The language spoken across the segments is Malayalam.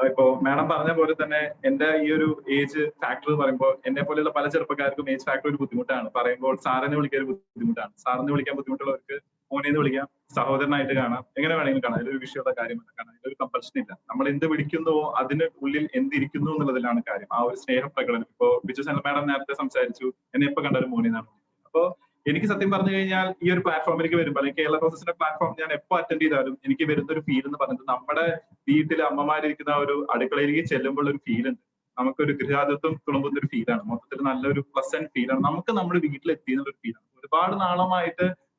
ഇപ്പോ മാഡം പറഞ്ഞ പോലെ തന്നെ എന്റെ ഈ ഒരു ഏജ് ഫാക്ടർ എന്ന് പറയുമ്പോൾ എന്നെ പോലെയുള്ള പല ചെറുപ്പക്കാർക്കും ഏജ് ഫാക്ടർ ഒരു ബുദ്ധിമുട്ടാണ്. പറയുമ്പോൾ സാറിനെ വിളിക്കാൻ ഒരു ബുദ്ധിമുട്ടാണ്. സാറിന് വിളിക്കാൻ ബുദ്ധിമുട്ടുള്ളവർക്ക് മോനെന്ന് വിളിക്കാം, സഹോദരനായിട്ട് കാണാം, എങ്ങനെ വേണമെങ്കിലും കാണാം. അതിലൊരു വിഷയമുള്ള കാര്യമല്ല. കാരണം അതിലൊരു കമ്പൽഷൻ ഇല്ല. നമ്മൾ എന്ത് വിളിക്കുന്നുവോ അതിന് ഉള്ളിൽ എന്തിരിക്കുന്നു എന്നുള്ളതിലാണ് കാര്യം. ആ ഒരു സ്നേഹ പ്രകടനം. ഇപ്പോ ബിജു സെനൽ മാഡം നേരത്തെ സംസാരിച്ചു, എന്നെ എപ്പോ കണ്ടാലും മോനെന്നാണ്. അപ്പോ എനിക്ക് സത്യം പറഞ്ഞു കഴിഞ്ഞാൽ ഈ ഒരു പ്ലാറ്റ്ഫോമിലേക്ക് വരുമ്പോൾ, അല്ലെങ്കിൽ കേരള പ്രോസസിന്റെ പ്ലാറ്റ്ഫോം ഞാൻ എപ്പോ അറ്റൻഡ് ചെയ്താലും എനിക്ക് വരുന്ന ഒരു ഫീൽ എന്ന് പറയുന്നത് നമ്മുടെ വീട്ടിൽ അമ്മമാരിരിക്കുന്ന ഒരു അടുക്കളയിലേക്ക് ചെല്ലുമ്പോൾ ഒരു ഫീൽ ഉണ്ട്. നമുക്കൊരു ഗൃഹാതിഥ്യം തുളുമ്പുന്ന ഒരു ഫീലാണ്. മൊത്തത്തിൽ നല്ലൊരു പ്ലസന്റ് ഫീലാണ്. നമുക്ക് നമ്മുടെ വീട്ടിലെത്തി എന്നുള്ള ഒരു ഫീലാണ്.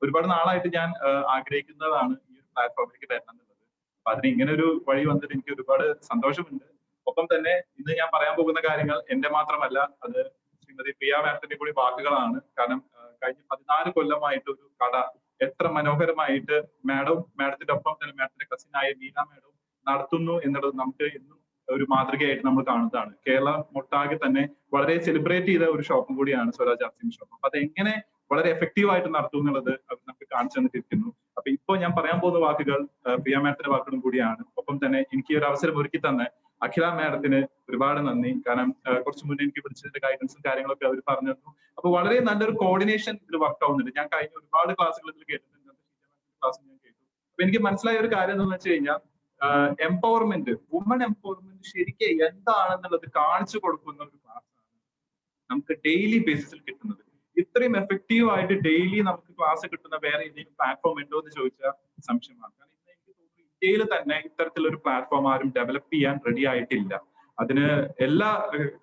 ഒരുപാട് നാളായിട്ട് ഞാൻ ആഗ്രഹിക്കുന്നതാണ് ഈ ഒരു പ്ലാറ്റ്ഫോമിലേക്ക് വരണം എന്നുള്ളത്. അപ്പൊ അതിന് ഇങ്ങനെ ഒരു വഴി വന്നിട്ട് എനിക്ക് ഒരുപാട് സന്തോഷമുണ്ട്. ഒപ്പം തന്നെ ഇന്ന് ഞാൻ പറയാൻ പോകുന്ന കാര്യങ്ങൾ എന്റെ മാത്രമല്ല, അത് ശ്രീമതി പ്രിയ മാഡത്തിന്റെ കൂടി വാക്കുകളാണ്. കാരണം കഴിഞ്ഞ 14 കൊല്ലമായിട്ട് ഒരു കട എത്ര മനോഹരമായിട്ട് മാഡത്തിന്റെ ഒപ്പം തന്നെ മാഡത്തിന്റെ കസിനായ മീന മാഡം നടത്തുന്നു എന്നുള്ളത് നമുക്ക് എന്നും ഒരു മാതൃകയായിട്ട് നമ്മൾ കാണുന്നതാണ്. കേരളം ഒട്ടാകെ തന്നെ വളരെ സെലിബ്രേറ്റ് ചെയ്ത ഒരു ഷോപ്പും കൂടിയാണ് സ്വരാജ് ആർസിംഗ് ഷോപ്പ്. അപ്പൊ അതെങ്ങനെ വളരെ എഫക്റ്റീവ് ആയിട്ട് നടത്തും എന്നുള്ളത് നമുക്ക് കാണിച്ചു തന്നിട്ടിരിക്കുന്നു. അപ്പൊ ഇപ്പൊ ഞാൻ പറയാൻ പോകുന്ന വാക്കുകൾ പ്രിയ മാഡത്തിന്റെ വാക്കുകളും കൂടിയാണ്. ഒപ്പം തന്നെ എനിക്ക് ഒരു അവസരം ഒരുക്കി തന്നെ അഖില മാഡത്തിന് ഒരുപാട് നന്ദി. കാരണം കുറച്ച് മുന്നേ എനിക്ക് വിളിച്ചതിന്റെ ഗൈഡൻസും കാര്യങ്ങളൊക്കെ അവർ പറഞ്ഞു തന്നു. അപ്പൊ വളരെ നല്ലൊരു കോർഡിനേഷൻ ഇതിൽ വർക്ക് ആവുന്നുണ്ട്. ഞാൻ കഴിഞ്ഞ ഒരുപാട് ക്ലാസ്സുകൾ ഇതിൽ കേട്ടിട്ടുണ്ട്. ക്ലാസ് ഞാൻ കേട്ടു. അപ്പൊ എനിക്ക് മനസ്സിലായ ഒരു കാര്യം എന്താണെന്ന് വെച്ച് കഴിഞ്ഞാൽ എംപവർമെന്റ്, വുമൺ എംപവർമെന്റ് ശരിക്കും എന്താണെന്നുള്ളത് കാണിച്ചു കൊടുക്കുന്ന ഒരു ക്ലാസ്സാണ് നമുക്ക് ഡെയിലി ബേസിസിൽ കിട്ടുന്നത്. ഇത്രയും എഫക്റ്റീവ് ആയിട്ട് ഡെയിലി നമുക്ക് ക്ലാസ് കിട്ടുന്ന വേറെ ഏതെങ്കിലും പ്ലാറ്റ്ഫോം ഉണ്ടോ എന്ന് ചോദിച്ചാൽ സംശയമാണ്. കാരണം ഇന്ന് എനിക്ക് തോന്നുന്നു ഇന്ത്യയിൽ തന്നെ ഇത്തരത്തിലൊരു പ്ലാറ്റ്ഫോം ആരും ഡെവലപ്പ് ചെയ്യാൻ റെഡി ആയിട്ടില്ല. അതിന് എല്ലാ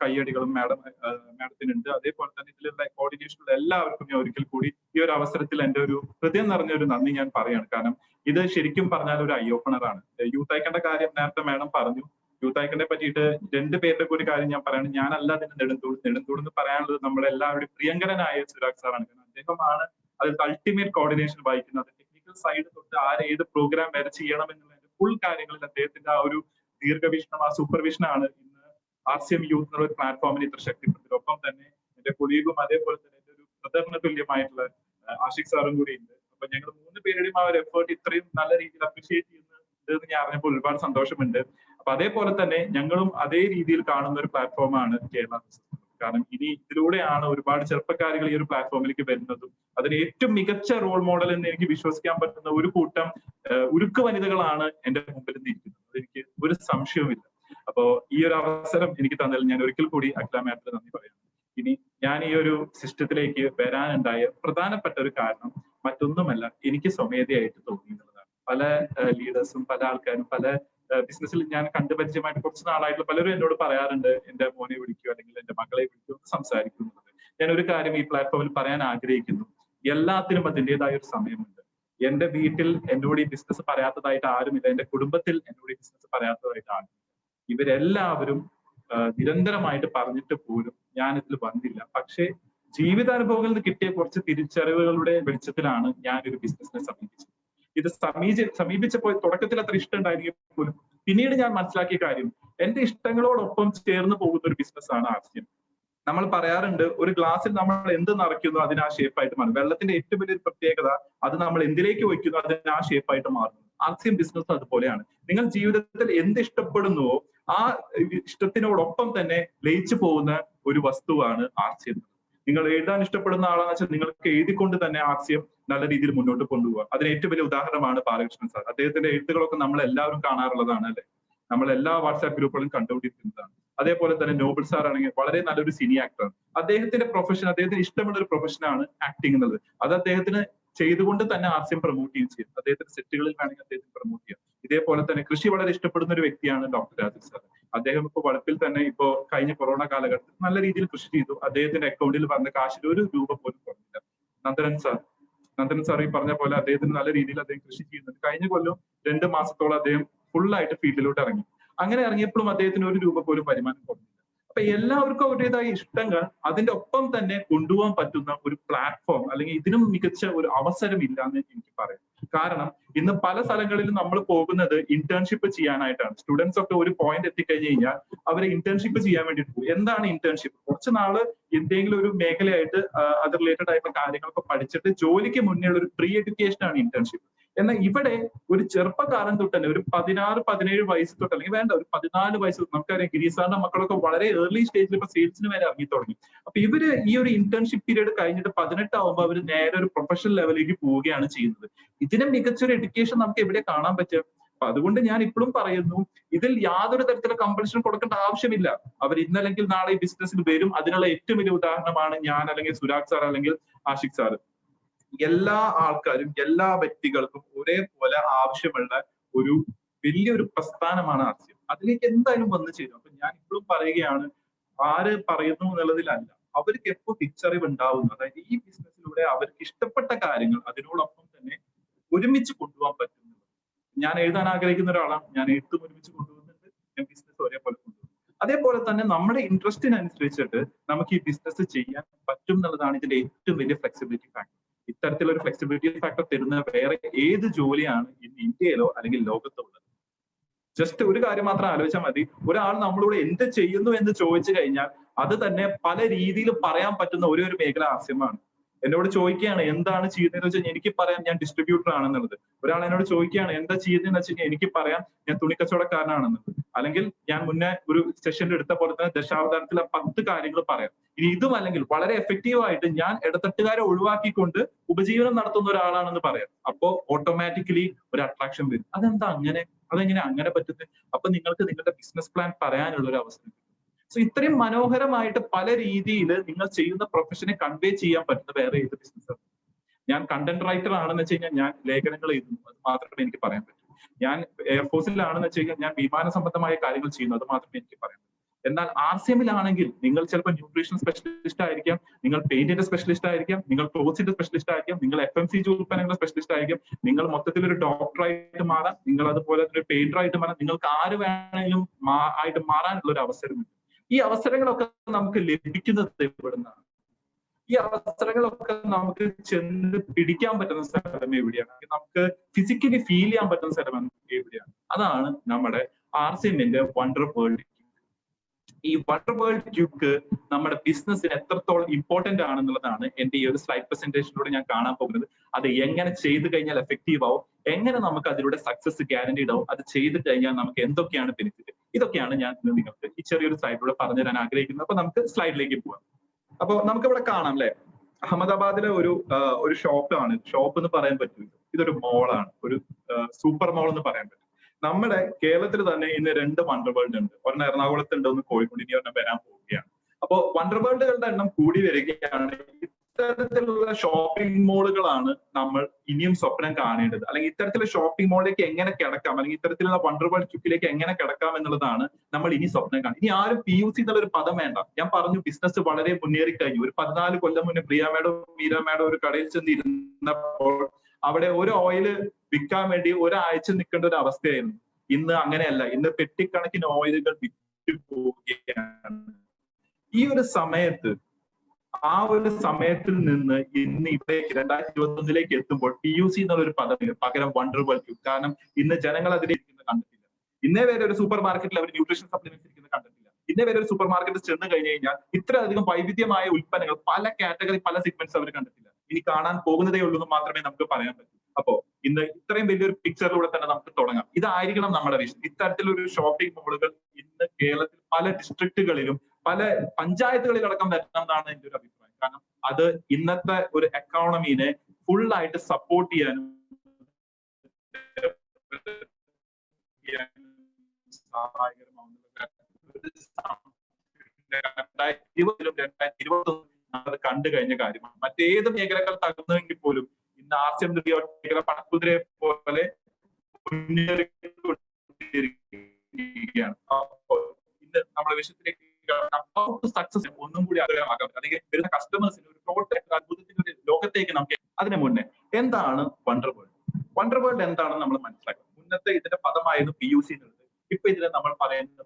കയ്യടികളും മാഡത്തിനുണ്ട്. അതേപോലെ തന്നെ ഇതിലുള്ള കോർഡിനേഷനുള്ള എല്ലാവർക്കും ഞാൻ ഒരിക്കൽ കൂടി ഈ ഒരു അവസരത്തിൽ എന്റെ ഒരു ഹൃദയം നിറഞ്ഞ ഒരു നന്ദി ഞാൻ പറയാണ്. കാരണം ഇത് ശരിക്കും പറഞ്ഞാൽ ഒരു ഐ ഓപ്പണറാണ്. യൂത്ത് ഐക്കന്റെ കാര്യം നേരത്തെ മാഡം പറഞ്ഞു. യൂത്ത് ഐക്കനെ പറ്റിയിട്ട് 2 പേരുടെ കൂടി കാര്യം ഞാൻ പറയാണ്. ഞാനല്ല അതിന്റെ നെടുന്തൂട് എന്ന് പറയാനുള്ളത് നമ്മുടെ എല്ലാവരുടെയും പ്രിയങ്കരനായ സുരാഗ് സാറാണ്. കാരണം അദ്ദേഹമാണ് അതിൽ അൾട്ടിമേറ്റ് കോർഡിനേഷൻ വഹിക്കുന്നത്. ടെക്നിക്കൽ സൈഡ് തൊട്ട് ഏത് പ്രോഗ്രാം വരെ ചെയ്യണം എന്നുള്ളതിന്റെ ഫുൾ കാര്യങ്ങളിൽ അദ്ദേഹത്തിന്റെ ആ ഒരു ദീർഘവീക്ഷണം, ആ സൂപ്പർവിഷനാണ് ഇന്ന് RCM യൂത്ത് എന്നുള്ള ഒരു പ്ലാറ്റ്ഫോമിന് ഇത്ര ശക്തിപ്പെടുത്തുന്നത്. ഒപ്പം തന്നെ എന്റെ കൊളീഗും അതേപോലെ തന്നെ എന്റെ ഒരു ബ്രദറിന് തുല്യമായിട്ടുള്ള ആഷിഖ് സാറും കൂടി ഉണ്ട്. അപ്പൊ ഞങ്ങൾ 3 പേരുടെയും ആ ഒരു എഫേർട്ട് ഇത്രയും നല്ല രീതിയിൽ അപ്രീഷിയേറ്റ് ചെയ്യുന്നത് ഞാൻ അറിഞ്ഞപ്പോൾ ഒരുപാട് സന്തോഷമുണ്ട്. അപ്പൊ അതേപോലെ തന്നെ ഞങ്ങളും അതേ രീതിയിൽ കാണുന്ന ഒരു പ്ലാറ്റ്ഫോമാണ് കേരള. കാരണം ഇനി ഇതിലൂടെയാണ് ഒരുപാട് ചെറുപ്പക്കാരികൾ ഈ ഒരു പ്ലാറ്റ്ഫോമിലേക്ക് വരുന്നതും അതിന് ഏറ്റവും മികച്ച റോൾ മോഡൽ എന്ന് എനിക്ക് വിശ്വസിക്കാൻ പറ്റുന്ന ഒരു കൂട്ടം ഉരുക്ക് വനിതകളാണ് എന്റെ മുമ്പിൽ നിന്നിരിക്കുന്നത്. അതെനിക്ക് ഒരു സംശയവുമില്ല. അപ്പോ ഈ ഒരു അവസരം എനിക്ക് തന്നതിൽ ഞാൻ ഒരിക്കൽ കൂടി അഖില മാഡത്തിന് നന്ദി പറയാം. ഇനി ഞാൻ ഈ ഒരു സിസ്റ്റത്തിലേക്ക് വരാനുണ്ടായ പ്രധാനപ്പെട്ട ഒരു കാരണം മറ്റൊന്നുമല്ല, എനിക്ക് സ്വമേധയായിട്ട് തോന്നി എന്നുള്ളതാണ്. പല ലീഡേഴ്സും പല ആൾക്കാരും പല ബിസിനസ്സിൽ ഞാൻ കണ്ടുപരിചയമായിട്ട് കുറച്ച് നാളായിട്ട് പലരും എന്നോട് പറയാറുണ്ട്, എന്റെ മോനെ വിളിക്കൂ അല്ലെങ്കിൽ എന്റെ മകളെ വിളിക്കൂ സംസാരിക്കുന്നത്. ഞാൻ ഒരു കാര്യം ഈ പ്ലാറ്റ്ഫോമിൽ പറയാൻ ആഗ്രഹിക്കുന്നു. എല്ലാത്തിനും അതിൻ്റെതായ ഒരു സമയമുണ്ട്. എന്റെ വീട്ടിൽ എന്നോട് ഈ ബിസിനസ് പറയാത്തതായിട്ട് ആരുമില്ല. എന്റെ കുടുംബത്തിൽ എന്നോട് ഈ ബിസിനസ് പറയാത്തതായിട്ട് ആരുമില്ല. ഇവരെല്ലാവരും നിരന്തരമായിട്ട് പറഞ്ഞിട്ട് പോലും ഞാൻ ഇതിൽ വന്നില്ല. പക്ഷേ ജീവിതാനുഭവങ്ങളിൽ നിന്ന് കിട്ടിയ കുറച്ച് തിരിച്ചറിവുകളുടെ വെളിച്ചത്തിലാണ് ഞാൻ ഒരു ബിസിനസിനെ സമീപിച്ചത്. ഇത് സമീപിച്ചപ്പോൾ തുടക്കത്തിൽ അത്ര ഇഷ്ടം ഉണ്ടായിരിക്കും പോലും പിന്നീട് ഞാൻ മനസ്സിലാക്കിയ കാര്യം, എന്റെ ഇഷ്ടങ്ങളോടൊപ്പം ചേർന്ന് പോകുന്ന ഒരു ബിസിനസ്സാണ് RCM. നമ്മൾ പറയാറുണ്ട്, ഒരു ഗ്ലാസ്സിൽ നമ്മൾ എന്ത് നിറയ്ക്കുന്നു അതിന് ആ ഷേപ്പായിട്ട് മാറും. വെള്ളത്തിന്റെ ഏറ്റവും വലിയൊരു പ്രത്യേകത അത് നമ്മൾ എന്തിലേക്ക് വയ്ക്കുന്നു അതിന് ആ ഷേപ്പായിട്ട് മാറുന്നു. RCM ബിസിനസ് അതുപോലെയാണ്. നിങ്ങൾ ജീവിതത്തിൽ എന്ത് ഇഷ്ടപ്പെടുന്നുവോ ആ ഇഷ്ടത്തിനോടൊപ്പം തന്നെ ലയിച്ചു പോകുന്ന ഒരു വസ്തുവാണ് RCM. നിങ്ങൾ എഴുതാൻ ഇഷ്ടപ്പെടുന്ന ആളാന്ന് വെച്ചാൽ നിങ്ങൾക്ക് എഴുതിക്കൊണ്ട് തന്നെ RCM നല്ല രീതിയിൽ മുന്നോട്ട് കൊണ്ടുപോകുക. അതിന് ഏറ്റവും വലിയ ഉദാഹരണമാണ് ബാലകൃഷ്ണൻ സാർ. അദ്ദേഹത്തിന്റെ എഴുത്തുകളൊക്കെ നമ്മൾ എല്ലാവരും കാണാറുള്ളതാണ് അല്ലെ, നമ്മൾ എല്ലാ വാട്സാപ്പ് ഗ്രൂപ്പുകളും കണ്ടുകൊണ്ടിരിക്കുന്നതാണ്. അതേപോലെ തന്നെ നോബിൾ സാർ ആണെങ്കിൽ വളരെ നല്ലൊരു സിനി ആക്ടർ. അദ്ദേഹത്തിന്റെ പ്രൊഫഷൻ, അദ്ദേഹത്തിന് ഇഷ്ടമുള്ള ഒരു പ്രൊഫഷനാണ് ആക്ടിംഗ് എന്നുള്ളത്. അത് അദ്ദേഹത്തിന് ചെയ്തുകൊണ്ട് തന്നെ RCM പ്രൊമോട്ട് ചെയ്യും. അദ്ദേഹത്തിന്റെ സെറ്റുകളിൽ വേണമെങ്കിൽ അദ്ദേഹത്തിന് പ്രൊമോട്ട് ചെയ്യാം. ഇതേപോലെ തന്നെ കൃഷി വളരെ ഇഷ്ടപ്പെടുന്ന ഒരു വ്യക്തിയാണ് ഡോക്ടർ രാജീവ് സാർ. അദ്ദേഹം ഇപ്പോൾ വളപ്പിൽ തന്നെ ഇപ്പോ കഴിഞ്ഞ കൊറോണ കാലഘട്ടത്തിൽ നല്ല രീതിയിൽ കൃഷി ചെയ്തു. അദ്ദേഹത്തിന്റെ അക്കൗണ്ടിൽ വന്ന കാശിൽ 1 രൂപ പോലും കുറഞ്ഞില്ല. നന്ദൻ സാർ ഈ പറഞ്ഞ പോലെ അദ്ദേഹത്തിന് നല്ല രീതിയിൽ അദ്ദേഹം കൃഷി ചെയ്യുന്നുണ്ട്. കഴിഞ്ഞ കൊല്ലം 2 മാസത്തോളം അദ്ദേഹം ഫുള്ളായിട്ട് ഫീൽഡിലോട്ട് ഇറങ്ങി. അങ്ങനെ ഇറങ്ങിയപ്പോഴും അദ്ദേഹത്തിന് 1 രൂപ പോലും വരുമാനം കുറഞ്ഞില്ല. അപ്പൊ എല്ലാവർക്കും അവരുടേതായ ഇഷ്ടങ്ങൾ അതിന്റെ ഒപ്പം തന്നെ കൊണ്ടുപോകാൻ പറ്റുന്ന ഒരു പ്ലാറ്റ്ഫോം അല്ലെങ്കിൽ ഇതിനും മികച്ച ഒരു അവസരം ഇല്ല എന്ന് എനിക്ക് പറയാം. കാരണം ഇന്ന് പല സ്ഥലങ്ങളിലും നമ്മൾ പോകുന്നത് ഇന്റേൺഷിപ്പ് ചെയ്യാനായിട്ടാണ്. സ്റ്റുഡൻസ് ഒക്കെ ഒരു പോയിന്റ് എത്തിക്കഴിഞ്ഞ് കഴിഞ്ഞാൽ അവരെ ഇന്റേൺഷിപ്പ് ചെയ്യാൻ വേണ്ടിയിട്ട് പോകും. എന്താണ് ഇന്റേൺഷിപ്പ്? കുറച്ച് നാള് എന്തെങ്കിലും ഒരു മേഖലയായിട്ട് അത് റിലേറ്റഡ് ആയിട്ടുള്ള കാര്യങ്ങളൊക്കെ പഠിച്ചിട്ട് ജോലിക്ക് മുന്നേ ഉള്ള ഒരു പ്രീ എഡ്യൂക്കേഷൻ ആണ് ഇന്റേൺഷിപ്പ്. എന്നാൽ ഇവിടെ ഒരു ചെറുപ്പകാലം തൊട്ട് തന്നെ ഒരു 16-17 വയസ്സ് തൊട്ട്, അല്ലെങ്കിൽ വേണ്ട ഒരു 14 വയസ്സ് തൊട്ട്, നമുക്കറിയാം ഗിരീഷ് സാറിന്റെ മക്കളൊക്കെ വളരെ ഏർലി സ്റ്റേജിൽ ഇപ്പൊ സെയിൽസിന് വരെ ഇറങ്ങി തുടങ്ങി. അപ്പൊ ഇവര് ഈ ഒരു ഇന്റേൺഷിപ്പ് പീരീഡ് കഴിഞ്ഞിട്ട് 18 ആവുമ്പോൾ അവർ നേരെ ഒരു പ്രൊഫഷണൽ ലെവലിലേക്ക് പോവുകയാണ് ചെയ്യുന്നത്. ഇതിന് മികച്ചൊരു എഡ്യൂക്കേഷൻ നമുക്ക് എവിടെ കാണാൻ പറ്റുക? അപ്പൊ അതുകൊണ്ട് ഞാൻ ഇപ്പോഴും പറയുന്നു, ഇതിൽ യാതൊരു തരത്തിലുള്ള കമ്പൽഷൻ കൊടുക്കേണ്ട ആവശ്യമില്ല. അവർ ഇന്നല്ലെങ്കിൽ നാളെ ഈ ബിസിനസ്സിൽ വരും. അതിനുള്ള ഏറ്റവും വലിയ ഉദാഹരണമാണ് ഞാൻ, അല്ലെങ്കിൽ സുരാഗ് സാർ, അല്ലെങ്കിൽ ആഷിഖ് സാർ. എല്ലാ ആൾക്കാരും, എല്ലാ വ്യക്തികൾക്കും ഒരേപോലെ ആവശ്യമുള്ള ഒരു വലിയൊരു പ്രസ്ഥാനമാണ് ആർസിഎം. അതിലേക്ക് എന്തായാലും വന്നു ചേരും. അപ്പൊ ഞാൻ ഇപ്പോഴും പറയുകയാണ്, ആര് പറയുന്നു എന്നുള്ളതിലല്ല, അവർക്ക് എപ്പോ തിരിച്ചറിവ് ഉണ്ടാവുന്നു, അതായത് ഈ ബിസിനസ്സിലൂടെ അവർക്ക് ഇഷ്ടപ്പെട്ട കാര്യങ്ങൾ അതിനോടൊപ്പം തന്നെ ഒരുമിച്ച് കൊണ്ടുപോകാൻ പറ്റുന്നു. ഞാൻ എഴുതാൻ ആഗ്രഹിക്കുന്ന ഒരാളാണ്, ഞാൻ എഴുത്തും ഒരുമിച്ച് കൊണ്ടുപോകുന്നുണ്ട്, ഞാൻ ബിസിനസ് ഒരേപോലെ കൊണ്ടുപോകും. അതേപോലെ തന്നെ നമ്മുടെ ഇൻട്രസ്റ്റിനനുസരിച്ചിട്ട് നമുക്ക് ഈ ബിസിനസ് ചെയ്യാൻ പറ്റും എന്നുള്ളതാണ് ഇതിന്റെ ഏറ്റവും വലിയ ഫ്ലെക്സിബിലിറ്റി ഫാക്ടർ. ഇത്തരത്തിലൊരു ഫ്ലെക്സിബിലിറ്റി ഫാക്ടർ തരുന്ന വേറെ ഏത് ജോലിയാണ് ഇന്ന് ഇന്ത്യയിലോ അല്ലെങ്കിൽ ലോകത്തോ ഉള്ളത്? ജസ്റ്റ് ഒരു കാര്യം മാത്രം ആലോചിച്ചാൽ മതി. ഒരാൾ നമ്മളോട് എന്ത് ചെയ്യുന്നു എന്ന് ചോദിച്ചു കഴിഞ്ഞാൽ അത് തന്നെ പല രീതിയിൽ പറയാൻ പറ്റുന്ന ഒരേ ഒരു മേഖല ആർസിഎം. എന്നോട് ചോദിക്കുകയാണ് എന്താണ് ചെയ്യുന്നതെന്ന് വെച്ചാൽ എനിക്ക് പറയാം ഞാൻ ഡിസ്ട്രിബ്യൂട്ടർ ആണെന്നുള്ളത്. ഒരാൾ എന്നോട് ചോദിക്കുകയാണ് എന്താ ചെയ്യുന്നതെന്ന് വെച്ച് കഴിഞ്ഞാൽ എനിക്ക് പറയാം ഞാൻ തുണിക്കച്ചവടക്കാരനാണെന്നുള്ളത്. അല്ലെങ്കിൽ ഞാൻ മുന്നേ ഒരു സെഷനിൽ എടുത്ത പോലെ തന്നെ ദശാവതാരത്തിലെ 10 കാര്യങ്ങൾ പറയാം. ഇനി ഇതും അല്ലെങ്കിൽ വളരെ എഫക്റ്റീവ് ആയിട്ട് ഞാൻ ഇടത്തട്ടുകാരെ ഒഴിവാക്കിക്കൊണ്ട് ഉപജീവനം നടത്തുന്ന ഒരാളാണെന്ന് പറയാം. അപ്പോ ഓട്ടോമാറ്റിക്കലി ഒരു അട്രാക്ഷൻ വരും. അതെന്താ അങ്ങനെ? അതെങ്ങനെ അങ്ങനെ പറ്റുന്നത്? അപ്പൊ നിങ്ങൾക്ക് നിങ്ങളുടെ ബിസിനസ് പ്ലാൻ പറയാനുള്ള ഒരു അവസരം. സോ ഇത്രയും മനോഹരമായിട്ട് പല രീതിയിൽ നിങ്ങൾ ചെയ്യുന്ന പ്രൊഫഷനെ കൺവേ ചെയ്യാൻ പറ്റുന്ന വേറെ ഏത് ബിസിനസ്സാണ്? ഞാൻ കണ്ടന്റ് റൈറ്റർ ആണെന്ന് വെച്ച് കഴിഞ്ഞാൽ ഞാൻ ലേഖനങ്ങൾ എഴുതുന്നു, അത് മാത്രമേ എനിക്ക് പറയാൻ പറ്റൂ. ഞാൻ എയർഫോഴ്സിലാണെന്ന് വെച്ച് കഴിഞ്ഞാൽ ഞാൻ വിമാന സംബന്ധമായ കാര്യങ്ങൾ ചെയ്യുന്നു, അത് മാത്രമേ എനിക്ക് പറയാൻ പറ്റൂ. എന്നാൽ ആർസിഎമ്മിലാണെങ്കിൽ നിങ്ങൾ ചിലപ്പോൾ ന്യൂട്രീഷൻ സ്പെഷ്യലിസ്റ്റ് ആയിരിക്കാം, നിങ്ങൾ പെയിന്റിന്റെ സ്പെഷ്യലിസ്റ്റ് ആയിരിക്കാം, നിങ്ങൾ ക്ലോത്ത്സിന്റെ സ്പെഷ്യലിസ്റ്റ് ആയിരിക്കാം, നിങ്ങൾ FMCG ഉൽപ്പന്നങ്ങളുടെ സ്പെഷ്യലിസ്റ്റ് ആയിരിക്കാം, നിങ്ങൾ മൊത്തത്തിൽ ഒരു ഡോക്ടറായിട്ട് മാറാം, നിങ്ങൾ അതുപോലെ ഒരു പെയിന്റർ ആയിട്ട് മാറാം, നിങ്ങൾക്ക് ആര് വേണമെങ്കിലും ആയിട്ട് മാറാനുള്ള ഒരു അവസരമുണ്ട്. ഈ അവസരങ്ങളൊക്കെ നമുക്ക് ലഭിക്കുന്നത് എവിടുന്നാണ്? ഈ അവസരങ്ങളൊക്കെ നമുക്ക് ചെന്ന് പിടിക്കാൻ പറ്റുന്ന സ്ഥലം എവിടെയാണ്? നമുക്ക് ഫിസിക്കലി ഫീൽ ചെയ്യാൻ പറ്റുന്ന സ്ഥലം എവിടെയാണ്? അതാണ് നമ്മുടെ ആർസിഎമ്മിന്റെ വണ്ടർ വേൾഡ്. ഈ വണ്ടർ വേൾഡ് ക്യൂക്ക് നമ്മുടെ ബിസിനസ്സിന് എത്രത്തോളം ഇമ്പോർട്ടന്റ് ആണെന്നുള്ളതാണ് എന്റെ ഈ ഒരു സ്ലൈഡ് പ്രസന്റേഷനിലൂടെ ഞാൻ കാണാൻ പോകുന്നത്. അത് എങ്ങനെ ചെയ്തു കഴിഞ്ഞാൽ എഫക്റ്റീവ് ആവും, എങ്ങനെ നമുക്ക് അതിലൂടെ സക്സസ് ഗ്യാരണ്ടീഡ് ആവും, അത് ചെയ്തു കഴിഞ്ഞാൽ നമുക്ക് എന്തൊക്കെയാണ് ബെനിഫിറ്റ്, ഇതൊക്കെയാണ് ഞാൻ നിങ്ങൾക്ക് ഈ ചെറിയൊരു സ്ലൈഡിലൂടെ പറഞ്ഞു തരാൻ ആഗ്രഹിക്കുന്നത്. അപ്പൊ നമുക്ക് സ്ലൈഡിലേക്ക് പോവാം. അപ്പൊ നമുക്കിവിടെ കാണാം അല്ലെ, അഹമ്മദാബാദിലെ ഒരു ഷോപ്പാണ്. ഷോപ്പ് എന്ന് പറയാൻ പറ്റില്ല, ഇതൊരു മോളാണ്, ഒരു സൂപ്പർ മോൾ എന്ന് പറയാൻ പറ്റും. നമ്മുടെ കേരളത്തിൽ തന്നെ ഇന്ന് 2 വണ്ടർ വേൾഡ് ഉണ്ട്. ഒരെണ്ണം എറണാകുളത്ത് ഉണ്ട്, ഒന്ന് കോഴിക്കോട്, ഇനി ഒരെണ്ണം വരാൻ പോവുകയാണ്. അപ്പോ വണ്ടർ വേൾഡുകളുടെ എണ്ണം കൂടി വരികയാണ്. ഇത്തരത്തിലുള്ള ഷോപ്പിംഗ് മോളുകളാണ് നമ്മൾ ഇനിയും സ്വപ്നം കാണേണ്ടത്. അല്ലെങ്കിൽ ഇത്തരത്തിലുള്ള ഷോപ്പിംഗ് മോളിലേക്ക് എങ്ങനെ കിടക്കാം, അല്ലെങ്കിൽ ഇത്തരത്തിലുള്ള വണ്ടർ വേൾഡ് ക്യൂക്കിലേക്ക് എങ്ങനെ കിടക്കാം എന്നുള്ളതാണ് നമ്മൾ ഇനി സ്വപ്നം കാണുന്നത്. ഇനി ആരും PUC എന്നുള്ളൊരു പദം വേണ്ട. ഞാൻ പറഞ്ഞു ബിസിനസ് വളരെ മുന്നേറി കഴിഞ്ഞു. ഒരു 14 കൊല്ലം മുന്നേ പ്രിയ മാഡം മീര മാഡം ഒരു കടയിൽ ചെന്നിരുന്നപ്പോൾ അവിടെ ഒരു ഓയിൽ വിൽക്കാൻ വേണ്ടി ഒരാഴ്ച നിൽക്കേണ്ട ഒരു അവസ്ഥയായിരുന്നു. ഇന്ന് അങ്ങനെയല്ല. ഇന്ന് പെട്ടിക്കണക്കിന് ഓയിലുകൾ വിറ്റു പോവുകയാണ്. ഈ ഒരു സമയത്ത്, ആ ഒരു സമയത്തിൽ നിന്ന് ഇന്ന് ഇവിടേക്ക് 2021 എത്തുമ്പോൾ PUC എന്നുള്ള ഒരു പദവിന് പകരം വണ്ടർ വേൾഡ് ക്യൂക്ക്. കാരണം ഇന്ന് ജനങ്ങൾ അതിലേക്ക് കണ്ടിട്ടില്ല. ഇന്നേ വരെ ഒരു സൂപ്പർ മാർക്കറ്റിൽ അവർ ന്യൂട്രീഷൻ സപ്ലിമെന്റ്സ് ഇരിക്കുന്നത് കണ്ടിട്ടില്ല. ഇന്നേ വരെ ഒരു സൂപ്പർ മാർക്കറ്റിൽ ചെന്ന് കഴിഞ്ഞു കഴിഞ്ഞാൽ ഇത്രയധികം വൈവിധ്യമായ ഉൽപ്പന്നങ്ങൾ, പല കാറ്റഗറി, പല സെഗ്മെന്റ്സ് അവർ കണ്ടിട്ടില്ല. ഇനി കാണാൻ പോകുന്നതേ ഉള്ളൂ എന്ന് മാത്രമേ നമുക്ക് പറയാൻ പറ്റൂ. അപ്പോ ഇന്ന് ഇത്രയും വലിയൊരു പിക്ചറിലൂടെ തന്നെ നമുക്ക് തുടങ്ങാം. ഇതായിരിക്കണം നമ്മുടെ വിഷൻ. ഇത്തരത്തിലൊരു ഷോപ്പിംഗ് മോളുകൾ ഇന്ന് കേരളത്തിൽ പല ഡിസ്ട്രിക്റ്റുകളിലും പല പഞ്ചായത്തുകളിലടക്കം വരണം എന്നാണ് എന്റെ ഒരു അഭിപ്രായം. കാരണം അത് ഇന്നത്തെ ഒരു എക്കോണമിനെ ഫുള്ളായിട്ട് സപ്പോർട്ട് ചെയ്യാനും സഹായകരമാവുന്ന 2020-2021 അത് കണ്ടു കഴിഞ്ഞ കാര്യമാണ്. മറ്റേത് മേഖലകൾ തകർന്നുവെങ്കിൽ പോലും ഇന്ന് ആർസിഎം മേഖല പണക്കുതിരയെ പോലെ മുന്നേറിക്കൊണ്ടിരിക്കുകയാണ്. ഇന്ന് നമ്മുടെ വിഷയത്തിലേക്ക് സക്സസ് ഒന്നും കൂടി ആഗ്രഹമാക്കാം, അല്ലെങ്കിൽ വരുന്ന കസ്റ്റമേഴ്സിന് ഒരു ടോട്ടൽ അത്ഭുതത്തിന്റെ ഒരു ലോകത്തേക്ക് നമുക്ക്. അതിന് മുന്നേ എന്താണ് വണ്ടർ വേൾഡ്? വണ്ടർ വേൾഡ് എന്താണെന്ന് നമ്മൾ മനസ്സിലാക്കണം. മുന്നത്തെ ഇതിന്റെ പദമായിരുന്നു PUC എന്നുള്ളത്. ഇപ്പൊ ഇതിനെ നമ്മൾ പറയുന്ന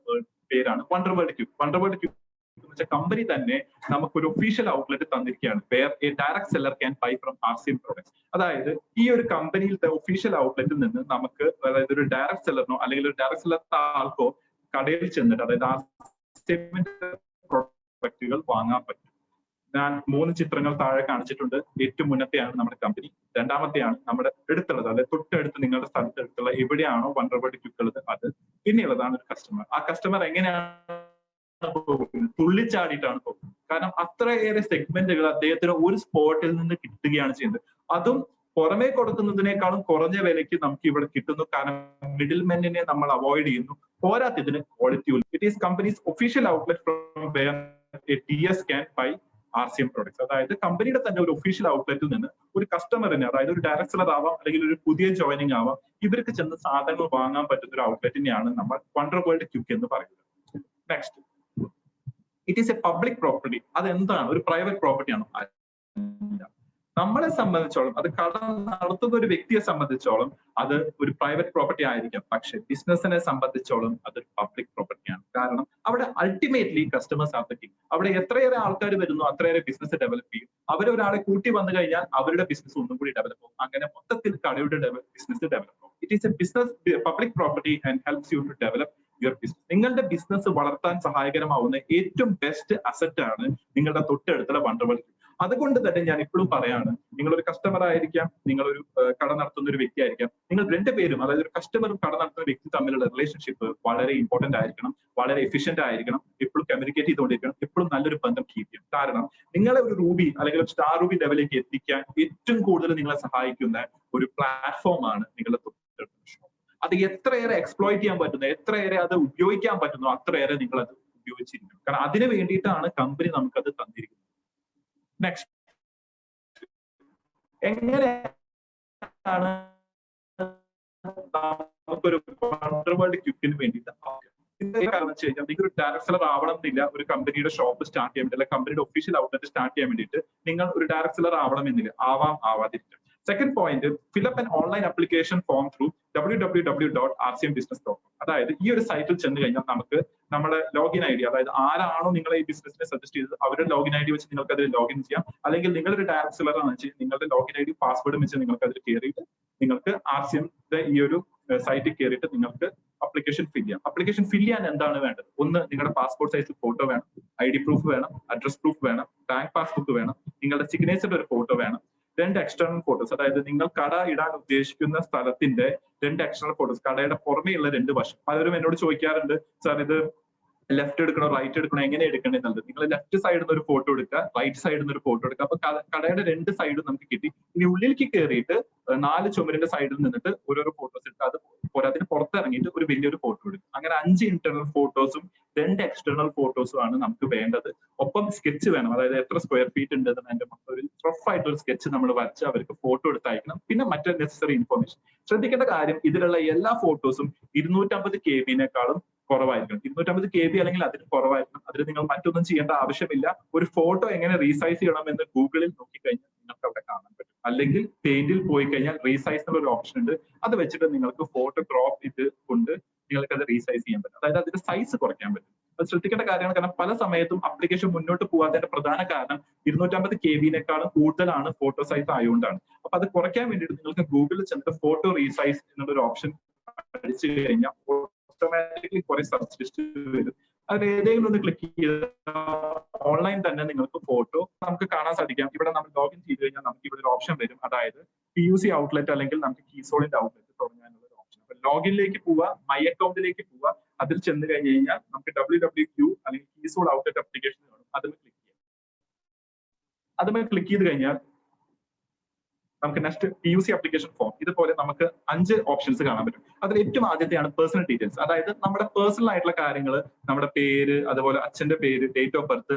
പേരാണ് വണ്ടർ വേൾഡ് ക്യൂക്ക്. വണ്ടർ വേൾഡ് ക്യൂക്ക് എന്ന് വെച്ചാൽ കമ്പനി തന്നെ നമുക്കൊരു ഒഫീഷ്യൽ ഔട്ട്ലെറ്റ് തന്നിരിക്കുകയാണ്, where a direct seller can buy from RCM products. അതായത് ഈ ഒരു കമ്പനിയിലത്തെ ഒഫീഷ്യൽ ഔട്ട്ലെറ്റിൽ നിന്ന് നമുക്ക്, അതായത് ഒരു ഡയറക്ട് സെല്ലറിനോ അല്ലെങ്കിൽ ഒരു ഡയറക്ട് സെല്ലർ ആൾക്കോ കടയിൽ ചെന്നിട്ട്, അതായത് ആർസിഎമ്മിന്റെ പ്രൊഡക്റ്റുകൾ വാങ്ങാൻ പറ്റും. ഞാൻ 3 ചിത്രങ്ങൾ താഴെ കാണിച്ചിട്ടുണ്ട്. ഏറ്റവും മുന്നത്തെയാണ് നമ്മുടെ കമ്പനി, രണ്ടാമത്തെയാണ് നമ്മുടെ അടുത്തുള്ളത്, അതായത് തൊട്ടടുത്ത് നിങ്ങളുടെ സ്ഥലത്ത് അടുത്തുള്ള എവിടെയാണോ വണ്ടർവേൾഡ് ക്വിക്ക് ഉള്ളത് അത്. പിന്നെയുള്ളതാണ് ഒരു കസ്റ്റമർ. ആ കസ്റ്റമർ എങ്ങനെയാണ് പോകുന്നത്? തുള്ളിച്ചാടിയിട്ടാണ് പോകുന്നത്. കാരണം അത്രയേറെ സെഗ്മെന്റുകൾ അദ്ദേഹത്തിന് ഒരു സ്പോട്ടിൽ നിന്ന് കിട്ടുകയാണ് ചെയ്യുന്നത്. അതും പുറമേ കൊടുക്കുന്നതിനേക്കാളും കുറഞ്ഞ വിലയ്ക്ക് നമുക്ക് ഇവിടെ കിട്ടുന്നു. കാരണം മിഡിൽ മെന്നിനെ നമ്മൾ അവോയ്ഡ് ചെയ്യുന്നു. പോരാത്തതിന് quality. It is companies official outlet from where A TS can buy RCM products. അതായത് കമ്പനിയുടെ തന്നെ ഒരു ഒഫീഷ്യൽ ഔട്ട്ലെറ്റിൽ നിന്ന് ഒരു കസ്റ്റമറിന്, അതായത് ഒരു ഡയറക്ട് സെല്ലർ ആവാം അല്ലെങ്കിൽ ഒരു പുതിയ ജോയിനിങ് ആവാം, ഇവർക്ക് ചെന്ന് സാധനങ്ങൾ വാങ്ങാൻ പറ്റുന്ന ഒരു ഔട്ട്ലെറ്റിനെയാണ് നമ്മൾ വണ്ടർവേൾഡ് ക്വിക്ക് എന്ന് പറയുന്നത്. Next, it is A public property. അതെന്താണ്? ഒരു പ്രൈവറ്റ് പ്രോപ്പർട്ടിയാണോ? നമ്മളെ സംബന്ധിച്ചോളം, അത് കട നടത്തുന്ന ഒരു വ്യക്തിയെ സംബന്ധിച്ചോളം അത് ഒരു പ്രൈവറ്റ് പ്രോപ്പർട്ടി ആയിരിക്കാം. പക്ഷെ ബിസിനസിനെ സംബന്ധിച്ചോളം അതൊരു പബ്ലിക് പ്രോപ്പർട്ടിയാണ്. കാരണം അവിടെ ultimately customers are the king. അവിടെ എത്രയേറെ ആൾക്കാർ വരുന്നു അത്രയേറെ ബിസിനസ് ഡെവലപ്പ് ചെയ്യും. അവരൊരാളെ കൂട്ടി വന്നു കഴിഞ്ഞാൽ അവരുടെ ബിസിനസ് ഒന്നും കൂടി ഡെവലപ്പ് ആവും. അങ്ങനെ മൊത്തത്തിൽ കടയുടെ ബിസിനസ് ഡെവലപ്പ് ആവും. It is a business public property and helps you to develop your business. നിങ്ങളുടെ ബിസിനസ് വളർത്താൻ സഹായകരമാവുന്ന ഏറ്റവും ബെസ്റ്റ് അസറ്റ് ആണ് നിങ്ങളുടെ തൊട്ടടുത്തുള്ള വണ്ടർവേൾഡ്. അതുകൊണ്ട് തന്നെ ഞാൻ ഇപ്പോഴും പറയാണ്, നിങ്ങളൊരു കസ്റ്റമർ ആയിരിക്കാം, നിങ്ങളൊരു കട നടത്തുന്ന ഒരു വ്യക്തി ആയിരിക്കാം, നിങ്ങൾ രണ്ടുപേരും, അതായത് ഒരു കസ്റ്റമറും കട നടത്തുന്ന വ്യക്തി തമ്മിലുള്ള റിലേഷൻഷിപ്പ് വളരെ ഇമ്പോർട്ടന്റ് ആയിരിക്കണം, വളരെ എഫിഷ്യന്റ് ആയിരിക്കണം, എപ്പോഴും കമ്മ്യൂണിക്കേറ്റ് ചെയ്തുകൊണ്ടിരിക്കണം, എപ്പോഴും നല്ലൊരു ബന്ധം കീപ്പ് ചെയ്യണം. കാരണം നിങ്ങളെ ഒരു റൂബി അല്ലെങ്കിൽ ഒരു സ്റ്റാർ റൂബി ലെവലിലേക്ക് എത്തിക്കാൻ ഏറ്റവും കൂടുതൽ നിങ്ങളെ സഹായിക്കുന്ന ഒരു പ്ലാറ്റ്ഫോമാണ് നിങ്ങളുടെ തൊട്ടടുത്ത ഷോപ്പ്. അത് എത്രയേറെ എക്സ്പ്ലോയിറ്റ് ചെയ്യാൻ പറ്റുന്നു, എത്രയേറെ അത് ഉപയോഗിക്കാൻ പറ്റുന്നു, അത്രയേറെ നിങ്ങൾ അത് ഉപയോഗിച്ചിരിക്കണം. കാരണം അതിന് വേണ്ടിയിട്ടാണ് കമ്പനി നമുക്കത് തന്നിരിക്കുന്നത്. നെക്സ്റ്റ്, എങ്ങനെയാണ് നമുക്കൊരു വണ്ടർവേൾഡ് ക്വിക്കിന് വേണ്ടിയിട്ട് കാരണം വെച്ച് കഴിഞ്ഞാൽ നിങ്ങൾ ഒരു ഡയറക്ട് സെല്ലർ ആവണം എന്നില്ല. ഒരു കമ്പനിയുടെ ഷോപ്പ് സ്റ്റാർട്ട് ചെയ്യാൻ വേണ്ടി, കമ്പനിയുടെ ഒഫീഷ്യൽ ഔട്ട്ലെറ്റ് സ്റ്റാർട്ട് ചെയ്യാൻ വേണ്ടിയിട്ട് നിങ്ങൾ ഒരു ഡയറക്ട് സെല്ലർ ആവണം എന്നില്ല. ആവാതിരിക്കാം. Second point, fill up an online application form through www.rcmbusiness.com. അതായത് ഈ ഒരു സൈറ്റിൽ ചെന്ന് കഴിഞ്ഞാൽ നമുക്ക് നമ്മുടെ ലോഗിൻ ഐ ഡി, അതായത് ആരാണോ നിങ്ങളെ ഈ ബിസിനസിനെ സജസ്റ്റ് ചെയ്തത് അവരുടെ ലോഗിൻ ഐ ഡി വെച്ച് നിങ്ങൾക്ക് അതിൽ ലോഗിൻ ചെയ്യാം. അല്ലെങ്കിൽ നിങ്ങളൊരു ഡയറക്ട് സെല്ലർ ആണെന്ന് വെച്ചാൽ നിങ്ങളുടെ ലോഗിൻ ഐ ഡി പാസ്വേഡും വെച്ച് നിങ്ങൾക്ക് അതിൽ കയറിയിട്ട് നിങ്ങൾക്ക് RCMന്റെ ഈ ഒരു സൈറ്റിൽ കയറിയിട്ട് നിങ്ങൾക്ക് അപ്ലിക്കേഷൻ ഫിൽ ചെയ്യാം. അപ്ലിക്കേഷൻ ഫിൽ ചെയ്യാൻ എന്താണ് വേണ്ടത്? ഒന്ന്, നിങ്ങളുടെ പാസ്പോർട്ട് സൈസ് ഫോട്ടോ വേണം, ID പ്രൂഫ് വേണം, അഡ്രസ് പ്രൂഫ് വേണം, ബാങ്ക് പാസ്ബുക്ക് വേണം, നിങ്ങളുടെ സിഗ്നേച്ചറിന്റെ ഒരു ഫോട്ടോ വേണം, 2 എക്സ്റ്റേണൽ ഫോട്ടോസ്, അതായത് നിങ്ങൾ കട ഇടാൻ ഉദ്ദേശിക്കുന്ന സ്ഥലത്തിന്റെ 2 എക്സ്റ്റേണൽ ഫോട്ടോസ്, കടയുടെ പുറമേയുള്ള 2 വശം. പലരും എന്നോട് ചോദിക്കാറുണ്ട്, സാർ ഇത് ലെഫ്റ്റ് എടുക്കണോ റൈറ്റ് എടുക്കണോ എങ്ങനെ എടുക്കേണ്ടത്? നിങ്ങൾ ലെഫ്റ്റ് സൈഡിൽ നിന്ന് ഒരു ഫോട്ടോ എടുക്കുക, റൈറ്റ് സൈഡിൽ നിന്ന് ഒരു ഫോട്ടോ എടുക്കുക. അപ്പൊ കടയുടെ 2 സൈഡും നമുക്ക് കിട്ടി. ഇനി ഉള്ളിലേക്ക് കയറിയിട്ട് 4 ചുമരിന്റെ സൈഡിൽ നിന്നിട്ട് ഓരോരോ ഫോട്ടോസ് എടുക്കുക. അത് അതിന് പുറത്തിറങ്ങിയിട്ട് ഒരു വലിയൊരു ഫോട്ടോ എടുക്കും. അങ്ങനെ 5 ഇന്റർണൽ ഫോട്ടോസും 2 എക്സ്റ്റേണൽ ഫോട്ടോസും ആണ് നമുക്ക് വേണ്ടത്. ഒപ്പം സ്കെച്ച് വേണം, അതായത് എത്ര സ്ക്വയർ ഫീറ്റ് ഉണ്ട് അതിന്റെ ഒരു റഫ് ആയിട്ടുള്ള സ്കെച്ച് നമ്മൾ വരച്ച് അവർക്ക് ഫോട്ടോ എടുത്ത് അയക്കണം. പിന്നെ മറ്റൊരു നെസസറി ഇൻഫോർമേഷൻ. ശ്രദ്ധിക്കേണ്ട കാര്യം, ഇതിലുള്ള എല്ലാ ഫോട്ടോസും 250 KB കുറവായിരിക്കണം. 250 KB അല്ലെങ്കിൽ അതിന് കുറവായിരിക്കണം. അതിൽ നിങ്ങൾ മറ്റൊന്നും ചെയ്യേണ്ട ആവശ്യമില്ല. ഒരു ഫോട്ടോ എങ്ങനെ റീസൈസ് ചെയ്യണമെന്ന് ഗൂഗിളിൽ നോക്കിക്കഴിഞ്ഞാൽ നിങ്ങൾക്ക് അവിടെ കാണാൻ പറ്റും. അല്ലെങ്കിൽ പെയിന്റിൽ പോയി കഴിഞ്ഞാൽ റീസൈസ് എന്നുള്ള ഒരു ഓപ്ഷൻ ഉണ്ട്. അത് വെച്ചിട്ട് നിങ്ങൾക്ക് ഫോട്ടോ ക്രോപ്പ് ഇത് കൊണ്ട് നിങ്ങൾക്ക് അത് റീസൈസ് ചെയ്യാൻ പറ്റും. അതായത് അതിന്റെ സൈസ് കുറയ്ക്കാൻ പറ്റും. അത് ശ്രദ്ധിക്കേണ്ട കാര്യമാണ്. കാരണം പല സമയത്തും ആപ്ലിക്കേഷൻ മുന്നോട്ട് പോകാത്തതിന്റെ പ്രധാന കാരണം 250 KB കൂടുതലാണ് ഫോട്ടോ സൈസ് ആയതുകൊണ്ടാണ്. അപ്പൊ അത് കുറയ്ക്കാൻ വേണ്ടിയിട്ട് നിങ്ങൾക്ക് ഗൂഗിളിൽ ചെന്നിട്ട് ഫോട്ടോ റീസൈസ് എന്നുള്ളൊരു ഓപ്ഷൻ അടിച്ചു കഴിഞ്ഞാൽ ഓട്ടോമാറ്റിക്കലി കുറെ സെർച്ച് ലിസ്റ്റ് വരും. അതിൽ ഏതെങ്കിലും ഒന്ന് ക്ലിക്ക് ചെയ്ത് ഓൺലൈൻ തന്നെ നിങ്ങൾക്ക് ഫോട്ടോ നമുക്ക് കാണാൻ സാധിക്കാം. ഇവിടെ നമ്മൾ ലോഗിൻ ചെയ്ത് കഴിഞ്ഞാൽ നമുക്ക് ഇവിടെ ഒരു ഓപ്ഷൻ വരും, അതായത് PUC ഔട്ട്ലെറ്റ് അല്ലെങ്കിൽ നമുക്ക് കീസോളിന്റെ ഔട്ട്ലെറ്റ് തുടങ്ങാനുള്ള ഒരു ഓപ്ഷൻ. അപ്പൊ ലോഗിനിലേക്ക് പോവുക, മൈ അക്കൗണ്ടിലേക്ക് പോവുക, അതിൽ ചെന്ന് കഴിഞ്ഞ് കഴിഞ്ഞാൽ നമുക്ക് WWQ അല്ലെങ്കിൽ കീസോൾ ഔട്ട്ലെറ്റ് അപ്ലിക്കേഷൻ കാണും. അതിൽ ക്ലിക്ക് ചെയ്യാം. അതുമായി ക്ലിക്ക് ചെയ്ത് കഴിഞ്ഞാൽ നമുക്ക് നെക്സ്റ്റ് PUC ആപ്ലിക്കേഷൻ ഫോം. ഇതുപോലെ നമുക്ക് 5 ഓപ്ഷൻസ് കാണാൻ പറ്റും. അതിൽ ഏറ്റവും ആദ്യത്തെയാണ് പേഴ്സണൽ ഡീറ്റെയിൽസ്. അതായത് നമ്മുടെ പേഴ്സണൽ ആയിട്ടുള്ള കാര്യങ്ങൾ, നമ്മുടെ പേര്, അതുപോലെ അച്ഛന്റെ പേര്, ഡേറ്റ് ഓഫ് ബർത്ത്,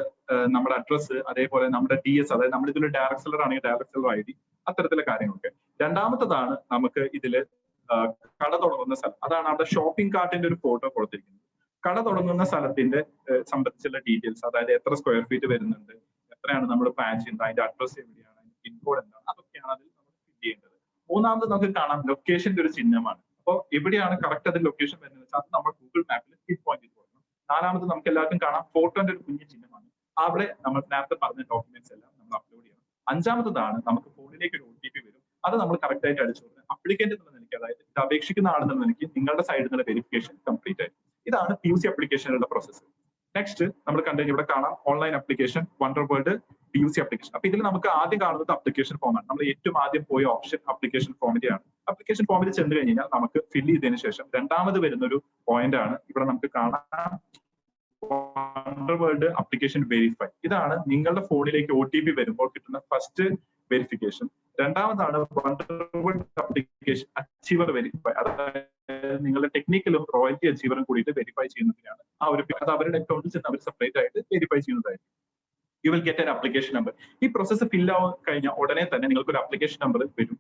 നമ്മുടെ അഡ്രസ്സ്, അതേപോലെ നമ്മുടെ DS, അതായത് നമ്മൾ ഇതിൽ ഡയറക്ട് സെല്ലർ ആണെങ്കിൽ ഡയറക്ട് സെല്ലർ ID, അത്തരത്തിലുള്ള കാര്യങ്ങളൊക്കെ. രണ്ടാമത്തതാണ് നമുക്ക് ഇതില് കട തുടങ്ങുന്ന സ്ഥലം. അതാണ് അവിടെ ഷോപ്പിംഗ് കാർട്ടിന്റെ ഒരു ഫോട്ടോ കൊടുത്തിരിക്കുന്നത്. കട തുടങ്ങുന്ന സ്ഥലത്തിന്റെ സംബന്ധിച്ചുള്ള ഡീറ്റെയിൽസ്, അതായത് എത്ര സ്ക്വയർ ഫീറ്റ് വരുന്നുണ്ട്, എത്രയാണ് നമ്മൾ പ്ലാൻ ചെയ്യുന്നത്, അതിന്റെ അഡ്രസ് എവിടെയാണ്, അതിന്റെ പിൻകോഡ് എന്താണ്, അതൊക്കെയാണ് അതിൽ നമ്മൾ ഫിൽ ചെയ്യേണ്ടത്. മൂന്നാമത് നമുക്ക് കാണാം ലൊക്കേഷന്റെ ഒരു ചിഹ്നമാണ്. അപ്പോൾ എവിടെയാണ് കറക്റ്റ് അതിൽ ലൊക്കേഷൻ വരുന്നത് വെച്ചാൽ അത് നമ്മൾ ഗൂഗിൾ മാപ്പിൽ പിൻ പോയിന്റ് ചെയ്ത് കൊടുക്കണം. നാലാമത് നമുക്ക് എല്ലാവർക്കും കാണാം ഫോട്ടോന്റെ ഒരു കുഞ്ഞു ചിഹ്നമാണ്. അവിടെ നമ്മൾ നേരത്തെ പറഞ്ഞ ഡോക്യുമെന്റ്സ് എല്ലാം നമ്മൾ അപ്ലോഡ് ചെയ്യണം. അഞ്ചാമത്തതാണ് നമുക്ക് ഫോണിലേക്ക് ഒരു OTP വരും. അത് നമ്മൾ കറക്റ്റ് ആയിട്ട് അടിച്ചു കൊടുക്കണം. അപ്ലിക്കന്റ് എന്നുള്ള നിലയ്ക്ക്, അതായത് ഇത് അപേക്ഷിക്കുന്ന ആളെന്നുള്ള നിലയ്ക്ക് നിങ്ങളുടെ സൈഡിൽ നിന്നുള്ള വെരിഫിക്കേഷൻ കംപ്ലീറ്റ് ആയി. ഇതാണ് PUC ആപ്ലിക്കേഷനുള്ള പ്രോസസ്സ്. നെക്സ്റ്റ് നമ്മൾ കണ്ടു ഇവിടെ കാണാം online application Wonderworld PUC application. അപ്പൊ ഇതിൽ നമുക്ക് ആദ്യം കാണുന്നത് അപ്ലിക്കേഷൻ ഫോമാണ്. നമ്മൾ ഏറ്റവും ആദ്യം പോയ ഓപ്ഷൻ അപ്ലിക്കേഷൻ ഫോമിന്റെയാണ്. അപ്ലിക്കേഷൻ ഫോമിൽ ചെന്ന് കഴിഞ്ഞാൽ നമുക്ക് ഫില്ല് ചെയ്തതിനു ശേഷം രണ്ടാമത് വരുന്ന ഒരു പോയിന്റ് ആണ് ഇവിടെ നമുക്ക് കാണാം, വണ്ടർവേൾഡ് അപ്ലിക്കേഷൻ വെരിഫൈ. ഇതാണ് നിങ്ങളുടെ ഫോണിലേക്ക് OTP വരുമ്പോൾ കിട്ടുന്ന ഫസ്റ്റ് വെരിഫിക്കേഷൻ. രണ്ടാമതാണ് വണ്ടർവേൾഡ് അപ്ലിക്കേഷൻ അച്ചീവർ വെരിഫൈ. അതായത് നിങ്ങളുടെ ടെക്നിക്കലും റോയൽറ്റി അച്ചീവറും കൂടിയിട്ട് വെരിഫൈ ചെയ്യുന്നതിനാണ് ആ ഒരു, അത് അവരുടെ അക്കൗണ്ടിൽ ചെന്ന് അവർ സെപ്പറേറ്റ് ആയിട്ട് വെരിഫൈ ചെയ്യുന്നതായിരിക്കും. You will get an application number. ഈ പ്രോസസ്സ് ഫില്ല് ആവാൻ കഴിഞ്ഞാൽ ഉടനെ തന്നെ നിങ്ങൾക്ക് ഒരു അപ്ലിക്കേഷൻ നമ്പർ വരും.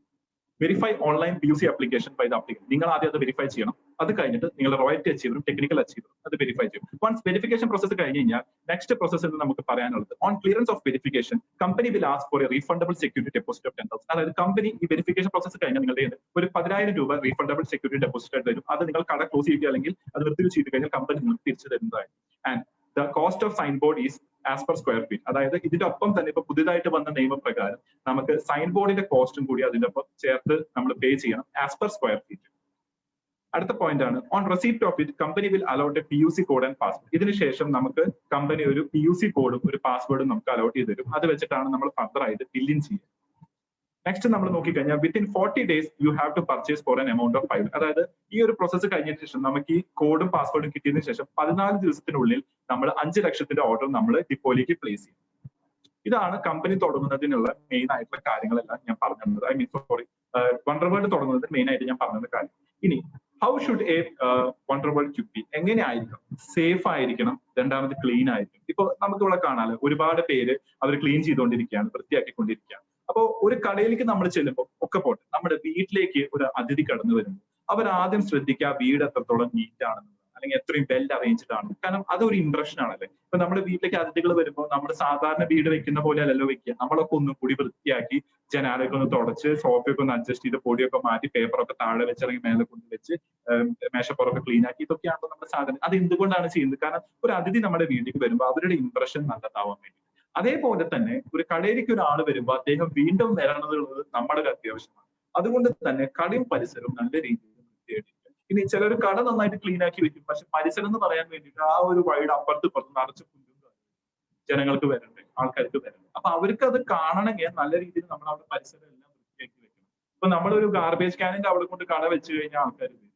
Verify online PUC application by the applicant. നിങ്ങൾ ആദ്യം അത് വെരിഫൈ ചെയ്യണം. അത് കഴിഞ്ഞിട്ട് നിങ്ങളുടെ റോയൽറ്റി അച്ചീവറും ടെക്നിക്കൽ അച്ചീവറും അത് വെരിഫൈ ചെയ്യും. വൺസ് വെരിഫിക്കേഷൻ പ്രോസസ് കഴിഞ്ഞ് കഴിഞ്ഞാൽ നെക്സ്റ്റ് പ്രോസസ് എന്ന് നമുക്ക് പറയാനുള്ളത്, on clearance of verification company will ask for A refundable security deposit of 10,000. അതായത് കമ്പനി ഈ വെരിഫിക്കേഷൻ പ്രോസസ് കഴിഞ്ഞാൽ നിങ്ങളുടെ ഒരു 10,000 രൂപ റീഫണ്ടബിൾ സെക്യൂരിറ്റി ഡെപ്പോസിറ്റ് ആയിട്ട് തരും. അത് നിങ്ങൾ കട ക്ലോസ് ചെയ്യുക അല്ലെങ്കിൽ അത് നിർത്തി ചെയ്ത് കഴിഞ്ഞാൽ കമ്പനി നിങ്ങൾക്ക് തിരിച്ചു തരുന്നതായിരിക്കും. And the cost of sine board is as per square feet. അതായത് ഇതിന്റെ ഒപ്പം തന്നെ ഇപ്പൊ പുതിയതായിട്ട് വന്ന നിയമപ്രകാരം നമുക്ക് സൈൻ ബോർഡിന്റെ കോസ്റ്റും കൂടി അതിന്റെ ഒപ്പം ചേർത്ത് നമ്മൾ പേ ചെയ്യണം ആസ് പെർ സ്ക്വയർ ഫീറ്റ്. അടുത്ത പോയിന്റ് ആണ്, on receipt of it company will allot a PUC code and password. ഇതിനുശേഷം നമുക്ക് കമ്പനി ഒരു PUC കോഡും ഒരു പാസ്വേഡും നമുക്ക് അലോട്ട് ചെയ്ത് തരും. അത് വെച്ചിട്ടാണ് നമ്മൾ ഫർദർ ആയിട്ട് ഫില്ലിൻ ചെയ്യുക. നെക്സ്റ്റ് നമ്മൾ നോക്കിക്കഴിഞ്ഞാൽ within 40 days you have to purchase for an amount of 5. അതായത് ഈ ഒരു പ്രോസസ്സ് കഴിഞ്ഞതിന് ശേഷം നമുക്ക് ഈ കോഡും പാസ്വേഡും കിട്ടിയതിനു ശേഷം 14 ദിവസത്തിനുള്ളിൽ നമ്മൾ 5 ലക്ഷത്തിന്റെ ഓർഡർ നമ്മൾ ഡിപ്പോയിലേക്ക് പ്ലേസ് ചെയ്യും. ഇതാണ് കമ്പനി തുടങ്ങുന്നതിനുള്ള മെയിൻ ആയിട്ടുള്ള കാര്യങ്ങളെല്ലാം ഞാൻ പറഞ്ഞത്. വണ്ടർവേൾഡ് തുടങ്ങുന്നതിന് മെയിൻ ആയിട്ട് ഞാൻ പറഞ്ഞത് കാര്യം. ഇനി how should A Wonderworld quick B? എങ്ങനെ ആയിരിക്കണം? സേഫ് ആയിരിക്കണം, രണ്ടാമത് ക്ലീൻ ആയിരിക്കും. ഇപ്പൊ നമുക്ക് ഇവിടെ കാണാല് ഒരുപാട് പേര് അവർ ക്ലീൻ ചെയ്തുകൊണ്ടിരിക്കുകയാണ്, വൃത്തിയാക്കിക്കൊണ്ടിരിക്കുകയാണ്. അപ്പോ ഒരു കടയിലേക്ക് നമ്മൾ ചെല്ലുമ്പോൾ ഒക്കെ പോട്ടെ, നമ്മുടെ വീട്ടിലേക്ക് ഒരു അതിഥി കടന്നു വരുമ്പോൾ അവർ ആദ്യം ശ്രദ്ധിക്കുക വീട് എത്രത്തോളം നീറ്റ് ആണെന്ന്, അല്ലെങ്കിൽ എത്രയും വെൽ അറേഞ്ച്ഡ് ആണ്. കാരണം അതൊരു ഇംപ്രഷൻ ആണല്ലേ. ഇപ്പൊ നമ്മുടെ വീട്ടിലേക്ക് അതിഥികൾ വരുമ്പോൾ നമ്മുടെ സാധാരണ വീട് വെക്കുന്ന പോലെ അല്ലല്ലോ വെക്കുക. നമ്മളൊക്കെ ഒന്നും കൂടി വൃത്തിയാക്കി ജനാലൊക്കെ ഒന്ന് തുടച്ച് സോഫയൊക്കെ ഒന്ന് അഡ്ജസ്റ്റ് ചെയ്ത് പൊടിയൊക്കെ മാറ്റി പേപ്പറൊക്കെ താഴെ വെച്ചിറങ്ങി മേലെ കൊണ്ട് വെച്ച് മേശപ്പുറമൊക്കെ ക്ലീൻ ആക്കി, ഇതൊക്കെയാണല്ലോ നമ്മുടെ സാധനം. അത് എന്തുകൊണ്ടാണ് ചെയ്യുന്നത്? കാരണം ഒരു അതിഥി നമ്മുടെ വീട്ടിലേക്ക് വരുമ്പോൾ അവരുടെ ഇംപ്രഷൻ നല്ലതാവാൻ വേണ്ടി. അതേപോലെ തന്നെ ഒരു കടയിലേക്ക് ഒരാൾ വരുമ്പോൾ അദ്ദേഹം വീണ്ടും വരണമെന്നുള്ളത് നമ്മുടെ ഒരു അത്യാവശ്യമാണ്. അതുകൊണ്ട് തന്നെ കടയും പരിസരവും നല്ല രീതിയിൽ വൃത്തിയായിട്ടിരിക്കും. ഇനി ചിലർ കട നന്നായിട്ട് ക്ലീൻ ആക്കി വെക്കും, പക്ഷെ പരിസരം എന്ന് പറയാൻ വേണ്ടിയിട്ട് ആ ഒരു വഴിയുടെ അപ്പുറത്ത് ഇപ്പുറത്ത് നിറച്ച് പുല്ലും ജനങ്ങൾക്ക് വരണ്ടേ, ആൾക്കാർക്ക് വരണ്ടേ. അപ്പൊ അവർക്ക് അത് കാണണമെങ്കിൽ നല്ല രീതിയിൽ നമ്മൾ അവിടെ പരിസരം എല്ലാം വൃത്തിയാക്കി വെക്കണം. ഇപ്പൊ നമ്മളൊരു ഗാർബേജ് ക്യാനിന്റെ അവിടെ കൊണ്ട് കട വെച്ച് കഴിഞ്ഞാൽ ആൾക്കാർ വരും.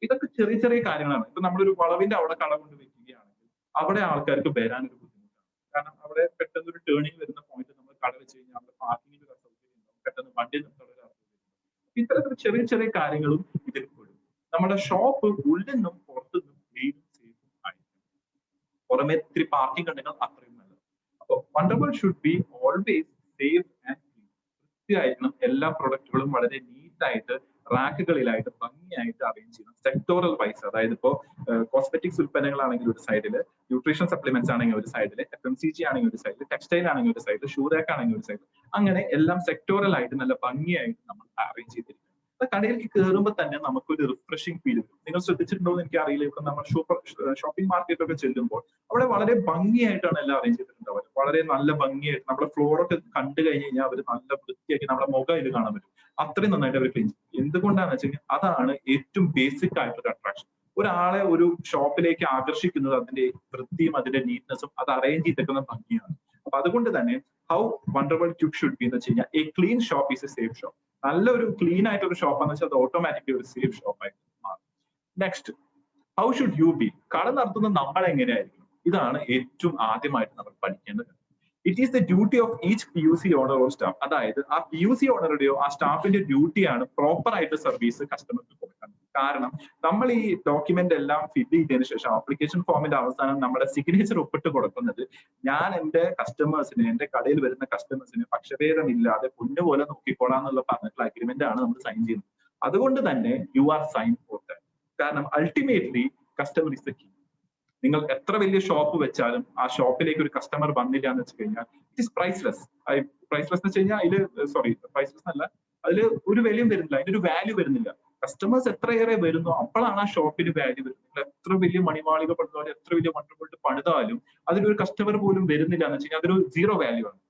ഇതൊക്കെ ചെറിയ ചെറിയ കാര്യങ്ങളാണ്. ഇപ്പൊ നമ്മളൊരു വളവിന്റെ അവിടെ കട കൊണ്ട് വെക്കുകയാണെങ്കിൽ അവിടെ ആൾക്കാർക്ക് വരാനൊരു ബുദ്ധിമുട്ടാണ്. കാരണം അവിടെ പെട്ടെന്ന് ഒരു ടേണിംഗ് വരുന്ന പോയിന്റ് നമ്മൾ കട വെച്ച് കഴിഞ്ഞാൽ അവിടെ പാർക്കിങ്ങിന് ഒരു അസൗകര്യം ഉണ്ടാവും, പെട്ടെന്ന് വണ്ടി നിർത്താനുള്ള ഒരു അസൗകര്യം. ഇത്തരത്തിൽ ചെറിയ ചെറിയ കാര്യങ്ങളും ഇതിൽ പെടും. നമ്മുടെ ഷോപ്പ് ഉള്ളിൽ നിന്നും പുറത്തുനിന്നും ക്ലീനും സേഫും ആയിരിക്കും. പുറമെ ഇത്തിരി പാർക്കിംഗ് ഉണ്ടെങ്കിൽ അത്രയും നല്ലത്. അപ്പോൾ Wonder World should be always safe and clean. വൃത്തിയായിരിക്കണം. എല്ലാ പ്രൊഡക്റ്റുകളും വളരെ നീറ്റായിട്ട് റാക്കുകളിലായിട്ട് ഭംഗിയായിട്ട് അറേഞ്ച് ചെയ്യണം. സെക്ടോറൽ വൈസ്, അതായത് ഇപ്പോ കോസ്മെറ്റിക്സ് ഉൽപ്പന്നങ്ങളാണെങ്കിൽ ഒരു സൈഡില്, ന്യൂട്രീഷൻ സപ്ലിമെന്റ്സ് ആണെങ്കിൽ ഒരു സൈഡില്, FMCG ആണെങ്കിൽ ഒരു സൈഡില്, ടെക്സ്റ്റൈൽ ആണെങ്കിൽ ഒരു സൈഡില്, ഷൂ റാക്ക് ആണെങ്കിൽ ഒരു സൈഡിൽ, അങ്ങനെ എല്ലാം സെക്ടോറൽ ആയിട്ട് നല്ല ഭംഗിയായിട്ട് നമ്മൾ അറേഞ്ച് ചെയ്തിരിക്കും. കടയിലേക്ക് കയറുമ്പോൾ തന്നെ നമുക്കൊരു റിഫ്രഷിംഗ് ഫീൽ വരും. നിങ്ങൾ ശ്രദ്ധിച്ചിട്ടുണ്ടോ എന്ന് എനിക്ക് അറിയില്ല. ഇപ്പൊ നമ്മൾ ഷോപ്പിംഗ് മാർക്കറ്റൊക്കെ ചെല്ലുമ്പോൾ അവിടെ വളരെ ഭംഗിയായിട്ടാണ് എല്ലാം അറേഞ്ച് ചെയ്തിട്ടുണ്ടാവുക. വളരെ നല്ല ഭംഗിയായിട്ട് നമ്മുടെ ഫ്ലോറൊക്കെ കണ്ടു കഴിഞ്ഞ് കഴിഞ്ഞാൽ അവർ നല്ല വൃത്തിയാക്കി നമ്മുടെ മുഖം ഇത് കാണാൻ പറ്റും. അത്രയും നന്നായിട്ട് അവർ ക്ലീൻ ചെയ്യും. എന്തുകൊണ്ടാന്ന് വെച്ച് കഴിഞ്ഞാൽ അതാണ് ഏറ്റവും ബേസിക് ആയിട്ടൊരു അട്രാക്ഷൻ. ഒരാളെ ഒരു ഷോപ്പിലേക്ക് ആകർഷിക്കുന്നത് അതിന്റെ വൃത്തിയും അതിന്റെ നീറ്റ്നെസ്സും അത് അറേഞ്ച് ചെയ്തേക്കുന്ന ഭംഗിയാണ്. അപ്പൊ അതുകൊണ്ട് തന്നെ how Wonderworld Quick should be എന്ന് വെച്ച് കഴിഞ്ഞാൽ a clean shop is a safe shop. നല്ലൊരു ക്ലീൻ ആയിട്ടൊരു ഷോപ്പ് എന്ന് വെച്ചാൽ അത് ഓട്ടോമാറ്റിക്കലി ഒരു സേഫ് ഷോപ്പ് ആയിട്ട് മാറും. Next, how should you be? കട നടത്തുന്ന നമ്മൾ എങ്ങനെയായിരിക്കും? ഇതാണ് ഏറ്റവും ആദ്യമായിട്ട് നമ്മൾ പഠിക്കേണ്ടത്. It is the duty of each PUC owner or staff. അതായത് ആ PUC ഓണറുടെയോ ആ സ്റ്റാഫിന്റെ ഡ്യൂട്ടിയാണ് പ്രോപ്പർ ആയിട്ട് സർവീസ് കസ്റ്റമർക്ക് കൊടുക്കാൻ. കാരണം നമ്മൾ ഈ ഡോക്യുമെന്റ് എല്ലാം ഫില്ല് ചെയ്തതിനു ശേഷം ആപ്ലിക്കേഷൻ ഫോമിന്റെ അവസാനം നമ്മുടെ സിഗ്നേച്ചർ ഒപ്പിട്ട് കൊടുക്കുന്നത് ഞാൻ എന്റെ കസ്റ്റമേഴ്സിന്, എന്റെ കടയിൽ വരുന്ന കസ്റ്റമേഴ്സിന് പക്ഷഭേദമില്ലാതെ പൊന്നുപോലെ നോക്കിക്കോളാം എന്നുള്ള പറഞ്ഞിട്ടുള്ള അഗ്രിമെന്റ് ആണ് നമ്മൾ സൈൻ ചെയ്യുന്നത്. അതുകൊണ്ട് തന്നെ you are sign for that. കാരണം ultimately customer is the key. നിങ്ങൾ എത്ര വലിയ ഷോപ്പ് വെച്ചാലും ആ ഷോപ്പിലേക്ക് ഒരു കസ്റ്റമർ വന്നില്ല എന്ന് വെച്ച് കഴിഞ്ഞാൽ ഇറ്റ് ഇസ് പ്രൈസ്ലെസ്. പ്രൈസ്ലെസ് എന്ന് വെച്ച് കഴിഞ്ഞാൽ പ്രൈസ്ലെസ് അല്ല, അതിൽ ഒരു വിലയും വരുന്നില്ല, അതിനൊരു വാല്യൂ വരുന്നില്ല. കസ്റ്റമേഴ്സ് എത്രയേറെ വരുന്നു അപ്പോഴാണ് ആ ഷോപ്പിന് വാല്യൂ വരുന്നത്. എത്ര വലിയ മണിമാളിക പണിതാലും എത്ര വലിയ വണ്ടർവേൾഡ് പണിതാലും അതിലൊരു കസ്റ്റമർ പോലും വരുന്നില്ല എന്ന് വെച്ച് കഴിഞ്ഞാൽ അതൊരു സീറോ വാല്യൂ ആണ്.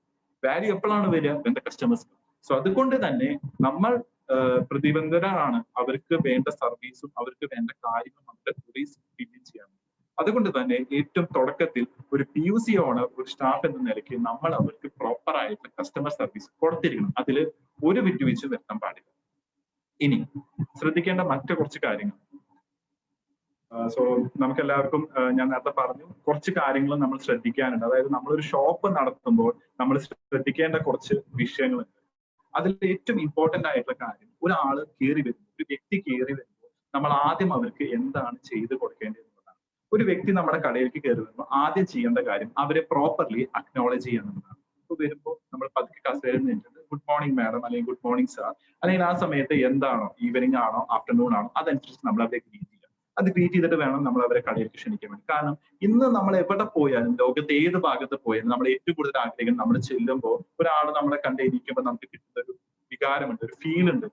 വാല്യൂ എപ്പോഴാണ് വരിക? എന്റെ കസ്റ്റമേഴ്സ്. സോ അതുകൊണ്ട് തന്നെ നമ്മൾ പ്രതിബന്ധരാണ് അവർക്ക് വേണ്ട സർവീസും അവർക്ക് വേണ്ട കാര്യങ്ങളും നമ്മുടെ ഫില്ല് ചെയ്യാൻ. അതുകൊണ്ട് തന്നെ ഏറ്റവും തുടക്കത്തിൽ ഒരു PUC ഓണർ, ഒരു സ്റ്റാഫ് എന്ന നിലയ്ക്ക് നമ്മൾ അവർക്ക് പ്രോപ്പർ ആയിട്ടുള്ള കസ്റ്റമർ സർവീസ് കൊടുത്തിരിക്കണം. അതിൽ ഒരു വിട്ടുവീഴ്ച വരുത്താൻ പാടില്ല. ഇനി ശ്രദ്ധിക്കേണ്ട മറ്റു കുറച്ച് കാര്യങ്ങൾ. സോ നമുക്ക് എല്ലാവർക്കും ഞാൻ നേരത്തെ പറഞ്ഞു കുറച്ച് കാര്യങ്ങൾ നമ്മൾ ശ്രദ്ധിക്കാനുണ്ട്. അതായത് നമ്മളൊരു ഷോപ്പ് നടത്തുമ്പോൾ നമ്മൾ ശ്രദ്ധിക്കേണ്ട കുറച്ച് വിഷയങ്ങളുണ്ട്. അതിൽ ഏറ്റവും ഇമ്പോർട്ടന്റ് ആയിട്ടുള്ള കാര്യം, ഒരാള് കയറി വരുമ്പോൾ, ഒരു വ്യക്തി കയറി വരുമ്പോൾ നമ്മൾ ആദ്യം അവർക്ക് എന്താണ് ചെയ്ത് കൊടുക്കേണ്ടത് എന്നുള്ളതാണ്. ഒരു വ്യക്തി നമ്മുടെ കടയിലേക്ക് കയറി വരുമ്പോൾ ആദ്യം ചെയ്യേണ്ട കാര്യം അവരെ പ്രോപ്പർലി അക്നോളജ് ചെയ്യണമെന്നതാണ്. ഇപ്പൊ വരുമ്പോൾ നമ്മൾ പതുക്കെ കസേരയിൽ നിന്നിട്ട് ഗുഡ് മോർണിംഗ് മാഡം അല്ലെങ്കിൽ ഗുഡ് മോർണിംഗ് സാർ, അല്ലെങ്കിൽ ആ സമയത്ത് എന്താണോ, ഈവനിങ് ആണോ ആഫ്റ്റർനൂൺ ആണോ, അതനുസരിച്ച് നമ്മൾ അവരെ ഗ്രീറ്റ് ചെയ്യാം. അത് ഗ്രീറ്റ് ചെയ്തിട്ട് വേണം നമ്മൾ അവരെ കടയിലേക്ക് ക്ഷണിക്കാൻ വേണ്ടി. കാരണം ഇന്ന് നമ്മൾ എവിടെ പോയാലും, ലോകത്ത് ഏത് ഭാഗത്ത് പോയാലും നമ്മൾ ഏറ്റവും കൂടുതൽ ആഗ്രഹിക്കുന്നത്, നമ്മൾ ചെല്ലുമ്പോൾ ഒരാൾ നമ്മളെ കണ്ടിരിക്കുമ്പോൾ നമുക്ക് കിട്ടുന്ന ഒരു വികാരമുണ്ട്, ഒരു ഫീൽ ഉണ്ട്.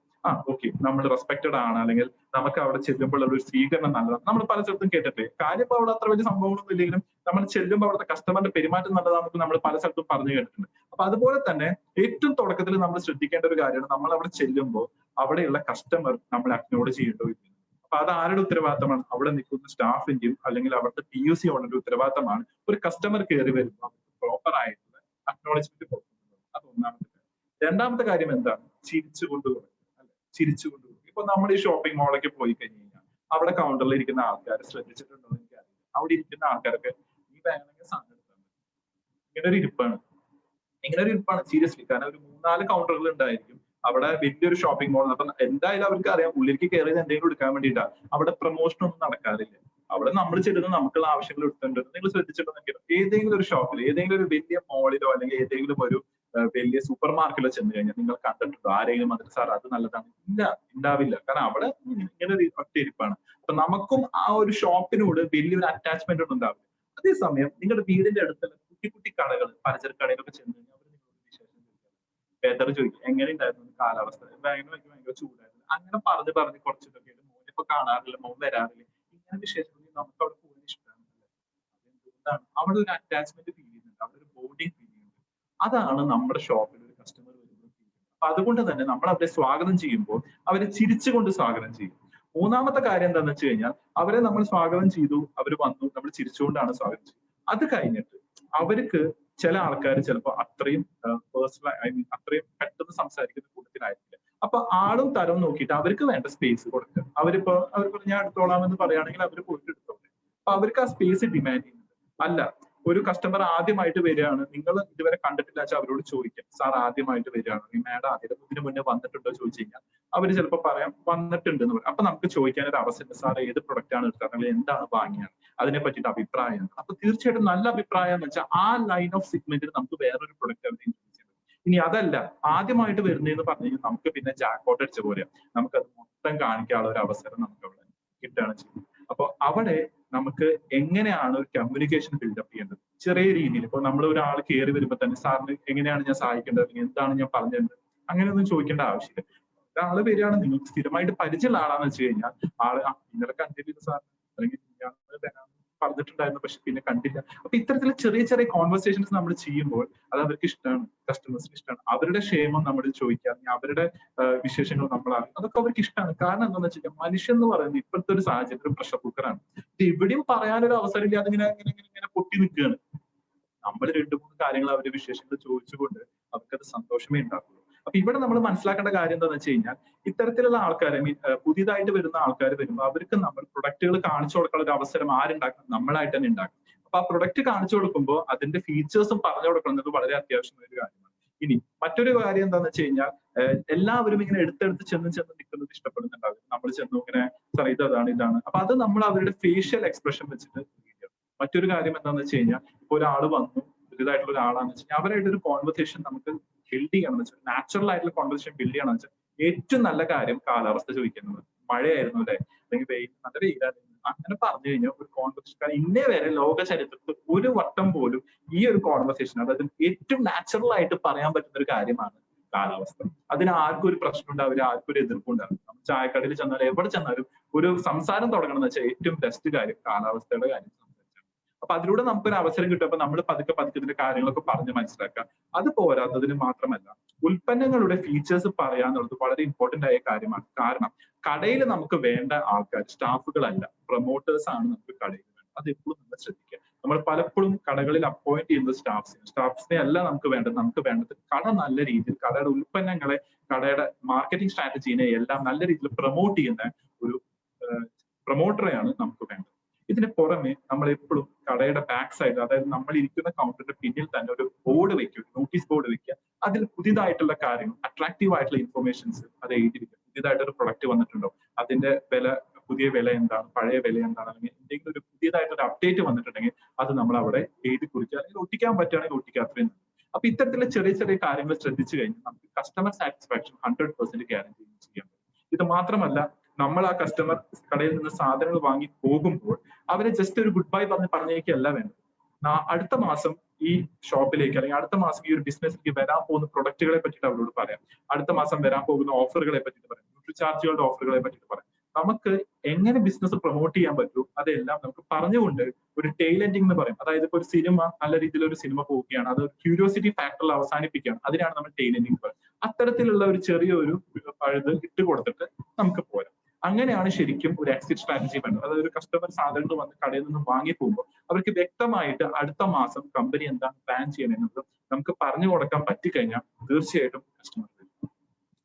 ഓക്കെ, നമ്മൾ റെസ്പെക്റ്റഡ് ആണ്, അല്ലെങ്കിൽ നമുക്ക് അവിടെ ചെല്ലുമ്പോൾ ഒരു സ്വീകരണം നല്ലതാണ്. നമ്മൾ പല സ്ഥലത്തും കേട്ടിട്ടില്ലേ, കാര്യം ഇപ്പോൾ അവിടെ അത്ര വലിയ സംഭവങ്ങളൊന്നും ഇല്ലെങ്കിലും നമ്മൾ ചെല്ലുമ്പോൾ അവിടുത്തെ കസ്റ്റമറിന്റെ പെരുമാറ്റം നല്ലതാണെന്ന് നമ്മൾ പല സ്ഥലത്തും പറഞ്ഞു കേട്ടിട്ടുണ്ട്. അപ്പൊ അതുപോലെ തന്നെ ഏറ്റവും തുടക്കത്തിൽ നമ്മൾ ശ്രദ്ധിക്കേണ്ട ഒരു കാര്യമാണ്, നമ്മൾ അവിടെ ചെല്ലുമ്പോൾ അവിടെയുള്ള കസ്റ്റമർ നമ്മളെ അക്നോളജ് ചെയ്യേണ്ടോ ഇല്ല. അപ്പൊ അത് ആരുടെ ഉത്തരവാദിത്തമാണ്? അവിടെ നിൽക്കുന്ന സ്റ്റാഫിന്റെയും അല്ലെങ്കിൽ അവിടുത്തെ PUC ഓണറുടെ ഉത്തരവാദിത്തമാണ് ഒരു കസ്റ്റമർ കയറി വരുമ്പോൾ പ്രോപ്പർ ആയിട്ടുള്ള അക്നോളജ്മെന്റ് കൊടുക്കുന്നത്. അത് ഒന്നാമത്തെ കാര്യം. രണ്ടാമത്തെ കാര്യം എന്താണ്? ചിരിച്ചുകൊണ്ട് കൊടുക്കുക, അല്ലെ? ചിരിച്ചുകൊണ്ട് കൊടുക്കുക. ഇപ്പൊ നമ്മൾ ഈ ഷോപ്പിംഗ് മോളിലേക്ക് പോയി കഴിഞ്ഞ് കഴിഞ്ഞാൽ അവിടെ കൗണ്ടറിൽ ഇരിക്കുന്ന ആൾക്കാർ ശ്രദ്ധിച്ചിട്ടുണ്ടോ എന്ന് എനിക്കറിയില്ല. അവിടെ ഇരിക്കുന്ന ആൾക്കാരൊക്കെ ഈ വേണമെങ്കിൽ സാധനം എടുത്താൽ മതി, ഇങ്ങനെ ഒരു ഇരിപ്പാണ് സീരിയസ്ലി. കാരണം ഒരു 3-4 കൗണ്ടറുകൾ ഉണ്ടായിരിക്കും അവിടെ, വലിയൊരു ഷോപ്പിംഗ് മോൾ. അപ്പൊ എന്തായാലും അവർക്ക് അറിയാം ഉള്ളിലേക്ക് കയറിയത് എന്തെങ്കിലും എടുക്കാൻ വേണ്ടിയിട്ടാണ്. അവിടെ പ്രൊമോഷൻ ഒന്നും നടക്കാറില്ല. അവിടെ നമ്മൾ ചെല്ലുന്ന നമുക്കുള്ള ആവശ്യങ്ങൾ എടുത്തിട്ടുണ്ട്. നിങ്ങൾ ശ്രദ്ധിച്ചിട്ടുണ്ടെങ്കിൽ ഏതെങ്കിലും ഒരു ഷോപ്പിൽ, ഏതെങ്കിലും ഒരു വലിയ മോളിലോ അല്ലെങ്കിൽ ഏതെങ്കിലും ഒരു വലിയ സൂപ്പർ മാർക്കറ്റിലോ ചെന്ന് കഴിഞ്ഞാൽ നിങ്ങൾ കണ്ടിട്ടുണ്ടോ ആരെങ്കിലും അതിന് സാർ അത് നല്ലതാണ്? ഇല്ല, ഉണ്ടാവില്ല. കാരണം അവിടെ ഇങ്ങനെ ഒരു ഒറ്റയിരിപ്പാണ്. അപ്പൊ നമുക്കും ആ ഒരു ഷോപ്പിനോട് വലിയൊരു അറ്റാച്ച്മെന്റ് ഒന്നും ഉണ്ടാവില്ല. അതേസമയം നിങ്ങളുടെ വീടിന്റെ അടുത്തുള്ള കുട്ടി കുട്ടി കടകൾ, പലചരക്ക് കടയിലൊക്കെ ചെന്ന് കഴിഞ്ഞാൽ അവർ നിങ്ങളോട് വിശേഷം വെതർ ചോദിക്കും, എങ്ങനെ ഉണ്ടായിരുന്നു കാലാവസ്ഥ, ഭയങ്കര ചൂടായിരുന്നു, അങ്ങനെ പറഞ്ഞ് കുറച്ചിട്ടൊക്കെ മോനിപ്പോ കാണാറില്ല, മോൻ വരാറില്ല, ഇങ്ങനെ വിശേഷം നമുക്ക് അവിടെ കൂടുതൽ ഇഷ്ടമാണ്. അതെന്തുകൊണ്ടാണ്? അവിടെ ഒരു അറ്റാച്ച്മെന്റ് ഫീൽ ചെയ്യുന്നുണ്ട്, അവിടെ ഒരു ബോണ്ടിങ് ഫീൽ ചെയ്യുന്നുണ്ട്. അതാണ് നമ്മുടെ ഷോപ്പിൽ ഒരു കസ്റ്റമർ വരുമ്പോൾ. അപ്പൊ അതുകൊണ്ട് തന്നെ നമ്മൾ അവരെ സ്വാഗതം ചെയ്യുമ്പോൾ അവരെ ചിരിച്ചുകൊണ്ട് സ്വാഗതം ചെയ്യും. മൂന്നാമത്തെ കാര്യം എന്താണെന്ന് വെച്ച് കഴിഞ്ഞാൽ, അവരെ നമ്മൾ സ്വാഗതം ചെയ്തു, അവർ വന്നു, നമ്മൾ ചിരിച്ചുകൊണ്ടാണ് സ്വാഗതം ചെയ്തത്. അത് കഴിഞ്ഞിട്ട് അവർക്ക് ചില ആൾക്കാർ ചിലപ്പോൾ അത്രയും പേഴ്സണൽ, അത്രയും പെട്ടെന്ന് സംസാരിക്കുന്ന കൂട്ടത്തിലായിരിക്കില്ല. അപ്പൊ ആളും തരം നോക്കിയിട്ട് അവർക്ക് വേണ്ട സ്പേസ് കൊടുക്കുക. അവർക്ക് ഞാൻ എടുത്തോളാമെന്ന് പറയുകയാണെങ്കിൽ അവർ പോയിട്ട് എടുത്തോളെ. അപ്പൊ അവർക്ക് ആ സ്പേസ് ഡിമാൻഡ് ചെയ്യുന്നുണ്ട്. അല്ല, ഒരു കസ്റ്റമർ ആദ്യമായിട്ട് വരികയാണ്, നിങ്ങൾ ഇതുവരെ കണ്ടിട്ടില്ല വെച്ചാൽ അവരോട് ചോദിക്കാം, സാർ ആദ്യമായിട്ട് വരികയാണ്, ഈ മാഡം ഇതിന് മുന്നേ വന്നിട്ടുണ്ടോ ചോദിച്ചു കഴിഞ്ഞാൽ അവർ ചിലപ്പോൾ പറയാം വന്നിട്ടുണ്ട് എന്ന് പറയും. അപ്പൊ നമുക്ക് ചോദിക്കാൻ ഒരു അവസരം, സാർ ഏത് പ്രൊഡക്റ്റ് ആണ് എടുത്തത്, അല്ലെങ്കിൽ എന്താണ് വാങ്ങിയത്, അതിനെ പറ്റിയിട്ട് അഭിപ്രായം. അപ്പൊ തീർച്ചയായിട്ടും നല്ല അഭിപ്രായം എന്ന് വെച്ചാൽ ആ ലൈൻ ഓഫ് സെഗ്മെന്റിൽ നമുക്ക് വേറൊരു പ്രൊഡക്റ്റ് അവർ ഇൻട്രൊഡ്യൂസ് ചെയ്യും. ഇനി അതല്ല, ആദ്യമായിട്ട് വരുന്നതെന്ന് പറഞ്ഞു കഴിഞ്ഞാൽ നമുക്ക് പിന്നെ ജാക്ക്പോട്ട് അടിച്ച പോലെ നമുക്കത് മൊത്തം കാണിക്കാനുള്ള ഒരു അവസരം നമുക്ക് അവിടെ കിട്ടുകയാണ് ചെയ്യുന്നത്. അപ്പൊ അവിടെ നമുക്ക് എങ്ങനെയാണ് ഒരു കമ്മ്യൂണിക്കേഷൻ ബിൽഡപ്പ് ചെയ്യേണ്ടത്? ചെറിയ രീതിയിൽ ഇപ്പൊ നമ്മൾ ഒരാൾ കയറി വരുമ്പോൾ തന്നെ സാറിന് എങ്ങനെയാണ് ഞാൻ സഹായിക്കേണ്ടത്, അല്ലെങ്കിൽ എന്താണ് ഞാൻ പറഞ്ഞത്, അങ്ങനെയൊന്നും ചോദിക്കേണ്ട ആവശ്യമില്ല. ഒരാള് വരികയാണ്, നിങ്ങൾക്ക് സ്ഥിരമായിട്ട് പരിചയമുള്ള ആളാന്ന് വെച്ച് കഴിഞ്ഞാൽ ആള് ഇന്നലെ കണ്ടില്ല സാർ, അല്ലെങ്കിൽ ഞാൻ പറഞ്ഞിട്ടുണ്ടായിരുന്നു പക്ഷെ പിന്നെ കണ്ടില്ല. അപ്പൊ ഇത്തരത്തിൽ ചെറിയ ചെറിയ കോൺവെർസേഷൻസ് നമ്മൾ ചെയ്യുമ്പോൾ അത് അവർക്ക് ഇഷ്ടമാണ്, കസ്റ്റമേഴ്സിന് ഇഷ്ടമാണ്. അവരുടെ ക്ഷേമം നമ്മൾ ചോദിക്കുക, അവരുടെ വിശേഷങ്ങൾ നമ്മൾ അറിയും, അതൊക്കെ അവർക്ക് ഇഷ്ടമാണ്. കാരണം എന്താണെന്ന് വെച്ച് കഴിഞ്ഞാൽ മനുഷ്യൻ എന്ന് പറയുന്നത് ഇപ്പോഴത്തെ ഒരു സാഹചര്യത്തിൽ ഒരു പ്രഷർ കുക്കറാണ്. ഇത് എവിടെയും പറയാനൊരു അവസരം ഇല്ലാതെ ഇങ്ങനെ പൊട്ടി നിൽക്കുകയാണ്. നമ്മൾ 2-3 കാര്യങ്ങൾ അവരുടെ വിശേഷങ്ങൾ ചോദിച്ചുകൊണ്ട് അവർക്കത് സന്തോഷമേ ഉണ്ടാക്കുള്ളൂ. അപ്പൊ ഇവിടെ നമ്മൾ മനസ്സിലാക്കേണ്ട കാര്യം എന്താണെന്ന് വെച്ച് കഴിഞ്ഞാൽ, ഇത്തരത്തിലുള്ള ആൾക്കാർ, പുതിയതായിട്ട് വരുന്ന ആൾക്കാർ വരുമ്പോൾ അവർക്ക് നമ്മൾ പ്രൊഡക്റ്റുകൾ കാണിച്ചു കൊടുക്കാനുള്ള ഒരു അവസരം ആരുണ്ടാക്കണം? നമ്മളായിട്ട് തന്നെ ഉണ്ടാക്കും. അപ്പൊ ആ പ്രൊഡക്റ്റ് കാണിച്ചു കൊടുക്കുമ്പോൾ അതിന്റെ ഫീച്ചേഴ്സും പറഞ്ഞു കൊടുക്കുന്നത് വളരെ അത്യാവശ്യമായ ഒരു കാര്യമാണ്. ഇനി മറ്റൊരു കാര്യം എന്താണെന്ന് വെച്ച് കഴിഞ്ഞാൽ, എല്ലാവരും ഇങ്ങനെ എടുത്തെടുത്ത് ചെന്ന് നിൽക്കുന്നത് ഇഷ്ടപ്പെടുന്നുണ്ടാവും. നമ്മൾ ചെന്നു ഇങ്ങനെ സാർ ഇതാണ്. അപ്പൊ അത് നമ്മൾ അവരുടെ ഫേഷ്യൽ എക്സ്പ്രഷൻ വെച്ചിട്ട്. മറ്റൊരു കാര്യം എന്താണെന്ന് വെച്ച് കഴിഞ്ഞാൽ, ഇപ്പൊ ഒരാൾ വന്നു, പുതിയതായിട്ടുള്ള ഒരാളാണെന്ന് വെച്ച് കഴിഞ്ഞാൽ അവരായിട്ട് ഒരു കോൺവെർസേഷൻ നമുക്ക് ബിൽഡ് ചെയ്യണമെന്ന് വെച്ചാൽ, നാച്ചുറൽ ആയിട്ടുള്ള കോൺവെർസേഷൻ ബിൽഡ് ചെയ്യണമെന്ന് വെച്ചാൽ ഏറ്റവും നല്ല കാര്യം കാലാവസ്ഥ ചോദിക്കുന്നത്. മഴയായിരുന്നു അല്ലെ, അല്ലെങ്കിൽ നല്ല വെയിലായിരുന്നു, അങ്ങനെ പറഞ്ഞു കഴിഞ്ഞാൽ ഒരു കോൺവെർസേഷൻ ഇന്നേ വരെ ലോക ചരിത്രത്തിൽ ഒരു വട്ടം പോലും ഈ ഒരു കോൺവെർസേഷൻ, അതായത് ഏറ്റവും നാച്ചുറൽ ആയിട്ട് പറയാൻ പറ്റുന്ന ഒരു കാര്യമാണ് കാലാവസ്ഥ. അതിന് ആർക്കും ഒരു പ്രശ്നം ഉണ്ടാവില്ല, ആർക്കും ഒരു എതിർപ്പുണ്ടാവില്ല. നമ്മൾ ചായക്കടയിൽ ചെന്നാലും എവിടെ ചെന്നാലും ഒരു സംസാരം തുടങ്ങണം എന്ന് വെച്ചാൽ ഏറ്റവും ബെസ്റ്റ് കാര്യം കാലാവസ്ഥയുടെ കാര്യം സംസാരിച്ചാണ്. അപ്പൊ അതിലൂടെ നമുക്കൊരു അവസരം കിട്ടും. അപ്പൊ നമ്മൾ പതുക്കെ ഇതിന്റെ കാര്യങ്ങളൊക്കെ പറഞ്ഞ് മനസ്സിലാക്കാം. അത് പോരാത്തതിന് മാത്രമല്ല, ഉൽപ്പന്നങ്ങളുടെ ഫീച്ചേഴ്സ് പറയാന്നുള്ളത് വളരെ ഇമ്പോർട്ടന്റ് ആയ കാര്യമാണ്. കാരണം കടയിൽ നമുക്ക് വേണ്ട ആൾക്കാർ സ്റ്റാഫുകളല്ല, പ്രൊമോട്ടേഴ്സ് ആണ് നമുക്ക് കടയിൽ വേണ്ടത്. അത് എപ്പോഴും നമ്മൾ ശ്രദ്ധിക്കുക. നമ്മൾ പലപ്പോഴും കടകളിൽ അപ്പോയിന്റ് ചെയ്യുന്നത് സ്റ്റാഫ്സിനെ അല്ല നമുക്ക് വേണ്ടത് കട നല്ല രീതിയിൽ കടയുടെ ഉൽപ്പന്നങ്ങളെ, കടയുടെ മാർക്കറ്റിംഗ് സ്ട്രാറ്റജീനെ എല്ലാം നല്ല രീതിയിൽ പ്രൊമോട്ട് ചെയ്യുന്ന ഒരു പ്രൊമോട്ടറെയാണ് നമുക്ക് വേണ്ടത്. ഇതിന് പുറമെ നമ്മൾ എപ്പോഴും കടയുടെ ബാക്ക് സൈഡ്, അതായത് നമ്മൾ ഇരിക്കുന്ന കൗണ്ടറിന്റെ പിന്നിൽ തന്നെ ഒരു ബോർഡ് വെക്കുക, നോട്ടീസ് ബോർഡ് വെക്കുക. അതിൽ പുതിയതായിട്ടുള്ള കാര്യങ്ങൾ, അട്രാക്റ്റീവ് ആയിട്ടുള്ള ഇൻഫർമേഷൻസ് അത് എഴുതിയിരിക്കുക. പുതിയതായിട്ടൊരു പ്രൊഡക്റ്റ് വന്നിട്ടുണ്ടോ, അതിന്റെ പുതിയ വില എന്താണ്, പഴയ വില എന്താണ്, അല്ലെങ്കിൽ എന്തെങ്കിലും ഒരു പുതിയതായിട്ടൊരു അപ്ഡേറ്റ് വന്നിട്ടുണ്ടെങ്കിൽ അത് നമ്മൾ അവിടെ എഴുതി കുറിക്കുക, അല്ലെങ്കിൽ ഒട്ടിക്കാൻ പറ്റുകയാണെങ്കിൽ ഒട്ടിക്കുക. അത്രയും. അപ്പൊ ഇത്തരത്തിലുള്ള ചെറിയ ചെറിയ കാര്യങ്ങൾ ശ്രദ്ധിച്ചു കഴിഞ്ഞാൽ നമുക്ക് കസ്റ്റമർ സാറ്റിസ്ഫാക്ഷൻ 100% ഗ്യാരണ്ടി ചെയ്യാൻ പറ്റും. ഇത് മാത്രമല്ല, നമ്മൾ ആ കസ്റ്റമർ കടയിൽ നിന്ന് സാധനങ്ങൾ വാങ്ങി പോകുമ്പോൾ അവരെ ജസ്റ്റ് ഒരു ഗുഡ് ബൈ പറഞ്ഞേക്കല്ല വേണ്ടത്. അടുത്ത മാസം ഈ ഷോപ്പിലേക്ക്, അല്ലെങ്കിൽ അടുത്ത മാസം ഈ ഒരു ബിസിനസ്സിലേക്ക് വരാൻ പോകുന്ന പ്രൊഡക്റ്റുകളെ പറ്റിയിട്ട് അവരോട് പറയാം. അടുത്ത മാസം വരാൻ പോകുന്ന ഓഫറുകളെ പറ്റിയിട്ട് പറയാം. ന്യൂട്രിചാർജുകളുടെ ഓഫറുകളെ പറ്റിയിട്ട് പറയാം. നമുക്ക് എങ്ങനെ ബിസിനസ് പ്രൊമോട്ട് ചെയ്യാൻ പറ്റും അതെല്ലാം നമുക്ക് പറഞ്ഞുകൊണ്ട് ഒരു ടെയിൽ എൻഡിങ് എന്ന് പറയും. അതായത് ഇപ്പൊ ഒരു സിനിമ, നല്ല രീതിയിൽ ഒരു സിനിമ പോവുകയാണ്, അത് ക്യൂരിയോസിറ്റി ഫാക്ടറിൽ അവസാനിപ്പിക്കുകയാണ്, അതിനാണ് നമ്മൾ ടെയിൽ എൻഡിങ് പറയുന്നത്. അത്തരത്തിലുള്ള ഒരു ചെറിയൊരു പഴുത് ഇട്ട് കൊടുത്തിട്ട് നമുക്ക് പോരാം. അങ്ങനെയാണ് ശരിക്കും ഒരു എക്സിറ്റ് സ്ട്രാറ്റജി വേണ്ടത്. അതായത് ഒരു കസ്റ്റമർ സാധനങ്ങൾ വന്ന് കടയിൽ നിന്ന് വാങ്ങി പോകുമ്പോൾ അവർക്ക് വ്യക്തമായിട്ട് അടുത്ത മാസം കമ്പനി എന്താണ് പ്ലാൻ ചെയ്യണമെന്നത് നമുക്ക് പറഞ്ഞു കൊടുക്കാൻ പറ്റിക്കഴിഞ്ഞാൽ തീർച്ചയായിട്ടും കസ്റ്റമർ വരും.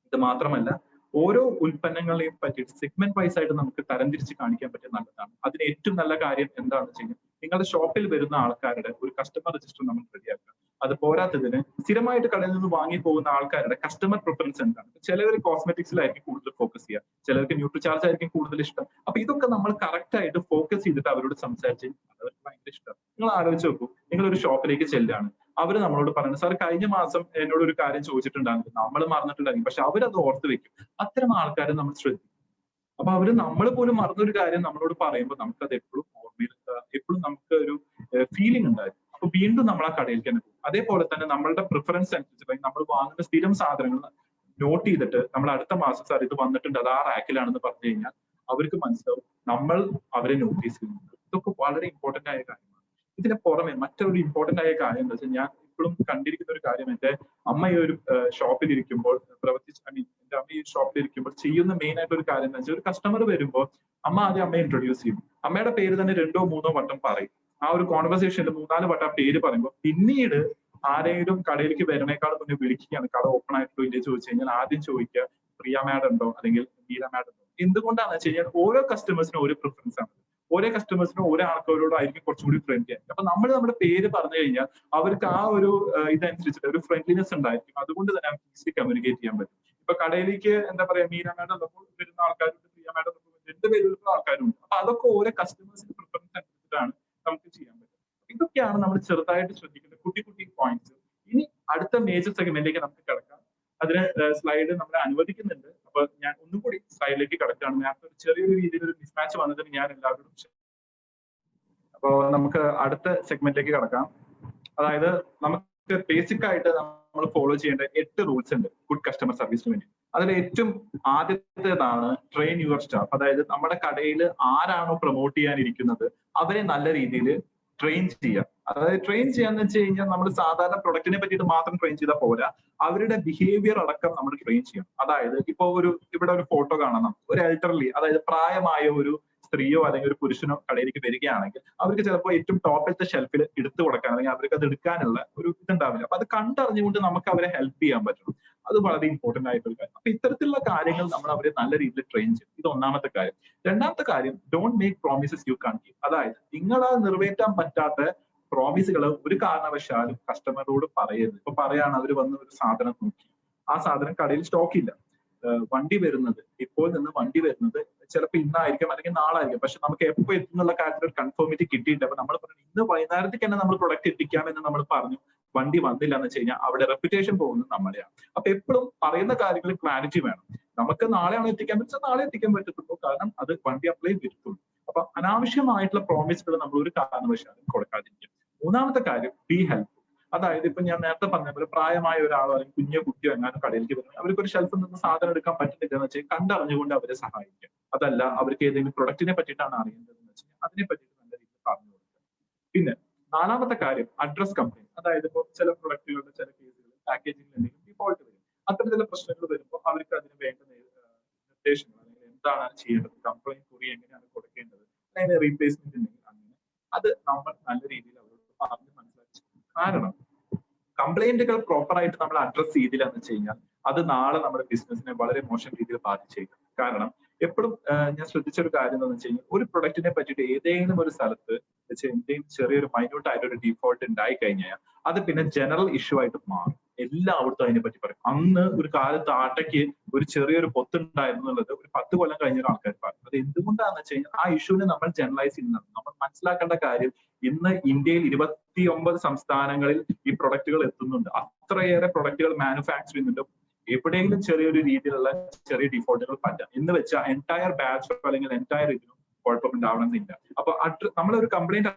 ഇത് മാത്രമല്ല, ഓരോ ഉൽപ്പന്നങ്ങളെയും പറ്റിയിട്ട് സെഗ്മെന്റ് വൈസ് ആയിട്ട് നമുക്ക് തരംതിരിച്ച് കാണിക്കാൻ പറ്റിയ നല്ലതാണ്. അതിന് ഏറ്റവും നല്ല കാര്യം എന്താണെന്ന് വെച്ച് കഴിഞ്ഞാൽ, നിങ്ങളുടെ ഷോപ്പിൽ വരുന്ന ആൾക്കാരുടെ ഒരു കസ്റ്റമർ രജിസ്റ്റർ നമ്മൾ റെഡിയാക്കുക. അത് പോരാത്തതിന് സ്ഥിരമായിട്ട് കടയിൽ നിന്ന് വാങ്ങി പോകുന്ന ആൾക്കാരുടെ കസ്റ്റമർ പ്രിഫറൻസ് എന്താണ്. ചിലവർ കോസ്മെറ്റിക്സിലായിരിക്കും കൂടുതൽ ഫോക്കസ് ചെയ്യുക, ചിലർക്ക് ന്യൂട്രിചാർജ് ആയിരിക്കും കൂടുതൽ ഇഷ്ടം. അപ്പൊ ഇതൊക്കെ നമ്മൾ കറക്റ്റ് ആയിട്ട് ഫോക്കസ് ചെയ്തിട്ട് അവരോട് സംസാരിച്ച് അവർക്ക് ഭയങ്കര ഇഷ്ടം. നിങ്ങൾ ആലോചിച്ച് നോക്കൂ, നിങ്ങൾ ഒരു ഷോപ്പിലേക്ക് ചെല്ലുകയാണ്, അവര് നമ്മളോട് പറയുന്നത്, സാർ കഴിഞ്ഞ മാസം എന്നോട് ഒരു കാര്യം ചോദിച്ചിട്ടുണ്ടായിരുന്നു, നമ്മൾ മറന്നിട്ടുണ്ടായിരിക്കും, പക്ഷെ അവരത് ഓർത്ത് വെക്കും. അത്തരം ആൾക്കാരെ നമ്മൾ ശ്രദ്ധിക്കും. അപ്പൊ അവര് നമ്മൾ പോലും മറന്നൊരു കാര്യം നമ്മളോട് പറയുമ്പോൾ നമുക്കത് എപ്പോഴും ഓർമ്മയിൽ, എപ്പോഴും നമുക്ക് ഒരു ഫീലിംഗ് ഉണ്ടായിരുന്നു. അപ്പൊ വീണ്ടും നമ്മൾ ആ കടയിലേക്ക് തന്നെ പോകും. അതേപോലെ തന്നെ നമ്മളുടെ പ്രിഫറൻസ് അനുസരിച്ച് നമ്മൾ വാങ്ങുന്ന സ്ഥിരം സാധനങ്ങൾ നോട്ട് ചെയ്തിട്ട് നമ്മൾ അടുത്ത മാസം സാർ ഇത് വന്നിട്ടുണ്ട്, അത് ആ റാക്കിലാണെന്ന് പറഞ്ഞു കഴിഞ്ഞാൽ അവർക്ക് മനസ്സിലാവും നമ്മൾ അവരെ നോട്ടീസ് ചെയ്യുന്നുണ്ട്. ഇതൊക്കെ വളരെ ഇമ്പോർട്ടന്റ് ആയ കാര്യമാണ്. ഇതിന് പുറമെ മറ്റൊരു ഇമ്പോർട്ടന്റ് ആയ കാര്യം എന്താ വെച്ചാൽ, ഞാൻ ഇപ്പോഴും കണ്ടിരിക്കുന്ന ഒരു കാര്യം, എന്റെ അമ്മ ഈ ഒരു ഷോപ്പിൽ ഇരിക്കുമ്പോൾ എന്റെ അമ്മ ഈ ഷോപ്പിൽ ഇരിക്കുമ്പോൾ ചെയ്യുന്ന മെയിൻ ആയിട്ട് ഒരു കാര്യം എന്ന് വെച്ചാൽ, ഒരു കസ്റ്റമർ വരുമ്പോൾ അമ്മ ആദ്യം അമ്മയെ ഇൻട്രൊഡ്യൂസ് ചെയ്യും. അമ്മയുടെ പേര് തന്നെ 2 or 3 വട്ടം പറയും. ആ ഒരു കോൺവെർസേഷനിൽ 3-4 വട്ടം ആ പേര് പറയുമ്പോൾ പിന്നീട് ആരെങ്കിലും കടയിലേക്ക് വരുന്നേക്കാൾ മുന്നേ വിളിക്കുകയാണ്, കട ഓപ്പൺ ആയിട്ടോ ഇല്ലേ ചോദിച്ചു കഴിഞ്ഞാൽ ആദ്യം ചോദിക്കുക പ്രിയ മാഡം ഉണ്ടോ, അല്ലെങ്കിൽ മീര മാഡം ഉണ്ടോ. എന്തുകൊണ്ടാണെന്ന് വെച്ച് കഴിഞ്ഞാൽ ഓരോ കസ്റ്റമേഴ്സിനും ഓരോ പ്രിഫറൻസ് ആണ്. ഓരോ കസ്റ്റമേഴ്സിനും ഓരോ ആൾക്കാരോടായിരിക്കും കുറച്ചുകൂടി ഫ്രണ്ട്ലി ആയിരിക്കും. അപ്പൊ നമ്മൾ നമ്മുടെ പേര് പറഞ്ഞു കഴിഞ്ഞാൽ അവർക്ക് ആ ഒരു ഇതനുസരിച്ചിട്ട് ഒരു ഫ്രണ്ട്ലിനെസ് ഉണ്ടായിരിക്കും. അതുകൊണ്ട് തന്നെ അവർക്ക് ഈസിലി കമ്മ്യൂണിക്കേറ്റ് ചെയ്യാൻ പറ്റും. ഇപ്പൊ കടയിലേക്ക് എന്താ പറയാ, മീര മാഡം ഉള്ളപ്പോൾ വരുന്ന ആൾക്കാരുണ്ട്, പ്രിയ മാഡം ഉള്ളപ്പോൾ 2 പേരുള്ള ആൾക്കാരുണ്ട്. അപ്പൊ അതൊക്കെ ഓരോ കസ്റ്റമേഴ്സിന്റെ പ്രിഫറൻസ് അനുസരിച്ചിട്ടാണ് നമുക്ക് ചെയ്യാൻ പറ്റും. ഇതൊക്കെയാണ് നമ്മൾ ചെറുതായിട്ട് ശ്രദ്ധിക്കേണ്ട കുട്ടി കുട്ടി പോയിന്റ്സ്. ഇനി അടുത്ത മേജർ സെഗ്മെന്റിലേക്ക് നമുക്ക് കിടക്കാം. അതിന് സ്ലൈഡ് നമ്മളെ അനുവദിക്കുന്നുണ്ട്. അപ്പൊ ഞാൻ ഒന്നും കൂടി സ്ലൈഡിലേക്ക് കിടക്കുകയാണ്. നേരത്തെ ഒരു ചെറിയൊരു രീതിയിൽ ഒരു മിസ്മാച്ച് വന്നതിന് ഞാൻ എല്ലാവരോടും. അപ്പോ നമുക്ക് അടുത്ത സെഗ്മെന്റിലേക്ക് കിടക്കാം. അതായത് നമുക്ക് ബേസിക് ആയിട്ട് നമ്മൾ ഫോളോ ചെയ്യേണ്ട 8 റൂൾസ് ഉണ്ട് ഗുഡ് കസ്റ്റമർ സർവീസിന് വേണ്ടി. അതിൽ ഏറ്റവും ആദ്യത്തേതാണ് ട്രെയിൻ യുവർ സ്റ്റാഫ്. അതായത് നമ്മുടെ കടയിൽ ആരാണോ പ്രൊമോട്ട് ചെയ്യാനിരിക്കുന്നത് അവരെ നല്ല രീതിയിൽ ട്രെയിൻ ചെയ്യുക. അതായത് ട്രെയിൻ ചെയ്യാന്ന് വെച്ച് കഴിഞ്ഞാൽ നമ്മൾ സാധാരണ പ്രൊഡക്റ്റിനെ പറ്റിയിട്ട് മാത്രം ട്രെയിൻ ചെയ്താൽ പോരാ, അവരുടെ ബിഹേവിയർ അടക്കം നമ്മൾ ട്രെയിൻ ചെയ്യണം. അതായത് ഇപ്പൊ ഇവിടെ ഒരു ഫോട്ടോ കാണാം, ഒരു എൽഡർലി, അതായത് പ്രായമായ ഒരു സ്ത്രീയോ അല്ലെങ്കിൽ ഒരു പുരുഷനോ കടയിലേക്ക് വരികയാണെങ്കിൽ അവർക്ക് ചിലപ്പോൾ ഏറ്റവും ടോപ്പിലത്തെ ഷെൽഫിൽ എടുത്തു കൊടുക്കാൻ, അല്ലെങ്കിൽ അവർക്ക് അത് എടുക്കാനുള്ള ഒരു ഇതുണ്ടാവില്ല. അപ്പൊ അത് കണ്ടറിഞ്ഞുകൊണ്ട് നമുക്ക് അവരെ ഹെൽപ്പ് ചെയ്യാൻ പറ്റണം. അത് വളരെ ഇമ്പോർട്ടന്റ് ആയിട്ടുള്ള കാര്യം. അപ്പൊ ഇത്തരത്തിലുള്ള കാര്യങ്ങൾ നമ്മൾ അവരെ നല്ല രീതിയിൽ ട്രെയിൻ ചെയ്യും. ഇത് ഒന്നാമത്തെ കാര്യം. രണ്ടാമത്തെ കാര്യം, don't make promises you can't keep. അതായത് നിങ്ങൾ നിറവേറ്റാൻ പറ്റാത്ത പ്രോമിസുകൾ ഒരു കാരണവശാലും കസ്റ്റമറോട് പറയരുത്. ഇപ്പൊ പറയാണ്, അവർ വന്ന് ഒരു സാധനം നോക്കി, ആ സാധനം കടയിൽ സ്റ്റോക്ക് ഇല്ല, വണ്ടി വരുന്നത് ഇപ്പോൾ നിന്ന് വണ്ടി വരുന്നത് ചിലപ്പോൾ ഇന്നായിരിക്കും അല്ലെങ്കിൽ നാളായിരിക്കും, പക്ഷെ നമുക്ക് എപ്പോൾ എത്തുന്നുള്ള കാര്യത്തിൽ ഒരു കൺഫേമിറ്റി കിട്ടിയില്ല. അപ്പൊ നമ്മൾ പറഞ്ഞു ഇന്ന് വൈകുന്നേരത്തേക്ക് തന്നെ നമ്മൾ പ്രൊഡക്റ്റ് എത്തിക്കാമെന്ന് നമ്മൾ പറഞ്ഞു, വണ്ടി വന്നില്ല എന്ന് വെച്ച് കഴിഞ്ഞാൽ അവിടെ റെപ്യൂട്ടേഷൻ പോകുന്നത് നമ്മളെയാണ്. അപ്പൊ എപ്പോഴും പറയുന്ന കാര്യങ്ങളിൽ ക്ലാരിറ്റി വേണം. നമുക്ക് നാളെയാണ് എത്തിക്കാൻ പറ്റുന്നത്, നാളെ എത്തിക്കാൻ പറ്റത്തുള്ളൂ, കാരണം അത് വണ്ടി അപ്ലൈ വരുത്തുള്ളൂ. അപ്പൊ അനാവശ്യമായിട്ടുള്ള പ്രോമിസുകൾ നമ്മൾ ഒരു കാരണവശാലും കൊടുക്കാതിരിക്കും. മൂന്നാമത്തെ കാര്യം, ബി ഹെൽപ്ഫുൾ. അതായത് ഇപ്പൊ ഞാൻ നേരത്തെ പറഞ്ഞ പോലെ പ്രായമായ ഒരാളോ അല്ലെങ്കിൽ കുഞ്ഞോ കുട്ടിയോ എങ്ങാനും കടയിലേക്ക് വരുന്നത് അവർക്ക് ഒരു ഷെൽഫിൽ നിന്ന് സാധനം എടുക്കാൻ പറ്റുന്നില്ല എന്ന് വെച്ചാൽ കണ്ടറിഞ്ഞുകൊണ്ട് അവരെ സഹായിക്കുക. അതല്ല അവർക്ക് ഏതെങ്കിലും പ്രൊഡക്റ്റിനെ പറ്റിയിട്ടാണ് അറിയേണ്ടതെന്ന് വെച്ചാൽ അതിനെ പറ്റിയിട്ട് നല്ല രീതിയിൽ പറഞ്ഞു കൊടുക്കുക. പിന്നെ നാലാമത്തെ കാര്യം, അഡ്രസ് കംപ്ലൈന്റ്. അതായത് ഇപ്പോൾ ചില പ്രൊഡക്റ്റുകളുടെ ചില കേസുകൾ പാക്കേജിംഗിൽ എന്തെങ്കിലും ഡിഫോൾട്ട് വരും. അത്തരത്തിലുള്ള പ്രശ്നങ്ങൾ വരുമ്പോൾ അവർക്ക് അതിന് വേണ്ട നിർദ്ദേശങ്ങൾ അല്ലെങ്കിൽ എന്താണ് ചെയ്യേണ്ടത്, കംപ്ലൈന്റ് കുറി എങ്ങനെയാണ് കൊടുക്കേണ്ടത്, അതിന് റീപ്ലേസ്മെന്റ് ഉണ്ടെങ്കിൽ അങ്ങനെ അത് നമ്മൾ നല്ല രീതിയിൽ അവരോട് പറഞ്ഞ് മനസ്സിലാക്കി. കാരണം കംപ്ലൈന്റുകൾ പ്രോപ്പർ ആയിട്ട് നമ്മൾ അഡ്രസ് ചെയ്തില്ല എന്ന് വെച്ച് കഴിഞ്ഞാൽ അത് നാളെ നമ്മുടെ ബിസിനസിനെ വളരെ മോശം രീതിയിൽ ബാധിച്ചേക്കും. കാരണം എപ്പോഴും ഞാൻ ശ്രദ്ധിച്ചൊരു കാര്യം എന്താണെന്ന് വെച്ച് കഴിഞ്ഞാൽ ഒരു പ്രൊഡക്റ്റിനെ പറ്റിയിട്ട് ഏതെങ്കിലും ഒരു സ്ഥലത്ത് വെച്ച് എന്തെങ്കിലും ചെറിയൊരു മൈന്യൂട്ട് ആയിട്ട് ഒരു ഡിഫോൾട്ട് ഉണ്ടായി കഴിഞ്ഞാൽ അത് പിന്നെ ജനറൽ ഇഷ്യൂ ആയിട്ട് മാറും. എല്ലായിടത്തും അതിനെ പറ്റി പറയും. അന്ന് ഒരു കാലത്ത് ആട്ടയ്ക്ക് ഒരു ചെറിയൊരു പൊത്തുണ്ടായിരുന്നു എന്നുള്ളത് ഒരു 10 കൊല്ലം കഴിഞ്ഞ ആൾക്കാർ പറയും. അത് എന്തുകൊണ്ടാണെന്ന് വെച്ച് കഴിഞ്ഞാൽ ആ ഇഷ്യൂവിനെ നമ്മൾ ജനറലൈസ് ചെയ്യുന്നതാണ്. നമ്മൾ മനസ്സിലാക്കേണ്ട കാര്യം ഇന്ന് ഇന്ത്യയിൽ 29 സംസ്ഥാനങ്ങളിൽ ഈ പ്രൊഡക്റ്റുകൾ എത്തുന്നുണ്ട്. അത്രയേറെ പ്രൊഡക്റ്റുകൾ മാനുഫാക്ചർ ചെയ്യുന്നുണ്ട്. എവിടെയെങ്കിലും ചെറിയൊരു രീതിയിലുള്ള ചെറിയ ഡിഫോൾട്ടുകൾ പറ്റാം എന്ന് വെച്ചാൽ എൻറ്റയർ ബാച്ചോ അല്ലെങ്കിൽ എൻറ്റയർ ഇതിനും കുഴപ്പമുണ്ടാവണമെന്നില്ല. അപ്പൊ നമ്മളൊരു കംപ്ലൈന്റ്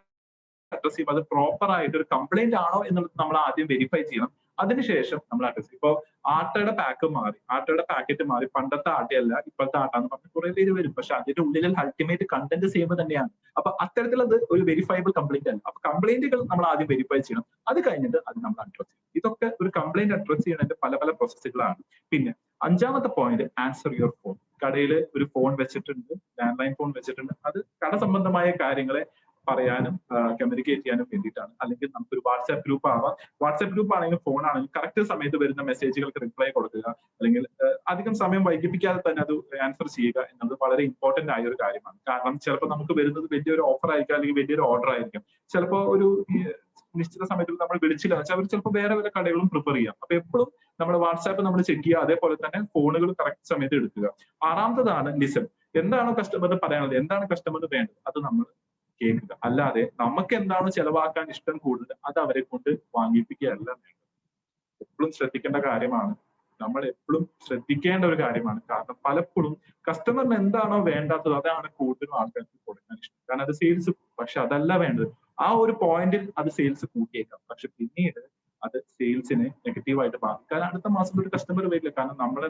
അഡ്രസ് ചെയ്യുമ്പോൾ അത് പ്രോപ്പർ ആയിട്ട് ഒരു കംപ്ലൈന്റ് ആണോ എന്നുള്ളത് നമ്മൾ ആദ്യം വെരിഫൈ ചെയ്യണം. അതിനുശേഷം നമ്മൾ അഡ്രസ് ചെയ്യും. ഇപ്പോൾ ആട്ടയുടെ പാക്ക് മാറി, ആട്ടയുടെ പാക്കറ്റ് മാറി, പണ്ടത്തെ ആട്ടയല്ല ഇപ്പോഴത്തെ ആട്ടാന്ന് പറഞ്ഞ് കുറെ പേര് വരും. പക്ഷെ അതിന്റെ ഉള്ളിൽ അൾട്ടിമേറ്റ് കണ്ടന്റ് സെയിം തന്നെയാണ്. അപ്പൊ അത്തരത്തിലത് ഒരു വെരിഫയബിൾ കംപ്ലൈന്റ് അല്ല. അപ്പൊ കംപ്ലൈന്റുകൾ നമ്മൾ ആദ്യം വെരിഫൈ ചെയ്യണം. അത് കഴിഞ്ഞിട്ട് അത് നമ്മൾ അഡ്രസ് ചെയ്യും. ഇതൊക്കെ ഒരു കംപ്ലൈന്റ് അഡ്രസ് ചെയ്യുന്നതിന്റെ പല പല പ്രോസസ്സുകളാണ്. പിന്നെ 5ാമത്തെ പോയിന്റ്, ആൻസർ യുവർ ഫോൺ. കടയിൽ ഒരു ഫോൺ വെച്ചിട്ടുണ്ട്, ലാൻഡ് ലൈൻ ഫോൺ വെച്ചിട്ടുണ്ട്. അത് കട സംബന്ധമായ കാര്യങ്ങളെ പറയാനും കമ്മ്യൂണിക്കേറ്റ് ചെയ്യാനും വേണ്ടിയിട്ടാണ്. അല്ലെങ്കിൽ നമുക്കൊരു വാട്സ്ആപ്പ് ഗ്രൂപ്പ് ആവാം. വാട്സ്ആപ്പ് ഗ്രൂപ്പ് ആണെങ്കിലും ഫോൺ ആണെങ്കിലും കറക്റ്റ് സമയത്ത് വരുന്ന മെസ്സേജുകൾക്ക് റിപ്ലൈ കൊടുക്കുക, അല്ലെങ്കിൽ അധികം സമയം വൈകിപ്പിക്കാതെ തന്നെ അത് ആൻസർ ചെയ്യുക എന്നത് വളരെ ഇമ്പോർട്ടന്റ് ആയ ഒരു കാര്യമാണ്. കാരണം ചിലപ്പോൾ നമുക്ക് വരുന്നത് വലിയൊരു ഓഫർ ആയിരിക്കാം, അല്ലെങ്കിൽ വലിയൊരു ഓർഡർ ആയിരിക്കും. ചിലപ്പോൾ ഒരു നിശ്ചിത സമയത്ത് നമ്മൾ വിളിച്ചില്ല വെച്ചാൽ അവർ ചിലപ്പോൾ വേറെ വല്ല കടകളും പ്രിഫർ ചെയ്യാം. അപ്പൊ എപ്പോഴും നമ്മൾ വാട്സ്ആപ്പ് നമ്മൾ ചെക്ക് ചെയ്യുക, അതേപോലെ തന്നെ ഫോണുകൾ കറക്റ്റ് സമയത്ത് എടുക്കുക. 6ാമത്തതാണ് ലിസൺ. എന്താണോ കസ്റ്റമറിന് പറയാനുള്ളത്, എന്താണ് കസ്റ്റമറിന് വേണ്ടത്, അത് നമ്മൾ കേൾക്കുക. അല്ലാതെ നമുക്ക് എന്താണ് ചെലവാക്കാൻ ഇഷ്ടം കൂടുതൽ അത് അവരെ കൊണ്ട് വാങ്ങിപ്പിക്കുകയല്ല വേണ്ടത്. എപ്പോഴും ശ്രദ്ധിക്കേണ്ട കാര്യമാണ്. നമ്മൾ എപ്പോഴും ശ്രദ്ധിക്കേണ്ട ഒരു കാര്യമാണ്. കാരണം പലപ്പോഴും കസ്റ്റമറിന് എന്താണോ വേണ്ടാത്തത് അതാണ് കൂടുതലും ആൾക്കാർക്ക് കൊടുക്കാൻ ഇഷ്ടം. കാരണം അത് സെയിൽസ്, പക്ഷെ അതല്ല വേണ്ടത്. ആ ഒരു പോയിന്റിൽ അത് സെയിൽസ് കൂട്ടിയേക്കാം, പക്ഷെ പിന്നീട് അത് സെയിൽസിനെ നെഗറ്റീവായിട്ട് ബാധിക്കും. കാരണം അടുത്ത മാസം ഒരു കസ്റ്റമർ വരില്ല. കാരണം നമ്മൾ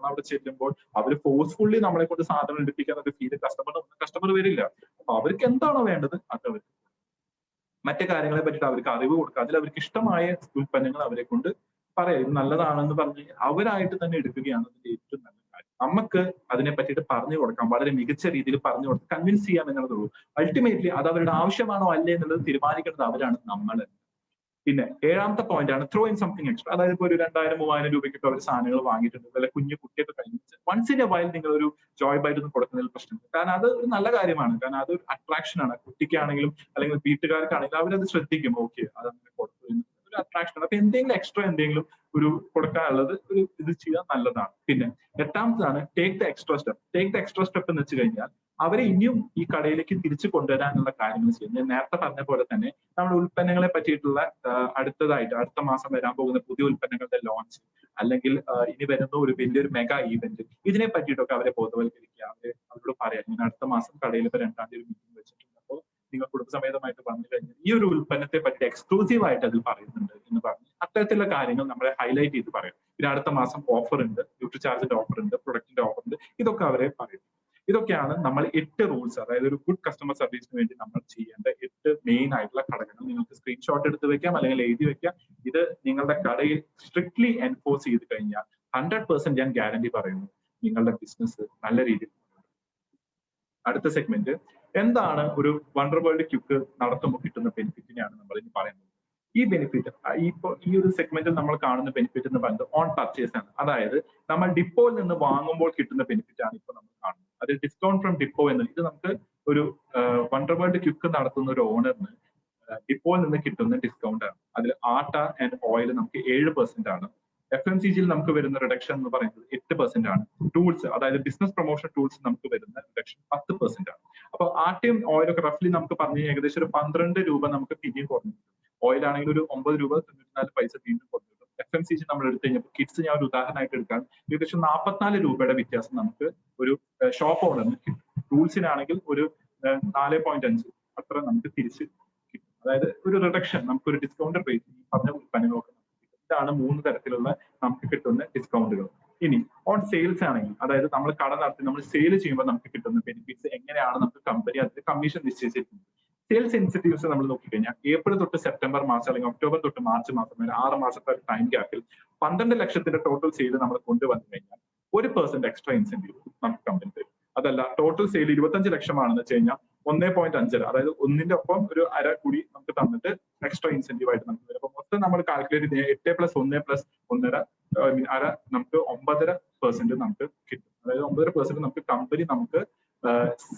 അവിടെ ചെല്ലുമ്പോൾ അവർ ഫോഴ്സ്ഫുള്ളി നമ്മളെ കൊണ്ട് സാധനം എടുപ്പിക്കാനൊക്കെ ഫീൽ കസ്റ്റമർ വരില്ല. അപ്പൊ അവർക്ക് എന്താണോ വേണ്ടത് അത് അവർ മറ്റു കാര്യങ്ങളെ പറ്റിയിട്ട് അവർക്ക് അറിവ് കൊടുക്കുക. അതിൽ അവർക്ക് ഇഷ്ടമായ ഉൽപ്പന്നങ്ങൾ അവരെ കൊണ്ട് പറയാം. ഇത് നല്ലതാണെന്ന് പറഞ്ഞ് അവരായിട്ട് തന്നെ എടുക്കുകയാണ് അതിന്റെ ഏറ്റവും നല്ല കാര്യം. നമുക്ക് അതിനെ പറ്റിയിട്ട് പറഞ്ഞു കൊടുക്കാം, വളരെ മികച്ച രീതിയിൽ പറഞ്ഞു കൊടുത്ത് കൺവിൻസ് ചെയ്യാം എന്നുള്ളതുള്ളൂ. അൾട്ടിമേറ്റ്ലി അത് അവരുടെ ആവശ്യമാണോ അല്ലേ എന്നുള്ളത് തീരുമാനിക്കേണ്ടത് അവരാണ്, നമ്മൾ. പിന്നെ 7ാമത്തെ പോയിന്റ് ആണ് ത്രോ ഇൻ സംതിങ് എക്സ്ട്രാ. അതായത് ഇപ്പോൾ ഒരു 2000-3000 രൂപയ്ക്കൊക്കെ അവർ സാധനങ്ങൾ വാങ്ങിയിട്ടുണ്ട്, വല്ല കുഞ്ഞു കുട്ടിയൊക്കെ കഴിഞ്ഞിട്ട് വൺസ് ഇൻ എ വൈൽ നിങ്ങൾ ഒരു ജോയ് ബൈറ്റ് ഒന്ന് കൊടുക്കുന്നതിൽ പ്രശ്നമില്ല. കാരണം അത് ഒരു നല്ല കാര്യമാണ്. കാരണം അതൊരു അട്രാക്ഷൻ ആണ്. കുട്ടിക്കാണെങ്കിലും അല്ലെങ്കിൽ വീട്ടുകാർക്കാണെങ്കിലും അവരത് ശ്രദ്ധിക്കും. ഓക്കെ, അതങ്ങനെ കൊടുത്തു, ഒരു അട്രാക്ഷൻ ആണ്. അപ്പൊ എന്തെങ്കിലും എക്സ്ട്രാ എന്തെങ്കിലും ഒരു കൊടുക്കാനുള്ളത് ഒരു ഇത് ചെയ്യാൻ നല്ലതാണ്. പിന്നെ 8ാമതാണ് take the extra step. Take the extra step എന്ന് വെച്ച് കഴിഞ്ഞാൽ അവരെ ഇനിയും ഈ കടയിലേക്ക് തിരിച്ചു കൊണ്ടുവരാനുള്ള കാര്യങ്ങൾ ചെയ്യും. ഞാൻ നേരത്തെ പറഞ്ഞ പോലെ തന്നെ നമ്മുടെ ഉൽപ്പന്നങ്ങളെ പറ്റിയിട്ടുള്ള അടുത്ത മാസം വരാൻ പോകുന്ന പുതിയ ഉൽപ്പന്നങ്ങളുടെ ലോഞ്ച്, അല്ലെങ്കിൽ ഇനി വരുന്ന ഒരു വലിയൊരു മെഗാ ഈവന്റ്, ഇതിനെ പറ്റിയിട്ടൊക്കെ അവരെ ബോധവൽക്കരിക്കുക. അവരോട് പറയാം, ഇങ്ങനെ അടുത്ത മാസം കടയിൽ ഇപ്പോൾ 2ാം തീയതി മീറ്റിംഗ് വെച്ചിട്ടുണ്ട്. അപ്പോൾ നിങ്ങൾ കുടുംബസമേതമായിട്ട് പറഞ്ഞു കഴിഞ്ഞാൽ ഈ ഒരു ഉൽപ്പന്നത്തെ പറ്റി എക്സ്ക്ലൂസീവ് ആയിട്ട് അതിൽ പറയുന്നുണ്ട് എന്ന് പറഞ്ഞ് അത്തരത്തിലുള്ള കാര്യങ്ങൾ നമ്മളെ ഹൈലൈറ്റ് ചെയ്ത് പറയും. പിന്നെ അടുത്ത മാസം ഓഫർ ഉണ്ട്, ന്യൂട്രി ചാർജിന്റെ ഓഫർ ഉണ്ട്, പ്രൊഡക്റ്റിന്റെ ഓഫർ ഉണ്ട്, ഇതൊക്കെ അവരെ പറയും. ഇതൊക്കെയാണ് നമ്മൾ 8 റൂൾസ്, അതായത് ഒരു ഗുഡ് കസ്റ്റമർ സർവീസിന് വേണ്ടി നമ്മൾ ചെയ്യേണ്ട 8 മെയിൻ ആയിട്ടുള്ള ഘടകങ്ങൾ. നിങ്ങൾക്ക് സ്ക്രീൻഷോട്ട് എടുത്ത് വെക്കാം, അല്ലെങ്കിൽ എഴുതി വെക്കാം. ഇത് നിങ്ങളുടെ കടയിൽ സ്ട്രിക്ട്ലി എൻഫോഴ്സ് ചെയ്ത് കഴിഞ്ഞാൽ 100% ഞാൻ ഗ്യാരണ്ടി പറയുന്നു, നിങ്ങളുടെ ബിസിനസ് നല്ല രീതിയിൽ. അടുത്ത സെഗ്മെന്റ്, എന്താണ് ഒരു വണ്ടർ വേൾഡ് ക്യുക്ക് നടത്തുമ്പോൾ കിട്ടുന്ന ബെനിഫിറ്റിനെയാണ് നമ്മൾ ഇനി പറയുന്നത്. ഈ ബെനിഫിറ്റ് ഈ ഒരു സെഗ്മെന്റിൽ നമ്മൾ കാണുന്ന ബെനിഫിറ്റ് എന്ന് പറയുന്നത് ഓൺ പർച്ചേസ് ആണ്. അതായത് നമ്മൾ ഡിപ്പോയിൽ നിന്ന് വാങ്ങുമ്പോൾ കിട്ടുന്ന ബെനിഫിറ്റ് ആണ് ഇപ്പോൾ നമ്മൾ കാണുന്നത്. അത് ഡിസ്കൗണ്ട് ഫ്രം ഡിപ്പോ എന്ന്. ഇത് നമുക്ക് ഒരു വണ്ടർ വേൾഡ് ക്യുക്ക് നടത്തുന്ന ഒരു ഓണറിന് ഡിപ്പോയിൽ നിന്ന് കിട്ടുന്ന ഡിസ്കൗണ്ട് ആണ്. അതിൽ ആട്ട ആൻഡ് ഓയിൽ നമുക്ക് 7% ആണ്. FMCG നമുക്ക് വരുന്ന റിഡക്ഷൻ എന്ന് പറയുന്നത് 8% ആണ്. ടൂൾസ്, അതായത് ബിസിനസ് പ്രൊമോഷൻ ടൂൾസ് നമുക്ക് വരുന്ന റിഡക്ഷൻ 10% ആണ്. അപ്പൊ ആട്ടയും ഓയിലൊക്കെ റഫ്ലി നമുക്ക് പറഞ്ഞു ഏകദേശം ഒരു 12 രൂപ നമുക്ക് പിന്നെയും കുറഞ്ഞു. ഓയിൽ ആണെങ്കിൽ ഒരു 9 രൂപ 94 പൈസ വീണ്ടും കുറഞ്ഞു. FMCG നമ്മൾ എടുത്തു കഴിഞ്ഞപ്പോൾ കിഡ്സ് ഞാൻ ഒരു ഉദാഹരണമായിട്ട് എടുക്കാൻ ഏകദേശം 44 രൂപയുടെ വ്യത്യാസം നമുക്ക് ഒരു ഷോപ്പ് ഓണറിന് കിട്ടും. ടൂൾസിനാണെങ്കിൽ ഒരു 4.5 അത്ര നമുക്ക് തിരിച്ച് കിട്ടും. അതായത് ഒരു റിഡക്ഷൻ, നമുക്കൊരു ഡിസ്കൗണ്ട് റേറ്റ് പറഞ്ഞ ഉൽപ്പന്നങ്ങളൊക്കെ. ഇതാണ് 3 തരത്തിലുള്ള നമുക്ക് കിട്ടുന്ന ഡിസ്കൗണ്ടുകൾ. ഇനി ഓൺ സെയിൽസ് ആണെങ്കിൽ, അതായത് നമ്മൾ കട നടത്തി നമ്മൾ സെയിൽ ചെയ്യുമ്പോൾ നമുക്ക് കിട്ടുന്ന ബെനിഫിറ്റ്സ് എങ്ങനെയാണ് നമുക്ക് കമ്പനി അതിന്റെ കമ്മീഷൻ നിശ്ചയിച്ചിരിക്കുന്നത്. സെയിൽസ് ഇൻസെന്റീവ്സ് നമ്മൾ നോക്കിക്കഴിഞ്ഞാൽ ഏപ്രിൽ തൊട്ട് സെപ്റ്റംബർ മാസം അല്ലെങ്കിൽ ഒക്ടോബർ തൊട്ട് മാർച്ച് മാസം വരെ 6 മാസത്തെ ടൈം ഗ്യാപ്പിൽ 12 ലക്ഷത്തിന്റെ ടോട്ടൽ സെയിൽ നമ്മൾ കൊണ്ടുവന്നു കഴിഞ്ഞാൽ 1% എക്സ്ട്രാ ഇൻസെന്റീവ് നമുക്ക് കമ്പനി തരും. അതല്ല ടോട്ടൽ സെയിൽ 25 ലക്ഷമാണെന്ന് വെച്ച് കഴിഞ്ഞാൽ 1.5 അതായത് ഒന്നിന്റെ ഒപ്പം ഒരു അര കൂടി നമുക്ക് തന്നിട്ട് എക്സ്ട്രാ ഇൻസെന്റീവ് ആയിട്ട് നമുക്ക് വരും. അപ്പൊ മൊത്തം നമ്മൾ കാൽക്കുലേറ്റ് ചെയ്യുന്നത് 8+1+1.5 അര നമുക്ക് 9.5% നമുക്ക് കിട്ടും. അതായത് 9.5% നമുക്ക് കമ്പനി നമുക്ക്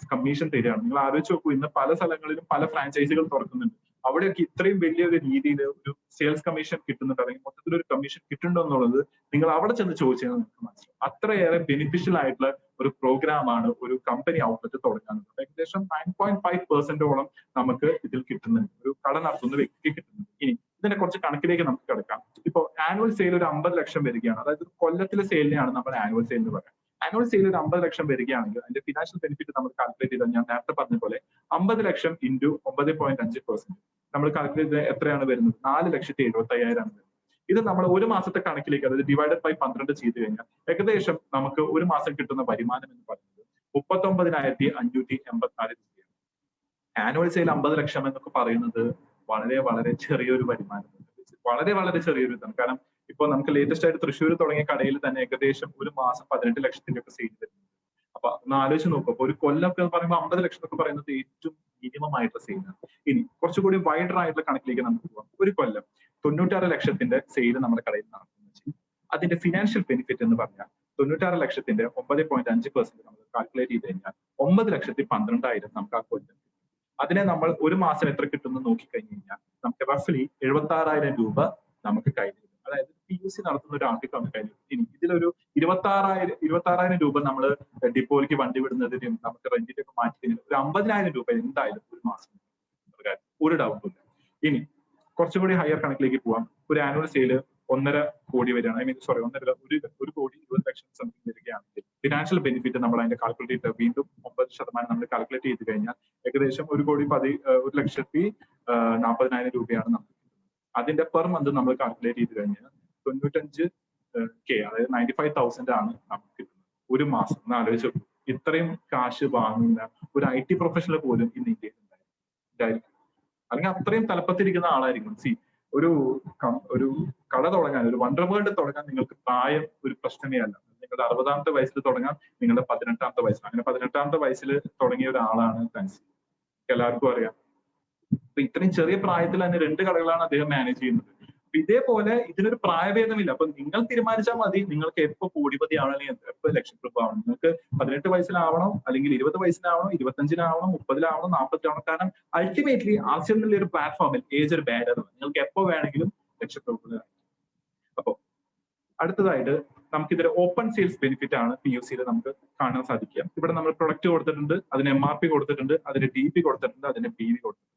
കമ്മീഷൻ തരികയാണ്. നിങ്ങൾ ആലോചിച്ച് നോക്കൂ, ഇന്ന് പല സ്ഥലങ്ങളിലും പല ഫ്രാഞ്ചൈസികൾ തുറക്കുന്നുണ്ട്. അവിടെയൊക്കെ ഇത്രയും വലിയൊരു രീതിയിൽ ഒരു സെയിൽസ് കമ്മീഷൻ കിട്ടുന്നുണ്ട്, അല്ലെങ്കിൽ മൊത്തത്തിൽ ഒരു കമ്മീഷൻ കിട്ടുന്നുണ്ടോ എന്നുള്ളത് നിങ്ങൾ അവിടെ ചെന്ന് ചോദിച്ചാൽ നിങ്ങൾക്ക് മനസ്സിലാവും. അത്രയേറെ ബെനിഫിഷ്യൽ ആയിട്ടുള്ള ഒരു പ്രോഗ്രാമാണ് ഒരു കമ്പനി ഔട്ട്ലെറ്റ് തുടങ്ങാനുള്ളത്. ഏകദേശം 9.5%ഓളം നമുക്ക് ഇതിൽ കിട്ടുന്നുണ്ട്, ഒരു കട നടത്തുന്ന വ്യക്തിക്ക് കിട്ടുന്നുണ്ട്. ഇനി ഇതിന്റെ കുറച്ച് കണക്കിലേക്ക് നമുക്ക് കിടക്കാം. ഇപ്പോൾ ആനുവൽ സെയിൽ ഒരു 50 ലക്ഷം വരികയാണ്, അതായത് കൊല്ലത്തിലെ സെയിലിനെയാണ് നമ്മൾ ആനുവൽ സെയിൽ എന്ന് പറയുന്നത്. ആനുവൽ സെയിൽ ഒരു 50 ലക്ഷം വരികയാണെങ്കിൽ അതിന്റെ ഫിനാൻഷ്യൽ ബെനിഫിറ്റ് നമ്മൾ കാൽക്കുലേറ്റ് ചെയ്താൽ ഞാൻ നേരത്തെ പറഞ്ഞ പോലെ 50 ലക്ഷം ഇൻറ്റു 9.5% നമ്മൾ കാൽക്കുലേറ്റ് ചെയ്ത് എത്രയാണ് വരുന്നത്? 4,75,000 ആണ് വരുന്നത്. ഇത് നമ്മൾ ഒരു മാസത്തെ കണക്കിലേക്ക്, അതായത് ഡിവൈഡഡ് ബൈ 12 ചെയ്ത് കഴിഞ്ഞാൽ ഏകദേശം നമുക്ക് ഒരു മാസം കിട്ടുന്ന വരുമാനം എന്ന് പറയുന്നത് 39,584 രൂപയാണ്. ആനുവൽ സെയിൽ 50 ലക്ഷം എന്നൊക്കെ പറയുന്നത് വളരെ വളരെ ചെറിയൊരു വരുമാനം, വളരെ വളരെ ചെറിയൊരു ഇതാണ്. കാരണം ഇപ്പോൾ നമുക്ക് ലേറ്റസ്റ്റ് ആയിട്ട് തൃശ്ശൂർ തുടങ്ങിയ കടയിൽ തന്നെ ഏകദേശം ഒരു മാസം 18 ലക്ഷത്തിന്റെ ഒക്കെ സെയിൽ വരുന്നുണ്ട്. അപ്പൊ ഒന്ന് ആലോചിച്ച് നോക്കും. അപ്പൊ ഒരു കൊല്ലമൊക്കെ പറയുമ്പോൾ 50 ലക്ഷം ഒക്കെ പറയുന്നത് ഏറ്റവും മിനിമം ആയിട്ടുള്ള സെയിലാണ്. ഇനി കുറച്ചുകൂടി വൈഡർ ആയിട്ടുള്ള കണക്കിലേക്ക് നമുക്ക് പോകാം. ഒരു കൊല്ലം 96 ലക്ഷത്തിന്റെ സെയിൽ നമ്മുടെ കടയിൽ നടക്കുന്നത്. അതിന്റെ ഫിനാൻഷ്യൽ ബെനിഫിറ്റ് എന്ന് പറഞ്ഞാൽ 96 ലക്ഷത്തിന്റെ 9.5% നമ്മൾ കാൽക്കുലേറ്റ് ചെയ്ത് കഴിഞ്ഞാൽ 9,12,000 നമുക്ക് ആ കൊല്ലം. അതിനെ നമ്മൾ ഒരു മാസം എത്ര കിട്ടുമെന്ന് നോക്കിക്കഴിഞ്ഞു കഴിഞ്ഞാൽ നമുക്ക് റഫ്ലി 76,000 രൂപ നമുക്ക് കയ്യിൽ. അതായത് PUC നടത്തുന്ന ഒരാൾക്ക് കയ്യിൽ. ഇനി ഇതിലൊരു 26,000 രൂപ നമ്മൾ ഡിപ്പോയിലേക്ക് വണ്ടി വിടുന്നതിനും നമുക്ക് റെന്റിന്റെ ഒക്കെ മാറ്റി കഴിഞ്ഞാൽ ഒരു 50,000 രൂപ എന്തായാലും ഒരു മാസം, ഒരു ഡൗട്ടും ഇല്ല. ഇനി കുറച്ചുകൂടി ഹയർ കണക്കിലേക്ക് പോവാം. ഒരു ആനുവൽ സെയിൽ 1.5 കോടി വരികയാണ്, ഒരു കോടി 20 ലക്ഷം സംതിങ് വരികയാണെങ്കിൽ ഫിനാൻഷ്യൽ ബെനിഫിറ്റ് നമ്മൾ അതിന്റെ കാൽക്കുലേറ്റ് വീണ്ടും 9% നമ്മൾ കാൽക്കുലേറ്റ് ചെയ്ത് കഴിഞ്ഞാൽ ഏകദേശം 1,40,40,000 രൂപയാണ് നമുക്ക്. അതിന്റെ പെർ മന്ത് നമ്മൾ കാൽക്കുലേറ്റ് ചെയ്ത് കഴിഞ്ഞാൽ 95K, അതായത് 95,000 ആണ് നമുക്ക് കിട്ടുന്നത് ഒരു മാസം. എന്ന് ആലോചിച്ച് നോക്കും, ഇത്രയും കാശ് വാങ്ങുന്ന ഒരു IT പ്രൊഫഷണൽ പോലും ഇന്ന് ഇന്ത്യയിൽ ഉണ്ടായിരിക്കും, അല്ലെങ്കിൽ അത്രയും തലപ്പത്തിരിക്കുന്ന ആളായിരിക്കും. ഒരു കട തുടങ്ങാൻ, ഒരു വണ്ടർ വേൾഡ് തുടങ്ങാൻ നിങ്ങൾക്ക് പ്രായം ഒരു പ്രശ്നമേ അല്ല. നിങ്ങളുടെ 60ാമത്തെ വയസ്സിൽ തുടങ്ങാം, നിങ്ങളുടെ 18ാമത്തെ വയസ്സിൽ. അങ്ങനെ 18ാമത്തെ വയസ്സിൽ തുടങ്ങിയ ഒരാളാണ് ഫാൻസി, എല്ലാവർക്കും അറിയാം. അപ്പൊ ഇത്രയും ചെറിയ പ്രായത്തിൽ തന്നെ 2 കടകളാണ് അദ്ദേഹം മാനേജ് ചെയ്യുന്നത്. അപ്പൊ ഇതേപോലെ ഇതിനൊരു പ്രായഭേദമില്ല. അപ്പൊ നിങ്ങൾ തീരുമാനിച്ചാൽ മതി നിങ്ങൾക്ക് എപ്പോ കോടിപതിയാവണം അല്ലെങ്കിൽ എപ്പോ ലക്ഷപ്രഭുവാവണം. നിങ്ങൾക്ക് 18 വയസ്സിലാവണോ, അല്ലെങ്കിൽ 20 വയസ്സിലാവണോ, 25-ലാവണോ, 30-ലാവണോ, 40-ലാവണോ. കാരണം അൾട്ടിമേറ്റ്ലി ആക്ഷൻ എന്നുള്ള ഒരു പ്ലാറ്റ്ഫോമിൽ ഏജ് ഒരു ബാരിയറാണ്. നിങ്ങൾക്ക് എപ്പോ വേണമെങ്കിലും ലക്ഷപ്രഭുക്കളാണ്. അപ്പൊ അടുത്തതായിട്ട് നമുക്ക് ഇതിന്റെ ഓപ്പൺ സെയിൽസ് ബെനിഫിറ്റ് ആണ് PUC-യിൽ നമുക്ക് കാണാൻ സാധിക്കുക. ഇവിടെ നമ്മൾ പ്രൊഡക്റ്റ് കൊടുത്തിട്ടുണ്ട്, അതിന് MRP കൊടുത്തിട്ടുണ്ട്, അതിന് DP കൊടുത്തിട്ടുണ്ട്, അതിന് PV കൊടുത്തിട്ടുണ്ട്.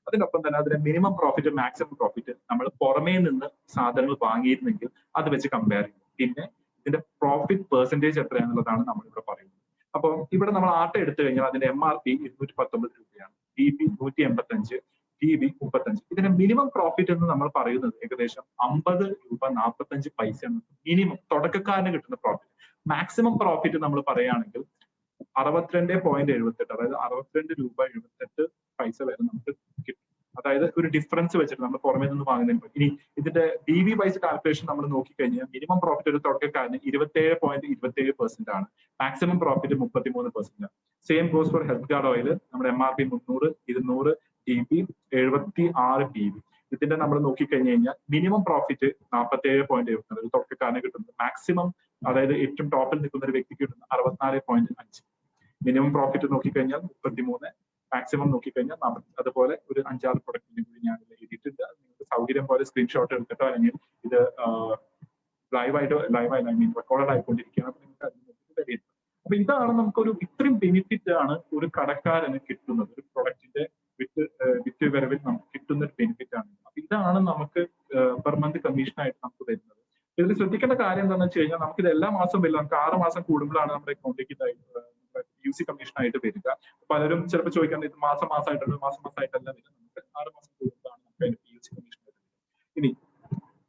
അതിനൊപ്പം തന്നെ അതിന്റെ മിനിമം പ്രോഫിറ്റ്, മാക്സിമം പ്രോഫിറ്റ് നമ്മൾ പുറമേ നിന്ന് സാധനങ്ങൾ വാങ്ങിയിരുന്നെങ്കിൽ അത് വെച്ച് കമ്പയർ ചെയ്യും. പിന്നെ ഇതിന്റെ പ്രോഫിറ്റ് പെർസെന്റേജ് എത്രയാണെന്നുള്ളതാണ് നമ്മൾ ഇവിടെ പറയുന്നത്. അപ്പൊ ഇവിടെ നമ്മൾ ആട്ട എടുത്തു കഴിഞ്ഞാൽ അതിന്റെ MRP 219 രൂപയാണ്, DP 185, PV 35. ഇതിന്റെ മിനിമം പ്രോഫിറ്റ് എന്ന് നമ്മൾ പറയുന്നത് ഏകദേശം 50 രൂപ 45 പൈസയാണ് മിനിമം തുടക്കക്കാരന് കിട്ടുന്ന പ്രോഫിറ്റ്. മാക്സിമം പ്രോഫിറ്റ് നമ്മൾ പറയുകയാണെങ്കിൽ 62.78, അതായത് 62 രൂപ 78 പൈസ വരെ നമുക്ക് കിട്ടും. അതായത് ഒരു ഡിഫറൻസ് വെച്ചിട്ട് നമ്മൾ പുറമേ നിന്ന് വാങ്ങുന്നതിന്. ഇനി ഇതിന്റെ DV വൈസ് കാൽക്കുലേഷൻ നമ്മൾ നോക്കിക്കഴിഞ്ഞാൽ മിനിമം പ്രോഫിറ്റ് ഒരു തുടക്കക്കാരന് 27.27% ആണ്, maximum profit 33%. Same goes for health card oil. നമ്മുടെ MRP 300, 200, DP 76, PV. ഇതിന്റെ നമ്മൾ നോക്കിക്കഴിഞ്ഞു കഴിഞ്ഞാൽ മിനിമം പ്രോഫിറ്റ് 47.70 ഒരു തുടക്കക്കാരന് കിട്ടുന്നത്. മാക്സിമം, അതായത് ഏറ്റവും ടോപ്പിൽ നിൽക്കുന്ന ഒരു വ്യക്തിക്ക് കിട്ടുന്നത് 64.5. മിനിമം പ്രോഫിറ്റ് നോക്കിക്കഴിഞ്ഞാൽ 33, മാക്സിമം നോക്കിക്കഴിഞ്ഞാൽ 40. അതുപോലെ ഒരു 5-6 പ്രൊഡക്റ്റിനെ കൂടി ഞാൻ എഴുതിയിട്ടുണ്ട്. നിങ്ങൾക്ക് സൗകര്യം പോലെ സ്ക്രീൻഷോട്ട് എടുത്തിട്ടോ അല്ലെങ്കിൽ ഇത് ലൈവായിട്ട് റെക്കോർഡ് ആയിക്കൊണ്ടിരിക്കുകയാണ്. നിങ്ങൾക്ക് അതിന്. അപ്പൊ ഇതാണ് നമുക്കൊരു ഇത്രയും ബെനിഫിറ്റ് ആണ് ഒരു കടക്കാരന് കിട്ടുന്നത്. ഒരു പ്രൊഡക്റ്റിന്റെ വിറ്റ് വരവിൽ നമുക്ക് കിട്ടുന്ന ഒരു ബെനിഫിറ്റ് ആണ്. അപ്പൊ ഇതാണ് നമുക്ക് പെർ മന്ത് കമ്മീഷൻ ആയിട്ട് നമുക്ക് വരുന്നത്. ഇതിൽ ശ്രദ്ധിക്കേണ്ട കാര്യം എന്താണെന്ന് വെച്ച് കഴിഞ്ഞാൽ നമുക്ക് ഇത് എല്ലാ മാസവും വരില്ല. നമുക്ക് 6 മാസം കൂടുമ്പോഴാണ് നമ്മുടെ അക്കൗണ്ടിലേക്ക് PUC കമ്മീഷൻ ആയിട്ട് വരിക. പലരും ചിലപ്പോൾ ചോദിക്കാൻ, ഇത് മാസമാസമായിട്ടല്ല, മാസമാസമായിട്ടല്ല വരിക. നമുക്ക് 6 മാസം കൂടുമ്പോഴാണ് നമുക്ക് അതിന്റെ PUC കമ്മീഷൻ വരുന്നത്. ഇനി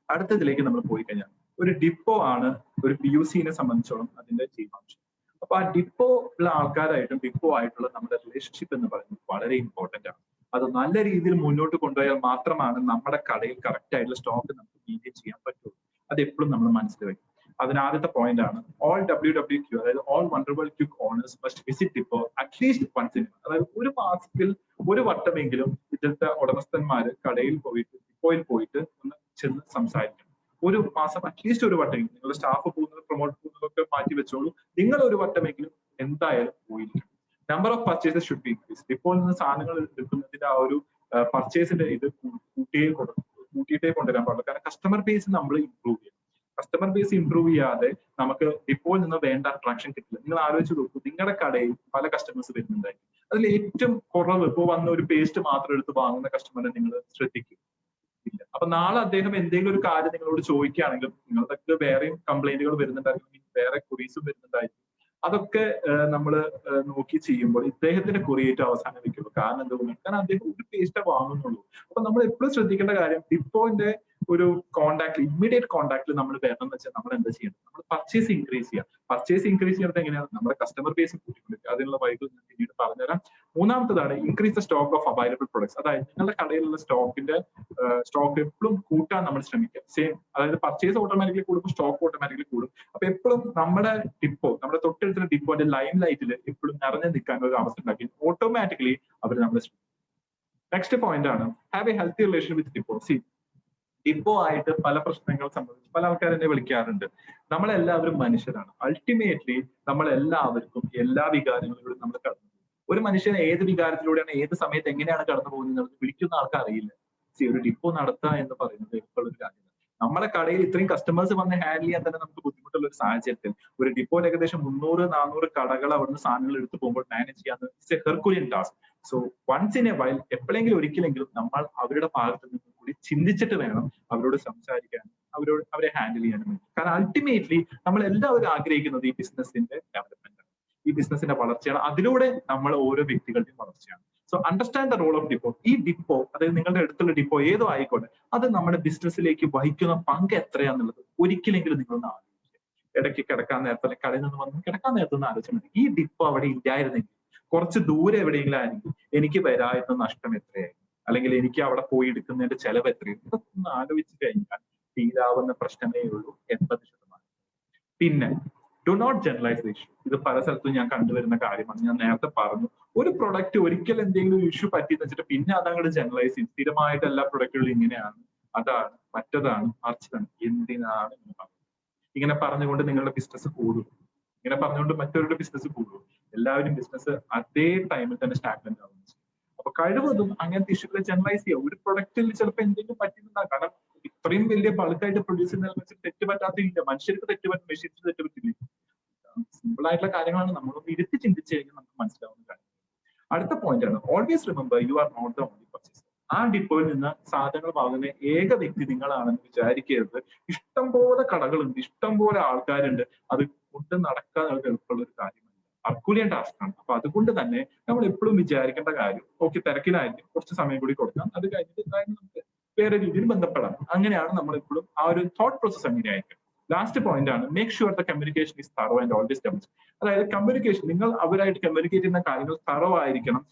അടുത്തതിലേക്ക് നമ്മൾ പോയി കഴിഞ്ഞാൽ ഒരു ഡിപ്പോ ആണ് ഒരു PUC-നെ സംബന്ധിച്ചോളം അതിന്റെ ജീവാംശം. അപ്പൊ ആ ഡിപ്പോ ഉള്ള ആൾക്കാരായിട്ടും ഡിപ്പോ ആയിട്ടുള്ള നമ്മുടെ റിലേഷൻഷിപ്പ് എന്ന് പറയുന്നത് വളരെ ഇമ്പോർട്ടന്റ് ആണ്. അത് നല്ല രീതിയിൽ മുന്നോട്ട് കൊണ്ടുപോയാൽ മാത്രമാണ് നമ്മുടെ കടയിൽ കറക്റ്റ് ആയിട്ടുള്ള സ്റ്റോക്ക് നമുക്ക് മെയിൻറ്റെയിൻ ചെയ്യാൻ പറ്റുള്ളൂ. അത് എപ്പോഴും നമ്മൾ മനസ്സിൽ വയ്ക്കും. അതിന് ആദ്യത്തെ പോയിന്റ് ആണ് ഓൾ WWQ, അതായത് all Wonderworld Quick owners must visit depot at least once in. അതായത് ഒരു മാസത്തിൽ ഒരു വട്ടമെങ്കിലും ഇതിലത്തെ ഉടമസ്ഥന്മാര് കടയിൽ പോയിട്ട് ഡിപ്പോയിൽ പോയിട്ട് ഒന്ന് ചെന്ന് സംസാരിക്കണം. ഒരു മാസം അറ്റ്ലീസ്റ്റ് ഒരു വട്ടമെങ്കിലും. നിങ്ങളുടെ സ്റ്റാഫ് പോകുന്നത് പ്രൊമോട്ട് പോകുന്നതൊക്കെ മാറ്റി വെച്ചോളൂ, നിങ്ങൾ ഒരു വട്ടമെങ്കിലും എന്തായാലും പോയിരിക്കണം. Number of purchases should be increase. ഇപ്പോൾ നിന്ന് സാധനങ്ങൾ എടുക്കുന്നതിന്റെ ആ ഒരു പർച്ചേസിന്റെ ഇത് കൂട്ടിയിട്ടേ കൊണ്ടുവരാൻ പാടുള്ളൂ. കാരണം കസ്റ്റമർ ബേസ് നമ്മൾ ഇംപ്രൂവ് ചെയ്യണം. കസ്റ്റമർ ബേസ് ഇംപ്രൂവ് ചെയ്യാതെ നമുക്ക് ഇപ്പോൾ നിന്ന് വേണ്ട അട്രാക്ഷൻ കിട്ടില്ല. നിങ്ങൾ ആലോചിച്ച് നോക്കൂ, നിങ്ങളുടെ കടയിൽ പല കസ്റ്റമേഴ്സ് വരുന്നുണ്ടായിരിക്കും. അതിൽ ഏറ്റവും കുറവ് ഇപ്പോൾ വന്ന ഒരു പേസ്റ്റ് മാത്രം എടുത്ത് വാങ്ങുന്ന കസ്റ്റമറിനെ നിങ്ങൾ ശ്രദ്ധിക്കും ഇല്ല. അപ്പൊ നാളെ അദ്ദേഹം എന്തെങ്കിലും ഒരു കാര്യം നിങ്ങളോട് ചോദിക്കുകയാണെങ്കിലും നിങ്ങളുടെ വേറെയും കംപ്ലൈന്റുകൾ വരുന്നുണ്ടായിരിക്കും, വേറെ ക്വറീസും വരുന്നുണ്ടായിരിക്കും. അതൊക്കെ നമ്മൾ നോക്കി ചെയ്യുമ്പോൾ ഇദ്ദേഹത്തിന്റെ ക്വറിയേറ്റ് അവസാനം വെക്കുള്ളൂ. കാരണം എന്തുകൊണ്ടാണ്? കാരണം അദ്ദേഹം ഒരു പേസ്റ്റേ വാങ്ങുന്നുള്ളൂ. അപ്പൊ നമ്മൾ എപ്പോഴും ശ്രദ്ധിക്കേണ്ട കാര്യം ഡിപ്പോന്റെ ഒരു കോൺടാക്ട്, ഇമ്മീഡിയറ്റ് കോൺടാക്ടിൽ നമ്മൾ വരണം എന്ന് വെച്ചാൽ നമ്മൾ എന്താ ചെയ്യണം? നമ്മൾ പർച്ചേസ് ഇൻക്രീസ് ചെയ്യാം. പർച്ചേസ് ഇൻക്രീസ് ചെയ്യുന്നത് എങ്ങനെയാണ്? നമ്മുടെ കസ്റ്റമർ ബേസ് കൂട്ടിക്കൊടുക്കുക. അതിനുള്ള വഴികൾ ഞാൻ പിന്നീട് പറഞ്ഞുതരാം. മൂന്നാമത്തതാണ് increase the stock of available products. അതായത് നിങ്ങളുടെ കടയിലുള്ള സ്റ്റോക്ക് എപ്പോഴും കൂട്ടാൻ നമ്മൾ ശ്രമിക്കുക. സെയിം, അതായത് പർച്ചേസ് ഓട്ടോമാറ്റിക്കലി കൂടുമ്പോൾ സ്റ്റോക്ക് ഓട്ടോമാറ്റിക്കലി കൂടും. അപ്പൊ എപ്പോഴും നമ്മുടെ ഡിപ്പോ, നമ്മുടെ തൊട്ടടുത്തുള്ള ഡിപ്പോന്റെ ലൈം ലൈറ്റിൽ എപ്പോഴും നിറഞ്ഞു നിൽക്കാൻ ഒരു അവസ്ഥ ഉണ്ടാക്കി ഓട്ടോമാറ്റിക്കലി അവർ നമ്മൾ ശ്രമിക്കും. നെക്സ്റ്റ് പോയിന്റ് ആണ് have A healthy relation with depot. C, depot ആയിട്ട് പല പ്രശ്നങ്ങൾ സംബന്ധിച്ച് പല ആൾക്കാർ എന്നെ വിളിക്കാറുണ്ട്. നമ്മളെല്ലാവരും മനുഷ്യരാണ്. അൾട്ടിമേറ്റ്ലി നമ്മളെല്ലാവർക്കും എല്ലാ വികാരങ്ങളിലൂടെ നമ്മൾ കടന്നു പോകും. ഒരു മനുഷ്യൻ ഏത് വികാരത്തിലൂടെയാണ് ഏത് സമയത്ത് എങ്ങനെയാണ് കടന്നു പോകുന്നത് വിളിക്കുന്ന ആൾക്ക് അറിയില്ല. സി, ഒരു ഡിപ്പോ നടത്തുക എന്ന് പറയുന്നത് എപ്പോഴൊരു കാര്യമാണ്. നമ്മുടെ കടയിൽ ഇത്രയും കസ്റ്റമേഴ്സ് വന്ന് ഹാൻഡിൽ ചെയ്യാൻ തന്നെ നമുക്ക് ബുദ്ധിമുട്ടുള്ള ഒരു സാഹചര്യത്തിൽ ഒരു ഡിപ്പോയിൽ ഏകദേശം 300-400 കടകൾ അവിടുന്ന് സാധനങ്ങൾ എടുത്തു പോകുമ്പോൾ മാനേജ് ചെയ്യാൻ herculean task. So once in a while, എപ്പോഴെങ്കിലും ഒരിക്കലെങ്കിലും നമ്മൾ അവരുടെ ഭാഗത്ത് നിന്ന് കൂടി ചിന്തിച്ചിട്ട് വേണം അവരോട് സംസാരിക്കാൻ, അവരെ ഹാൻഡിൽ ചെയ്യാനും വേണ്ടി. കാരണം അൾട്ടിമേറ്റ്ലി നമ്മൾ എല്ലാവരും ആഗ്രഹിക്കുന്നത് ഈ ബിസിനസിന്റെ ഡെവലപ്മെന്റ് ആണ്, ഈ ബിസിനസിന്റെ വളർച്ചയാണ്. അതിലൂടെ നമ്മൾ ഓരോ വ്യക്തികളുടെയും വളർച്ചയാണ്. So understand the role of depot. ഈ ഡിപ്പോ, അതായത് നിങ്ങളുടെ അടുത്തുള്ള ഡിപ്പോ ഏതോ ആയിക്കോട്ടെ, അത് നമ്മുടെ ബിസിനസ്സിലേക്ക് വഹിക്കുന്ന പങ്ക് എത്രയാന്നുള്ളത് ഒരിക്കലെങ്കിലും നിങ്ങളൊന്ന് ആലോചിക്കുക. ഇടയ്ക്ക് കിടക്കാൻ നേരത്തെ കടയിൽ നിന്ന് വന്ന് കിടക്കാൻ നേരത്തൊന്ന് ആലോചിച്ചാൽ മതി, ഈ ഡിപ്പോ അവിടെ ഇല്ലായിരുന്നെങ്കിൽ, കുറച്ച് ദൂരെ എവിടെയെങ്കിലും ആണെങ്കിൽ എനിക്ക് വരായിരുന്ന നഷ്ടം എത്രയായിരുന്നു, അല്ലെങ്കിൽ എനിക്ക് അവിടെ പോയി എടുക്കുന്നതിന്റെ ചെലവ് എത്രയായിരുന്നു, ഇതൊക്കെ ഒന്ന് ആലോചിച്ച് കഴിഞ്ഞാൽ തീരാവുന്ന പ്രശ്നമേ ഉള്ളൂ 80%. പിന്നെ do not generalise the issue. ഇത് പല സ്ഥലത്തും ഞാൻ കണ്ടുവരുന്ന കാര്യമാണ്. ഞാൻ നേരത്തെ പറഞ്ഞു, ഒരു പ്രൊഡക്റ്റ് ഒരിക്കൽ എന്തെങ്കിലും ഇഷ്യൂ പറ്റിയെന്ന് വെച്ചിട്ട് പിന്നെ അതങ്ങോട്ട് ജനറലൈസ് ചെയ്യും. സ്ഥിരമായിട്ട് എല്ലാ പ്രൊഡക്റ്റുകളും ഇങ്ങനെയാണ്, അതാണ്, മറ്റതാണ്, മറിച്ചതാണ്. എന്തിനാണ് ഇങ്ങനെ പറഞ്ഞുകൊണ്ട് നിങ്ങളുടെ ബിസിനസ് കൂടും? ഇങ്ങനെ പറഞ്ഞുകൊണ്ട് മറ്റൊരു ബിസിനസ് കൂടും? എല്ലാവരും ബിസിനസ് അതേ ടൈമിൽ തന്നെ സ്റ്റാഗ്നന്റ് ആവും. അപ്പൊ കഴിവതും അങ്ങനത്തെ ഇഷ്യൂകളെ ജനറലൈസ് ചെയ്യുക. ഒരു പ്രൊഡക്റ്റിൽ ചിലപ്പോൾ എന്തെങ്കിലും പറ്റുന്നുണ്ടാകും. കാരണം ഇത്രയും വലിയ ബൾക്കായിട്ട് പ്രൊഡ്യൂസ് ചെയ്യുന്നതിനെ വെച്ച് തെറ്റ് പറ്റാത്തില്ല. മനുഷ്യർക്ക് തെറ്റ് പറ്റും, മെഷീൻസ് തെറ്റ് പറ്റില്ല. സിമ്പിൾ ആയിട്ടുള്ള കാര്യങ്ങളാണ്. നമ്മളൊന്ന് ഇരുത്തി ചിന്തിച്ചു കഴിഞ്ഞാൽ നമുക്ക് മനസ്സിലാവുന്ന കാര്യം. അടുത്ത പോയിന്റ് ആണ് always remember you are not the only purchaser. ആ ഡിപ്പോയിൽ നിന്ന് സാധനങ്ങൾ വാങ്ങുന്ന ഏക വ്യക്തി നിങ്ങളാണെന്ന് വിചാരിക്കരുത്. ഇഷ്ടംപോലെ കടകളുണ്ട്, ഇഷ്ടംപോലെ ആൾക്കാരുണ്ട്. അത് കൊണ്ട് നടക്കാൻ എളുപ്പമുള്ള ഒരു കാര്യമല്ല, അർക്കുലിയൻ ടാസ്ക് ആണ്. അപ്പൊ അതുകൊണ്ട് തന്നെ നമ്മൾ എപ്പോഴും വിചാരിക്കേണ്ട കാര്യം, ഓക്കെ തിരക്കിലായിരിക്കും, കുറച്ച് സമയം കൂടി കൊടുക്കാം, അത് കഴിഞ്ഞിട്ട് നമുക്ക് വേറെ രീതിയിൽ ബന്ധപ്പെടാം. അങ്ങനെയാണ് നമ്മൾ എപ്പോഴും ആ ഒരു തോട്ട് പ്രോസസ് അങ്ങനെയായിരിക്കും. ലാസ്റ്റ് പോയിന്റ് ആണ് make sure the communication is thorough and always demonstrate. അതായത് കമ്മ്യൂണിക്കേഷൻ, നിങ്ങൾ അവരായിട്ട് കമ്മ്യൂണിക്കേറ്റ് ചെയ്യുന്ന കാര്യങ്ങൾ തറോ ആയിരിക്കണം,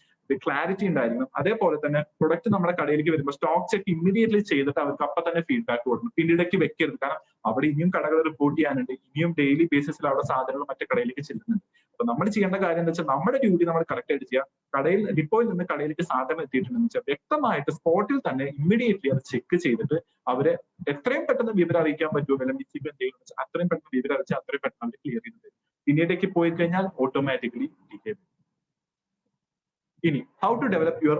ക്ലാരിറ്റി ഉണ്ടായിരിക്കണം. അതേപോലെ തന്നെ പ്രൊഡക്റ്റ് നമ്മുടെ കടയിലേക്ക് വരുമ്പോൾ സ്റ്റോക്ക് ചെക്ക് ഇമ്മീഡിയറ്റ്ലി ചെയ്തിട്ട് അവർക്ക് അപ്പം തന്നെ ഫീഡ്ബാക്ക് കൊടുക്കണം. പിന്നീടേക്ക് വെക്കരുത്. കാരണം അവിടെ ഇനിയും കടകൾ റിപ്പോർട്ട് ചെയ്യാനുണ്ട്, ഇനിയും ഡെയിലി ബേസിസിൽ അവിടെ സാധനങ്ങൾ മറ്റു കടയിലേക്ക് ചെല്ലുന്നുണ്ട്. അപ്പൊ നമ്മൾ ചെയ്യേണ്ട കാര്യം എന്താ വെച്ചാൽ നമ്മുടെ ഡ്യൂട്ടി നമ്മൾ കറക്റ്റ് ആയിട്ട് ചെയ്യുക. കടയിൽ ഡിപ്പോയിൽ നിന്ന് കടയിലേക്ക് സാധനം എത്തിയിട്ടുണ്ടെന്ന് വെച്ചാൽ വ്യക്തമായിട്ട് സ്പോട്ടിൽ തന്നെ ഇമ്മീഡിയറ്റ്ലി അത് ചെക്ക് ചെയ്തിട്ട് അവരെ എത്രയും പെട്ടെന്ന് വിവരം അറിയിക്കാൻ പറ്റുമോ, അല്ലെങ്കിൽ മിസ്സിംഗ് എന്തെങ്കിലും വെച്ചാൽ അത്രയും പെട്ടെന്ന് വിവരം അറിയിച്ചാൽ അത്രയും പെട്ടെന്ന് അവർ ക്ലിയർ ചെയ്ത് തരും. പിന്നീടേക്ക് പോയി കഴിഞ്ഞാൽ ഓട്ടോമാറ്റിക്കലി ഡിലേ വരും. ഇനി how to develop your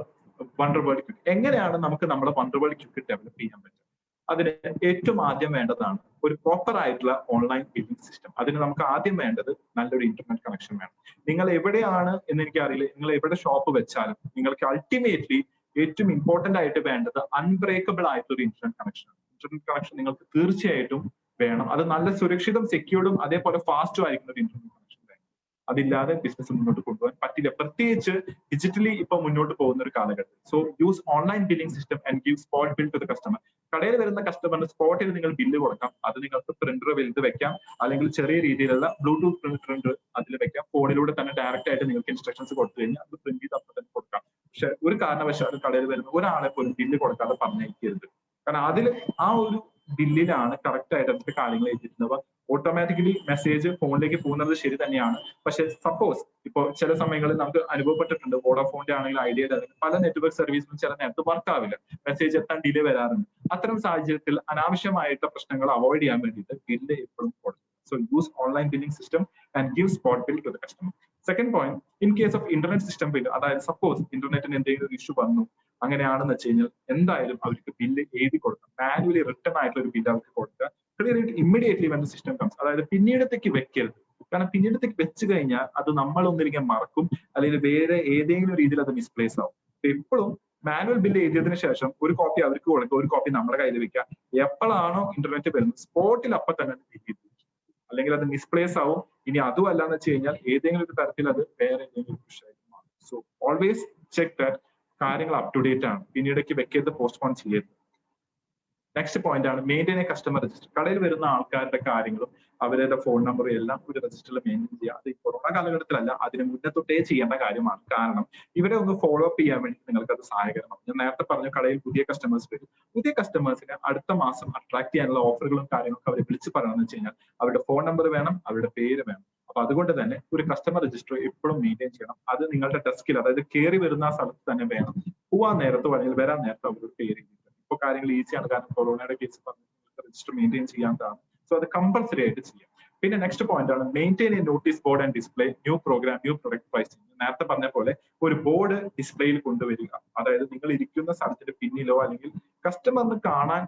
Wonderworld Quick. എങ്ങനെയാണ് നമുക്ക് നമ്മുടെ വണ്ടർവേൾഡ് ക്വിക്ക് ഡെവലപ്പ് ചെയ്യാൻ പറ്റുക? അതിന് ഏറ്റവും ആദ്യം വേണ്ടതാണ് ഒരു പ്രോപ്പർ ആയിട്ടുള്ള ഓൺലൈൻ ബില്ലിംഗ് സിസ്റ്റം. അതിന് നമുക്ക് ആദ്യം വേണ്ടത് നല്ലൊരു ഇന്റർനെറ്റ് കണക്ഷൻ വേണം. നിങ്ങൾ എവിടെയാണ് എന്ന് എനിക്കറിയില്ല, നിങ്ങൾ എവിടെ ഷോപ്പ് വെച്ചാലും നിങ്ങൾക്ക് അൾട്ടിമേറ്റ്ലി ഏറ്റവും ഇമ്പോർട്ടന്റ് ആയിട്ട് വേണ്ടത് അൺബ്രേക്കബിൾ ആയിട്ടുള്ള ഒരു ഇന്റർനെറ്റ് കണക്ഷൻ ആണ്. ഇന്റർനെറ്റ് കണക്ഷൻ നിങ്ങൾക്ക് തീർച്ചയായിട്ടും വേണം. അത് നല്ല സുരക്ഷിതം, സെക്യൂർഡും അതേപോലെ ഫാസ്റ്റും ആയിരിക്കുന്ന ഒരു ഇന്റർനെറ്റ് കണക്ഷൻ വേണം. അതില്ലാതെ ബിസിനസ് മുന്നോട്ട് കൊണ്ടുപോകാൻ പറ്റില്ല, പ്രത്യേകിച്ച് ഡിജിറ്റലി ഇപ്പൊ മുന്നോട്ട് പോകുന്ന ഒരു കാലഘട്ടം. So use online billing system and give spot bill to the customer. കടയിൽ വരുന്ന കസ്റ്റമറിന് സ്പോട്ടിൽ നിങ്ങൾ ബില്ല് കൊടുക്കാം. അത് നിങ്ങൾക്ക് പ്രിന്റർ വലുത് വെക്കാം, അല്ലെങ്കിൽ ചെറിയ രീതിയിലുള്ള ബ്ലൂടൂത്ത് പ്രിന്റർ അതിൽ വെക്കാം. ഫോണിലൂടെ തന്നെ ഡയറക്റ്റ് ആയിട്ട് നിങ്ങൾക്ക് ഇൻസ്ട്രക്ഷൻസ് കൊടുത്തു കഴിഞ്ഞാൽ അത് പ്രിന്റ് ചെയ്ത് അപ്പം തന്നെ കൊടുക്കാം. പക്ഷെ ഒരു കാരണവശാലും കടയിൽ വരുന്ന ഒരാളെ പോലും ബില്ല് കൊടുക്കാതെ പറഞ്ഞയക്കരുത്. കാരണം അതിൽ ആ ഒരു ബില്ലിലാണ് കറക്റ്റ് ആയിട്ട് അതിന്റെ കാര്യങ്ങൾ എഴുതിയിരുന്നത്. ഓട്ടോമാറ്റിക്കലി മെസ്സേജ് ഫോണിലേക്ക് പോകുന്നത് ശരി തന്നെയാണ്. പക്ഷെ സപ്പോസ് ഇപ്പോൾ ചില സമയങ്ങളിൽ നമുക്ക് അനുഭവപ്പെട്ടിട്ടുണ്ട്, വോഡാഫോണിന്റെ ആണെങ്കിൽ ഐഡിയയുടെ പല നെറ്റ്വർക്ക് സർവീസിലും ചില നേരത്ത് വർക്ക് ആവില്ല, മെസ്സേജ് എത്താൻ ഡിലേ വരാറുണ്ട്. അത്തരം സാഹചര്യത്തിൽ അനാവശ്യമായിട്ടുള്ള പ്രശ്നങ്ങൾ അവോയ്ഡ് ചെയ്യാൻ വേണ്ടിയിട്ട് ബില്ല് എപ്പോഴും കൊടുക്കും. So use online billing system and give spot bill to the customer. Second point, in case of internet system bill, അതായത് സപ്പോസ് ഇന്റർനെറ്റിന് എന്തെങ്കിലും ഒരു ഇഷ്യൂ വന്നു അങ്ങനെയാണെന്ന് വെച്ച് കഴിഞ്ഞാൽ എന്തായാലും അവർക്ക് ബില്ല് എഴുതി കൊടുക്കാം. മാനുവലി റിട്ടേൺ ആയിട്ടുള്ള ഒരു ബില്ല് അവർക്ക് കൊടുക്കുക. Clear it immediately when the system comes. അതായത് പിന്നീടത്തേക്ക് വെക്കരുത്. കാരണം പിന്നീടത്തേക്ക് വെച്ച് കഴിഞ്ഞാൽ അത് നമ്മൾ ഒന്നിരിക്കാൻ മറക്കും, അല്ലെങ്കിൽ വേറെ ഏതെങ്കിലും രീതിയിൽ അത് മിസ്പ്ലേസ് ആവും. എപ്പോഴും മാനുവൽ ബില്ല് എഴുതിയതിനു ശേഷം ഒരു കോപ്പി അവർക്ക് കൊടുക്കുക, ഒരു കോപ്പി നമ്മുടെ കയ്യിൽ വെക്കുക. എപ്പോഴാണോ ഇന്റർനെറ്റ് വരുന്നത് സ്പോട്ടിൽ അപ്പം തന്നെ ബില്ല്, അല്ലെങ്കിൽ അത് മിസ്പ്ലേസ് ആവും. ഇനി അതും അല്ലാന്ന് വെച്ച് കഴിഞ്ഞാൽ ഏതെങ്കിലും ഒരു തരത്തിൽ അത് വേറെ എന്തെങ്കിലും വിഷയമായിട്ട് മാറും. സോ ഓൾവേസ് ചെക്ക് ദാറ്റ് കാര്യങ്ങൾ അപ് ടു ഡേറ്റ് ആണ്, പിന്നീടേക്ക് വെക്കരുത്, പോസ്റ്റ്പോൺ ചെയ്യരുത്. നെക്സ്റ്റ് പോയിന്റ് ആണ് മെയിൻറ്റെയിൻ എ കസ്റ്റമർ രജിസ്റ്റർ. കടയിൽ വരുന്ന ആൾക്കാരുടെ കാര്യങ്ങളും അവരുടെ ഫോൺ നമ്പറും എല്ലാം ഒരു രജിസ്റ്ററിൽ മെയിൻറ്റെയിൻ ചെയ്യുക. അത് ഈ കൊറോണ കാലഘട്ടത്തിലല്ല, അതിന് മുന്നേ തൊട്ടേ ചെയ്യേണ്ട കാര്യമാണ്. കാരണം ഇവരെ ഒന്ന് ഫോളോ അപ്പ് ചെയ്യാൻ വേണ്ടി നിങ്ങൾക്ക് അത് സഹായകരമാണ്. ഞാൻ നേരത്തെ പറഞ്ഞു, കടയിൽ പുതിയ കസ്റ്റമേഴ്സ് വരും. പുതിയ കസ്റ്റമേഴ്സിനെ അടുത്ത മാസം അട്രാക്ട് ചെയ്യാനുള്ള ഓഫറുകളും കാര്യങ്ങളൊക്കെ അവരെ വിളിച്ച് പറയണമെന്ന് വെച്ച് കഴിഞ്ഞാൽ അവരുടെ ഫോൺ നമ്പർ വേണം, അവരുടെ പേര് വേണം. അപ്പൊ അതുകൊണ്ട് തന്നെ ഒരു കസ്റ്റമർ രജിസ്റ്റർ എപ്പോഴും മെയിൻറ്റെയിൻ ചെയ്യണം. അത് നിങ്ങളുടെ ഡെസ്കിൽ, അതായത് കയറി വരുന്ന ആ സ്ഥലത്ത് തന്നെ വേണം. പോവാൻ നേരത്തോ അല്ലെങ്കിൽ വരാൻ നേരത്തോ അവരുടെ പേര്. ഇപ്പൊ കാര്യങ്ങൾ ഈസിയാണ്, കാരണം കൊറോണയുടെ കേസ് രജിസ്റ്റർ മെയിൻറ്റെയിൻ ചെയ്യാത്തതാണ്. സോ അത് കമ്പൽസറി ആയിട്ട് ചെയ്യാം. പിന്നെ നെക്സ്റ്റ് പോയിന്റ് ആണ് maintain a notice board and display new programme new product pricing. നേരത്തെ പറഞ്ഞ പോലെ ഒരു ബോർഡ് ഡിസ്പ്ലേയിൽ കൊണ്ടുവരിക. അതായത് നിങ്ങൾ ഇരിക്കുന്ന സ്ഥലത്തിന്റെ പിന്നിലോ അല്ലെങ്കിൽ കസ്റ്റമറിന് കാണാൻ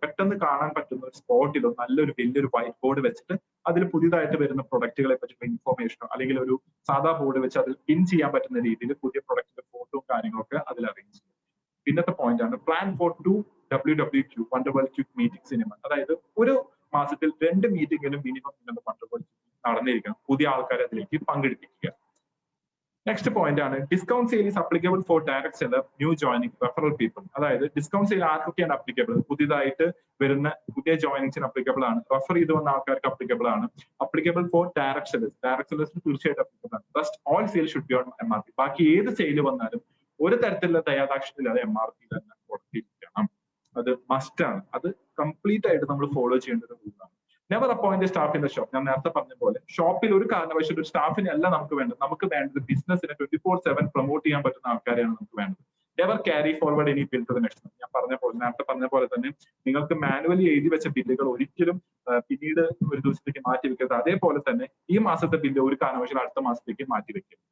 പെട്ടെന്ന് കാണാൻ പറ്റുന്ന ഒരു സ്പോട്ടിലോ നല്ലൊരു വലിയൊരു വൈറ്റ് ബോർഡ് വെച്ചിട്ട് അതിൽ പുതിയതായിട്ട് വരുന്ന പ്രൊഡക്റ്റുകളെ പറ്റിയുള്ള ഇൻഫോർമേഷനോ അല്ലെങ്കിൽ ഒരു സാധാ ബോർഡ് വെച്ച് അതിൽ പിൻ ചെയ്യാൻ പറ്റുന്ന രീതിയിൽ പുതിയ പ്രൊഡക്റ്റിന്റെ ഫോട്ടോയും കാര്യങ്ങളൊക്കെ അതിൽ അറേഞ്ച് ചെയ്യും. പിന്നത്തെ പോയിന്റ് ആണ് plan for 2 WWQ Wonderworld quick meetings in A month. അതായത് ഒരു മാസത്തിൽ 2 മീറ്റിംഗിലും മിനിമം നിങ്ങളുടെ വണ്ടർവേൾഡ് നടന്നിരിക്കണം. പുതിയ ആൾക്കാരെ അതിലേക്ക് പങ്കെടുപ്പിക്കുക. നെക്സ്റ്റ് പോയിന്റ് ആണ് discount sale is applicable for direct seller, new joining, referral people. അതായത് ഡിസ്കൗണ്ട് സെയിൽ ആർക്കൊക്കെയാണ് അപ്ലിക്കബിൾ? പുതിയതായിട്ട് വരുന്ന പുതിയ ജോയിനിങ്സിന് അപ്ലിക്കബിൾ ആണ്, റെഫർ ചെയ്ത് വന്ന ആൾക്കാർക്ക് അപ്ലിക്കബിൾ ആണ്, applicable for direct sellers, direct സെല്ലേഴ്സിന് തീർച്ചയായിട്ടും അപ്ലിക്കബിൾ ആണ്. First all sale should be on MRP. ബാക്കി ഏത് സെയിൽ വന്നാലും ഒരു തരത്തിലുള്ള ദയാദാക്ഷ്യത്തില്ലാതെ MRP തന്നെ കൊടുത്തിരിക്കണം. അത് മസ്റ്റ് ആണ്. അത് കംപ്ലീറ്റ് ആയിട്ട് നമ്മൾ ഫോളോ ചെയ്യേണ്ട ഒരു റൂളാണ്. Never appoint staff in the shop. ഞാൻ നേരത്തെ പറഞ്ഞ പോലെ ഷോപ്പിൽ ഒരു കാരണവശാലും ഒരു സ്റ്റാഫിനെ അല്ല നമുക്ക് വേണ്ടത്. നമുക്ക് വേണ്ടത് ബിസിനസിനെ 24/7 പ്രൊമോട്ട് ചെയ്യാൻ പറ്റുന്ന ആൾക്കാരെയാണ് നമുക്ക് വേണ്ടത്. Never carry forward any bill to the next. ഞാൻ നേരത്തെ പറഞ്ഞ പോലെ തന്നെ നിങ്ങൾക്ക് മാനുവലി എഴുതി വെച്ച ബില്ലുകൾ ഒരിക്കലും പിന്നീട് ഒരു ദിവസത്തേക്ക് മാറ്റി വെക്കരുത്. അതേപോലെ തന്നെ ഈ മാസത്തെ ബില്ല് ഒരു കാരണവശാലും അടുത്ത മാസത്തേക്ക് മാറ്റി വെക്കരുത്.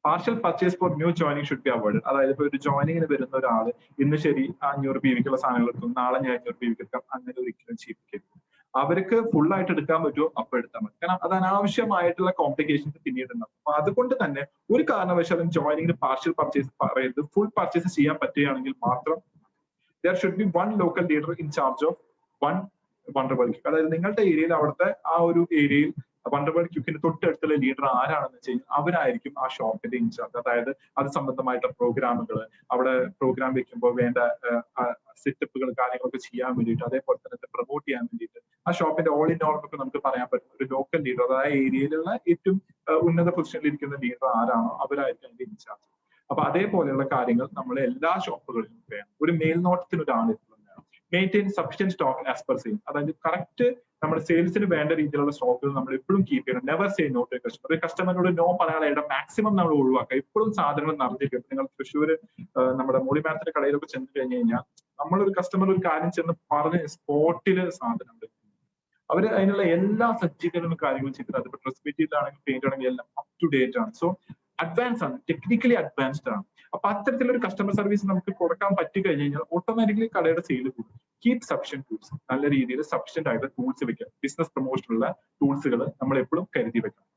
Partial purchase for new joining should be avoided. അതായത് ഇപ്പൊ ഒരു ജോയിനിങ്ങിന് വരുന്ന ഒരാള് ഇന്ന് ശരി 500 PVക്കുള്ള സാധനങ്ങൾ എടുക്കും, നാളെ ഞാൻ 500 PVക്ക് എടുക്കാം, അങ്ങനെ ഒരിക്കലും ചെയ്യിപ്പിക്കരുത്. അവർക്ക് ഫുൾ ആയിട്ട് എടുക്കാൻ പറ്റുമോ അപ്പൊ എടുത്താൽ മതി. കാരണം അത് അനാവശ്യമായിട്ടുള്ള കോംപ്ലിക്കേഷൻസ് പിന്നീട് ഉണ്ടാവും. അപ്പൊ അതുകൊണ്ട് തന്നെ ഒരു കാരണവശാലും ജോയിനിങ്ങിന് പാർഷ്യൽ പർച്ചേസ് പറയരുത്. ഫുൾ പർച്ചേസ് ചെയ്യാൻ പറ്റുകയാണെങ്കിൽ മാത്രം. There should be 1 local leader in charge of 1 Wonderworld quick. അതായത് നിങ്ങളുടെ ഏരിയയിൽ അവിടുത്തെ ആ ഒരു ഏരിയയിൽ വണ്ടർവേൾഡ് ക്വിക്കിന്റെ തൊട്ടടുത്തുള്ള ലീഡർ ആരാണെന്ന് വെച്ച് കഴിഞ്ഞാൽ അവരായിരിക്കും ആ ഷോപ്പിന്റെ ഇൻചാർജ്. അതായത് അത് സംബന്ധമായിട്ടുള്ള പ്രോഗ്രാമുകൾ, അവിടെ പ്രോഗ്രാം വെക്കുമ്പോൾ വേണ്ട സെറ്റപ്പുകൾ കാര്യങ്ങളൊക്കെ ചെയ്യാൻ വേണ്ടിയിട്ട്, അതേപോലെ തന്നെ പ്രൊമോട്ട് ചെയ്യാൻ വേണ്ടിയിട്ട് ആ ഷോപ്പിന്റെ ഓൾ ഇൻ ഓൾ ഒക്കെ നമുക്ക് പറയാൻ പറ്റും ഒരു ലോക്കൽ ലീഡർ, അതായത് ഏരിയയിലുള്ള ഏറ്റവും ഉന്നത പൊസിഷനിൽ ഇരിക്കുന്ന ലീഡർ ആരാണോ അവരായിരിക്കും അതിന്റെ ഇൻചാർജ്. അപ്പൊ അതേപോലെയുള്ള കാര്യങ്ങൾ നമ്മൾ എല്ലാ ഷോപ്പുകളിലും വേണം. ഒരു മേൽനോട്ടത്തിന് ഒരാൾ വേണം. Maintain sufficient stock as per sale. അതായത് കറക്റ്റ് നമ്മുടെ സെയിൽസിന് വേണ്ട രീതിയിലുള്ള സ്റ്റോക്കുകൾ നമ്മൾ എപ്പോഴും കീപ്പ് ചെയ്യണം. Never say no to customer. ഒരു കസ്റ്റമറിനോട് നോ പറയാനുള്ള മാക്സിമം നമ്മൾ ഒഴിവാക്കുക. എപ്പോഴും സാധനങ്ങൾ നിറഞ്ഞിരിക്കും. നിങ്ങൾ തൃശ്ശൂർ നമ്മുടെ മോളിമാരത്തിന്റെ കടയിലൊക്കെ ചെന്ന് കഴിഞ്ഞു കഴിഞ്ഞാൽ നമ്മളൊരു കസ്റ്റമർ ഒരു കാര്യം ചെന്ന് പറഞ്ഞ് സ്പോട്ടില് സാധനം അവര് അതിനുള്ള എല്ലാ സജ്ജീകരണങ്ങളും കാര്യങ്ങളും ചെയ്തിട്ട്, അതിപ്പോ ഡ്രസ് മെറ്റീരിയലാണെങ്കിൽ പെയിന്റ് ആണെങ്കിൽ എല്ലാം അപ് ടു ഡേറ്റ് ആണ്. സോ അഡ്വാൻസ് ആണ്, ടെക്നിക്കലി അഡ്വാൻസ്ഡ് ആണ്. അപ്പൊ അത്തരത്തിലൊരു കസ്റ്റമർ സർവീസ് നമുക്ക് കൊടുക്കാൻ പറ്റി കഴിഞ്ഞു കഴിഞ്ഞാൽ ഓട്ടോമാറ്റിക്കലി കടയുടെ സെയിൽ കൂടും. Keep sufficient tools. നല്ല രീതിയിൽ സഫിഷ്യന്റ് ആയിട്ട് ടൂൾസ് വെക്കാം. ബിസിനസ് പ്രൊമോഷനുള്ള ടൂൾസുകൾ നമ്മൾ എപ്പോഴും കരുതി വെക്കണം.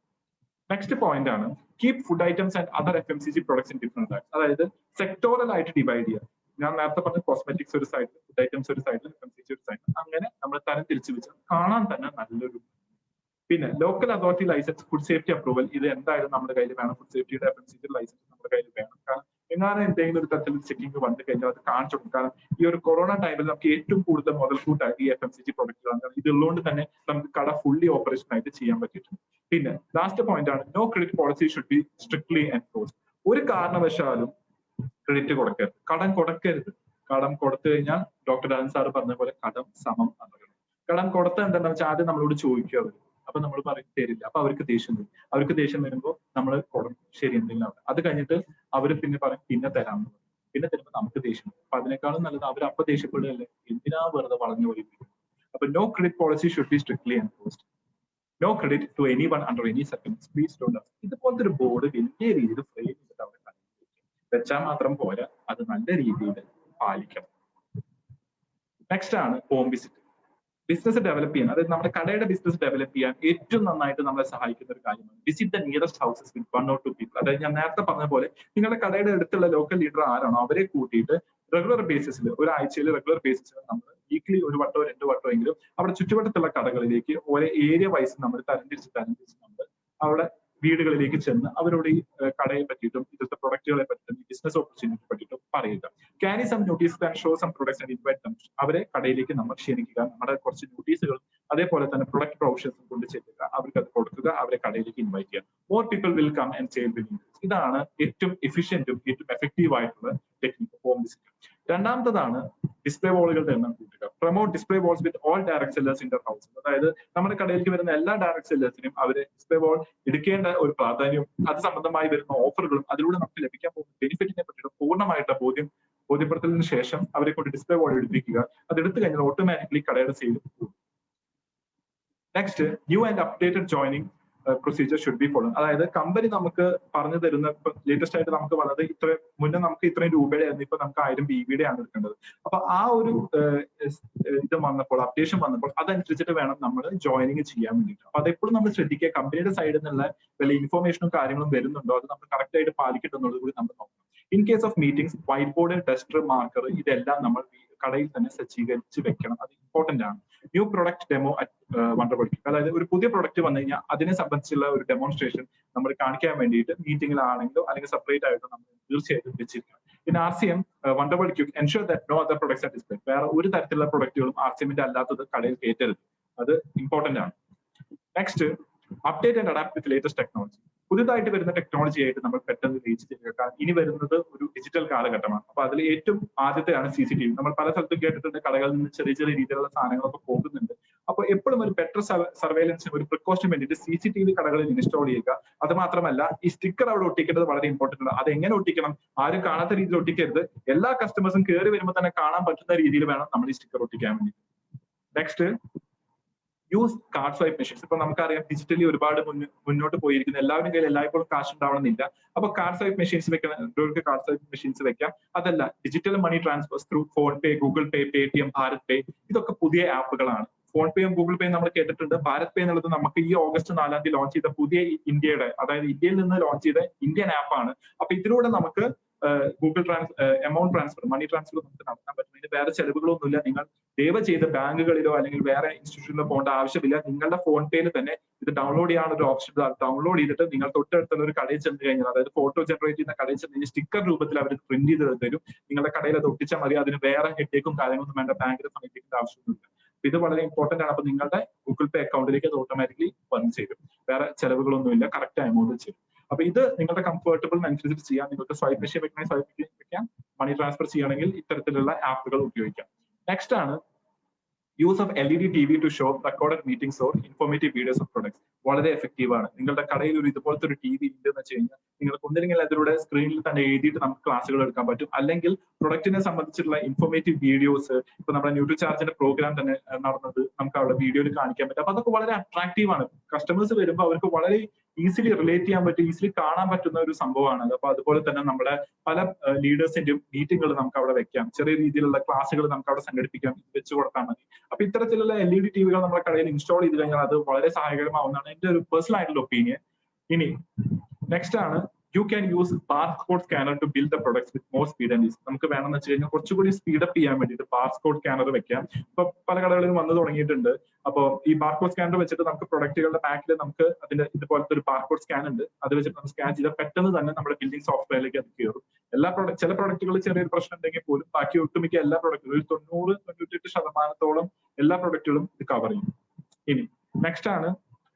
നെക്സ്റ്റ് പോയിന്റ് ആണ് keep food items and other FMCG products in different types. അതായത് സെക്ടോറൽ ആയിട്ട് ഡിവൈഡ് ചെയ്യുക. ഞാൻ നേരത്തെ പറഞ്ഞ കോസ്മെറ്റിക്സ് ഒരു സൈഡിൽ, ഫുഡ് ഐറ്റംസ് ഒരു സൈഡിൽ, FMCG ഒരു സൈഡിൽ, അങ്ങനെ നമ്മൾ തരം തിരിച്ചു വെച്ചാൽ കാണാൻ തന്നെ നല്ലൊരു. പിന്നെ local authority licence, food safety approval, ഇത് എന്തായാലും നമ്മുടെ കയ്യിൽ വേണം. ഫുഡ് സേഫ്റ്റിയുടെ FMCG ലൈസൻസ് നമ്മുടെ കയ്യിൽ വേണം. കാരണം എങ്ങാനും എന്തെങ്കിലും ഒരു തരത്തിൽ ചെക്കിംഗ് വന്നു കഴിഞ്ഞാൽ അത് കാണിച്ചു കൊടുക്കും. കാരണം ഈ ഒരു കൊറോണ ടൈമിൽ നമുക്ക് ഏറ്റവും കൂടുതൽ മുതൽക്കൂട്ടായിട്ട് ഈ FMCG പ്രൊഡക്റ്റുകളാണ്. ഇതുള്ളതുകൊണ്ട് തന്നെ നമുക്ക് കട ഫുള്ളി ഓപ്പറേഷൻ ആയിട്ട് ചെയ്യാൻ പറ്റിയിട്ടുണ്ട്. പിന്നെ ലാസ്റ്റ് പോയിന്റ് ആണ് no credit policy should be strictly enforced. ഒരു കാരണവശാലും ക്രെഡിറ്റ് കൊടുക്കരുത്, കടം കൊടുക്കരുത്. കടം കൊടുത്തു കഴിഞ്ഞാൽ ഡോക്ടർ രാജൻ സാറ് പറഞ്ഞ പോലെ കടം സമം അപകടം. കടം കൊടുത്ത എന്താണെന്ന് വെച്ചാൽ ആദ്യം നമ്മളോട് ചോദിക്കുക അവർ, അപ്പൊ നമ്മൾ പറയും തരില്ല, അപ്പൊ അവർക്ക് ദേഷ്യം വരും. അവർക്ക് ദേഷ്യം വരുമ്പോൾ നമ്മൾ കൊടുക്കും, ശരി എന്തെങ്കിലും ആവട്ടെ. അത് കഴിഞ്ഞിട്ട് അവർ പിന്നെ പറയും പിന്നെ തരാമെന്ന് പറയും. പിന്നെ തരുമ്പോൾ നമുക്ക് ദേഷ്യം വരും. അപ്പൊ അതിനേക്കാളും നല്ലത് അവർ അപ്പൊ ദേഷ്യപ്പെടുകയല്ലേ, എന്തിനാ വെറുതെ വളഞ്ഞു പോയിരിക്കും. അപ്പൊ no credit policy should be strictly enforced. No credit to anyone under any circumstance, please don't ask. ഇതുപോലത്തെ ഒരു ബോർഡ് വലിയ രീതിയിൽ ഫ്രെയിം ചെയ്തിട്ട് അവിടെ വെച്ചാൽ മാത്രം പോരാ, അത് നല്ല രീതിയിൽ പാലിക്കണം. നെക്സ്റ്റ് ആണ് ഹോം വിസിറ്റ്. ബിസിനസ് ഡെവലപ്പ് ചെയ്യാൻ, അതായത് നമ്മുടെ കടയുടെ ബിസിനസ് ഡെവലപ്പ് ചെയ്യാൻ ഏറ്റവും നന്നായിട്ട് നമ്മളെ സഹായിക്കുന്ന ഒരു കാര്യമാണ് visit the nearest houses with 1 or 2 people. അതായത് ഞാൻ നേരത്തെ പറഞ്ഞ പോലെ നിങ്ങളുടെ കടയുടെ അടുത്തുള്ള ലോക്കൽ ലീഡർ ആരാണോ അവരെ കൂട്ടിയിട്ട് റെഗുലർ ബേസിസിൽ, ഒരാഴ്ചയിൽ റെഗുലർ ബേസിസിൽ നമ്മൾ വീക്ക്ലി 1 വട്ടോ 2 വട്ടോ എങ്കിലും അവിടെ ചുറ്റുവട്ടത്തുള്ള കടകളിലേക്ക് ഓരോ ഏരിയ വൈസ് നമ്മൾ തരംതിരിച്ച് നമ്മൾ അവിടെ വീടുകളിലേക്ക് ചെന്ന് അവരോട് ഈ കടയെ പറ്റിയിട്ടും ഇന്നത്തെ പ്രൊഡക്റ്റുകളെ പറ്റിയിട്ടും ഈ ബിസിനസ് ഓപ്പർച്യൂണിറ്റി പറ്റിയിട്ടും പറയുക. Carry some notice and show some products and invite them. അവരെ കടയിലേക്ക് നമ്മൾ ക്ഷണിക്കുക, നമ്മുടെ കുറച്ച് നോട്ടീസുകൾ അതേപോലെ തന്നെ പ്രൊഡക്റ്റ് പ്രൊമോഷൻസും കൊണ്ട് ചെല്ലുക, അവർക്ക് അത് കൊടുക്കുക, അവരെ കടയിലേക്ക് ഇൻവൈറ്റ് ചെയ്യുക. More people will come and sale with you. ഇതാണ് ഏറ്റവും എഫിഷ്യന്റും ഏറ്റവും എഫക്റ്റീവ് ആയിട്ടുള്ള ടെക്നിക്ക് ഹോം വിസിറ്റ്. രണ്ടാമത്തതാണ് ഡിസ്പ്ലേ വാളുകളുടെ എണ്ണം കൂട്ടുക. Promote display walls with all direct sellers in their house. അതായത് നമ്മുടെ കടയിലേക്ക് വരുന്ന എല്ലാ ഡയറക്ട് സെല്ലേഴ്സിനും അവര് ഡിസ്പ്ലേ വാൾ എടുക്കേണ്ട ഒരു പ്രാധാന്യവും അത് സംബന്ധമായി വരുന്ന ഓഫറുകളും അതിലൂടെ നമുക്ക് ലഭിക്കാൻ പോകുന്ന ബെനിഫിറ്റിനെ പറ്റിയിട്ട് പൂർണ്ണമായിട്ട് ബോധ്യപ്പെടുത്തലിന് ശേഷം അവരെ കൊണ്ട് ഡിസ്പ്ലേ വാൾ എടുപ്പിക്കുക. അത് എടുത്തു കഴിഞ്ഞാൽ ഓട്ടോമാറ്റിക്കലി കടയുടെ സെയിൽ കൂടും. Next, new and updated joining procedure should be follow. അതായത് കമ്പനി നമുക്ക് പറഞ്ഞു തരുന്ന, ഇപ്പൊ ലേറ്റസ്റ്റ് ആയിട്ട് നമുക്ക് വന്നത് മുന്നേ നമുക്ക് ഇത്രയും രൂപയുടെ ആയിരുന്നു, ഇപ്പൊ നമുക്ക് 1000 BVD ആണ് എടുക്കേണ്ടത്. അപ്പൊ ആ ഒരു ഇത് വന്നപ്പോൾ, അപ്ഡേഷൻ വന്നപ്പോൾ അതനുസരിച്ചിട്ട് വേണം നമ്മൾ ജോയിനിങ് ചെയ്യാൻ വേണ്ടിയിട്ട്. അപ്പൊ അതെപ്പോഴും നമ്മൾ ശ്രദ്ധിക്കുക, കമ്പനിയുടെ സൈഡിൽ നിന്നുള്ള വല്ല ഇൻഫോർമേഷനും കാര്യങ്ങളും വരുന്നുണ്ടോ, അത് നമ്മൾ കറക്റ്റ് ആയിട്ട് പാലിക്കുന്നുള്ളത് കൂടി നമ്മൾ നോക്കണം. In case of meetings, white board, tester, marker ഇതെല്ലാം നമ്മൾ കടയിൽ തന്നെ സജ്ജീകരിച്ച് വെക്കണം. അത് ഇമ്പോർട്ടന്റ് ആണ്. New product demo at Wonderball Quick. അതായത് ഒരു പുതിയ പ്രൊഡക്റ്റ് വന്നു കഴിഞ്ഞാൽ അതിനെ സംബന്ധിച്ചുള്ള ഒരു ഡെമോൺസ്ട്രേഷൻ നമ്മൾ കാണിക്കാൻ വേണ്ടിയിട്ട് മീറ്റിംഗിലാണെങ്കിലോ അല്ലെങ്കിൽ സെപ്പറേറ്റ് ആയിട്ടോ നമ്മൾ തീർച്ചയായിട്ടും വെച്ചിരിക്കണം. പിന്നെ RCM Wonderball Quick ensure that no other products are display. വേറെ ഒരു തരത്തിലുള്ള പ്രൊഡക്റ്റുകളും RCMന്റെ അല്ലാത്തത് കടയിൽ കയറ്റരുത്. അത് ഇമ്പോർട്ടന്റ് ആണ്. Next, update and adapt with latest technology. പുതുതായിട്ട് വരുന്ന ടെക്നോളജി ആയിട്ട് നമ്മൾ പെട്ടെന്ന് റീച്ച് ചെയ്യുക. കാരണം ഇനി വരുന്നത് ഒരു ഡിജിറ്റൽ കാലഘട്ടമാണ്. അപ്പൊ അതിൽ ഏറ്റവും ആദ്യത്തെയാണ് CCTV. നമ്മൾ പല സ്ഥലത്തും കേട്ടിട്ടുണ്ട് കടകളിൽ നിന്ന് ചെറിയ ചെറിയ രീതിയിലുള്ള സാധനങ്ങളൊക്കെ പോകുന്നുണ്ട്. അപ്പൊ എപ്പോഴും ഒരു ബെറ്റർ സർവൈലൻസിന്, ഒരു പ്രിക്കോഷന് വേണ്ടിയിട്ട് CCTV കടകളിൽ ഇൻസ്റ്റാൾ ചെയ്യുക. അത് മാത്രമല്ല ഈ സ്റ്റിക്കർ അവിടെ ഒട്ടിക്കേണ്ടത് വളരെ ഇമ്പോർട്ടന്റ് ആണ്. അത് എങ്ങനെ ഒട്ടിക്കണം, ആരും കാണാത്ത രീതിയിൽ ഒട്ടിക്കരുത്. എല്ലാ കസ്റ്റമേഴ്സും കയറി വരുമ്പോൾ തന്നെ കാണാൻ പറ്റുന്ന രീതിയിൽ വേണം നമ്മൾ ഈ സ്റ്റിക്കർ ഒട്ടിക്കാൻ വേണ്ടി. Next, use card swipe machines. ഇപ്പൊ നമുക്കറിയാം ഡിജിറ്റലി ഒരുപാട് മുന്നോട്ട് പോയിരിക്കുന്നു. എല്ലാവരും കയ്യിൽ എല്ലായ്പ്പോഴും കാശ് ഉണ്ടാവണമെന്നില്ല. അപ്പൊ കാർഡ് സ്വൈപ്പ് മെഷീൻസ് വെക്കണം, കാർഡ് സ്വൈപ്പ് മെഷീൻസ് വെക്കാം. അതല്ല, digital money transfers through phone pay, Google pay, Paytm, Bharat pay, ഇതൊക്കെ പുതിയ ആപ്പുകളാണ്. ഫോൺ പേയും ഗൂഗിൾ പേയും നമ്മൾ കേട്ടിട്ടുണ്ട്. ഭാരത് പേ എന്നുള്ളത് നമുക്ക് ഈ ഓഗസ്റ്റ് 4-ാം തീയതി ലോഞ്ച് ചെയ്ത പുതിയ ഇന്ത്യയുടെ, അതായത് ഇന്ത്യയിൽ നിന്ന് ലോഞ്ച് ചെയ്ത ഇന്ത്യൻ ആപ്പാണ്. അപ്പൊ ഇതിലൂടെ നമുക്ക് Google amount transfer, money transfer നമുക്ക് നടത്താൻ പറ്റും. ഇതിന് വേറെ ചെലവുകളൊന്നുമില്ല. നിങ്ങൾ ദയവ് ചെയ്ത് ബാങ്കുകളിലോ അല്ലെങ്കിൽ വേറെ ഇൻസ്റ്റിറ്റ്യൂഷനിലോ പോകേണ്ട ആവശ്യമില്ല. നിങ്ങളുടെ ഫോൺ പേയിൽ തന്നെ ഇത് ഡൗൺലോഡ് ചെയ്യാനുള്ള ഒരു ഓപ്ഷൻ. ഡൗൺലോഡ് ചെയ്തിട്ട് നിങ്ങൾ തൊട്ടടുത്തുള്ള ഒരു കടയിൽ ചെന്ന് കഴിഞ്ഞാൽ, അതായത് ഫോട്ടോ ജനറേറ്റ് ചെയ്യുന്ന കടയിൽ ചെന്ന് കഴിഞ്ഞാൽ സ്റ്റിക്കർ രൂപത്തിൽ അവർ പ്രിന്റ് ചെയ്ത് തരും. നിങ്ങളുടെ കടയിൽ അത് ഒട്ടിച്ചാൽ മതി. അതിന് വേറെ ഹെഡേക്കും കാര്യങ്ങളൊന്നും വേണ്ട, ബാങ്കിന്റെ സമയത്തേക്ക് ആവശ്യമൊന്നുമില്ല. ഇത് വളരെ ഇമ്പോർട്ടന്റ് ആണ്. അപ്പൊ നിങ്ങളുടെ ഗൂഗിൾ പേ അക്കൗണ്ടിലേക്ക് അത് ഓട്ടോമാറ്റിക്കലി വന്ന് ചേരും. വേറെ ചെലവുകളൊന്നുമില്ല, കറക്റ്റ് എമൗണ്ട് ചേരും. അപ്പൊ ഇത് നിങ്ങളുടെ കംഫർട്ടബിളിനനുസരിച്ച് ചെയ്യാം. നിങ്ങൾക്ക് സ്വൈപ്പ് മെഷീൻ വെക്കണമെങ്കിൽ സ്വൈപ്പ് മെഷീൻ വെക്കാം, മണി ട്രാൻസ്ഫർ ചെയ്യണമെങ്കിൽ ഇത്തരത്തിലുള്ള ആപ്പുകൾ ഉപയോഗിക്കാം. നെക്സ്റ്റ് ആണ് use of LED TV to show recorded meetings or informative videos of products. വളരെ എഫക്റ്റീവ് ആണ്. നിങ്ങളുടെ കടയിൽ ഒരു ഇതുപോലത്തെ ഒരു TV ഉണ്ടെന്ന് വെച്ച് കഴിഞ്ഞാൽ നിങ്ങൾക്ക് ഒന്നില്ലെങ്കിൽ അതിലൂടെ സ്ക്രീനിൽ തന്നെ എഴുതിയിട്ട് നമുക്ക് ക്ലാസ്സുകൾ എടുക്കാൻ പറ്റും. അല്ലെങ്കിൽ പ്രൊഡക്റ്റിനെ സംബന്ധിച്ചിട്ടുള്ള ഇൻഫോർമേറ്റീവ് വീഡിയോസ്, ഇപ്പൊ നമ്മുടെ ന്യൂട്രി ചാർജിന്റെ പ്രോഗ്രാം തന്നെ നടന്നത് നമുക്ക് അവിടെ വീഡിയോയിൽ കാണിക്കാൻ പറ്റും. അപ്പൊ അതൊക്കെ വളരെ അട്രാക്റ്റീവ് ആണ്. കസ്റ്റമേഴ്സ് വരുമ്പോൾ അവർക്ക് വളരെ ഈസിലി റിലേറ്റ് ചെയ്യാൻ പറ്റും, ഈസിലി കാണാൻ പറ്റുന്ന ഒരു സംഭവമാണ് അത്. അപ്പൊ അതുപോലെ തന്നെ നമ്മുടെ പല ലീഡേഴ്സിന്റെയും മീറ്റിംഗുകൾ നമുക്ക് അവിടെ വെക്കാം. ചെറിയ രീതിയിലുള്ള ക്ലാസ്സുകൾ നമുക്ക് അവിടെ സംഘടിപ്പിക്കാം, വെച്ച് കൊടുത്താൽ മതി. അപ്പൊ ഇത്തരത്തിലുള്ള LED TVകൾ നമ്മുടെ കടയിൽ ഇൻസ്റ്റാൾ ചെയ്ത് കഴിഞ്ഞാൽ അത് വളരെ സഹായകരമാവുന്നതാണ് എന്റെ ഒരു പേഴ്സണൽ ആയിട്ടുള്ള ഒപ്പീനിയൻ. ഇനി നെക്സ്റ്റ് ആണ് you can use barcode scanner to build the products with more speed and ease. നമുക്ക് വേണമെന്ന് വെച്ച് കഴിഞ്ഞാൽ കുറച്ചുകൂടി സ്പീഡപ്പ് ചെയ്യാൻ വേണ്ടിയിട്ട് ബാർകോഡ് സ്കാനർ വെക്കാം. ഇപ്പൊ പല കടകളിലും വന്നു തുടങ്ങിയിട്ടുണ്ട്. അപ്പോൾ ഈ ബാർകോഡ് സ്കാനർ വെച്ചിട്ട് നമുക്ക് പ്രൊഡക്റ്റുകളുടെ ബാക്കിൽ നമുക്ക് അതിന്റെ ഇതുപോലത്തെ ഒരു ബാർകോഡ് സ്കാൻ ഉണ്ട്. അത് വെച്ചിട്ട് നമുക്ക് സ്കാൻ ചെയ്താൽ പെട്ടെന്ന് തന്നെ നമ്മുടെ ബിൽഡിംഗ് സോഫ്റ്റ്വെയറിലേക്ക് അത് കയറും. ചില പ്രൊഡക്റ്റുകൾ ചെറിയൊരു പ്രശ്നം ഉണ്ടെങ്കിൽ പോലും ബാക്കി ഒട്ടുമിക്ക എല്ലാ പ്രൊഡക്റ്റുകളും, ഒരു 90-98% എല്ലാ പ്രൊഡക്റ്റുകളും ഇത് കവർ ചെയ്യും. ഇനി നെക്സ്റ്റ് ആണ്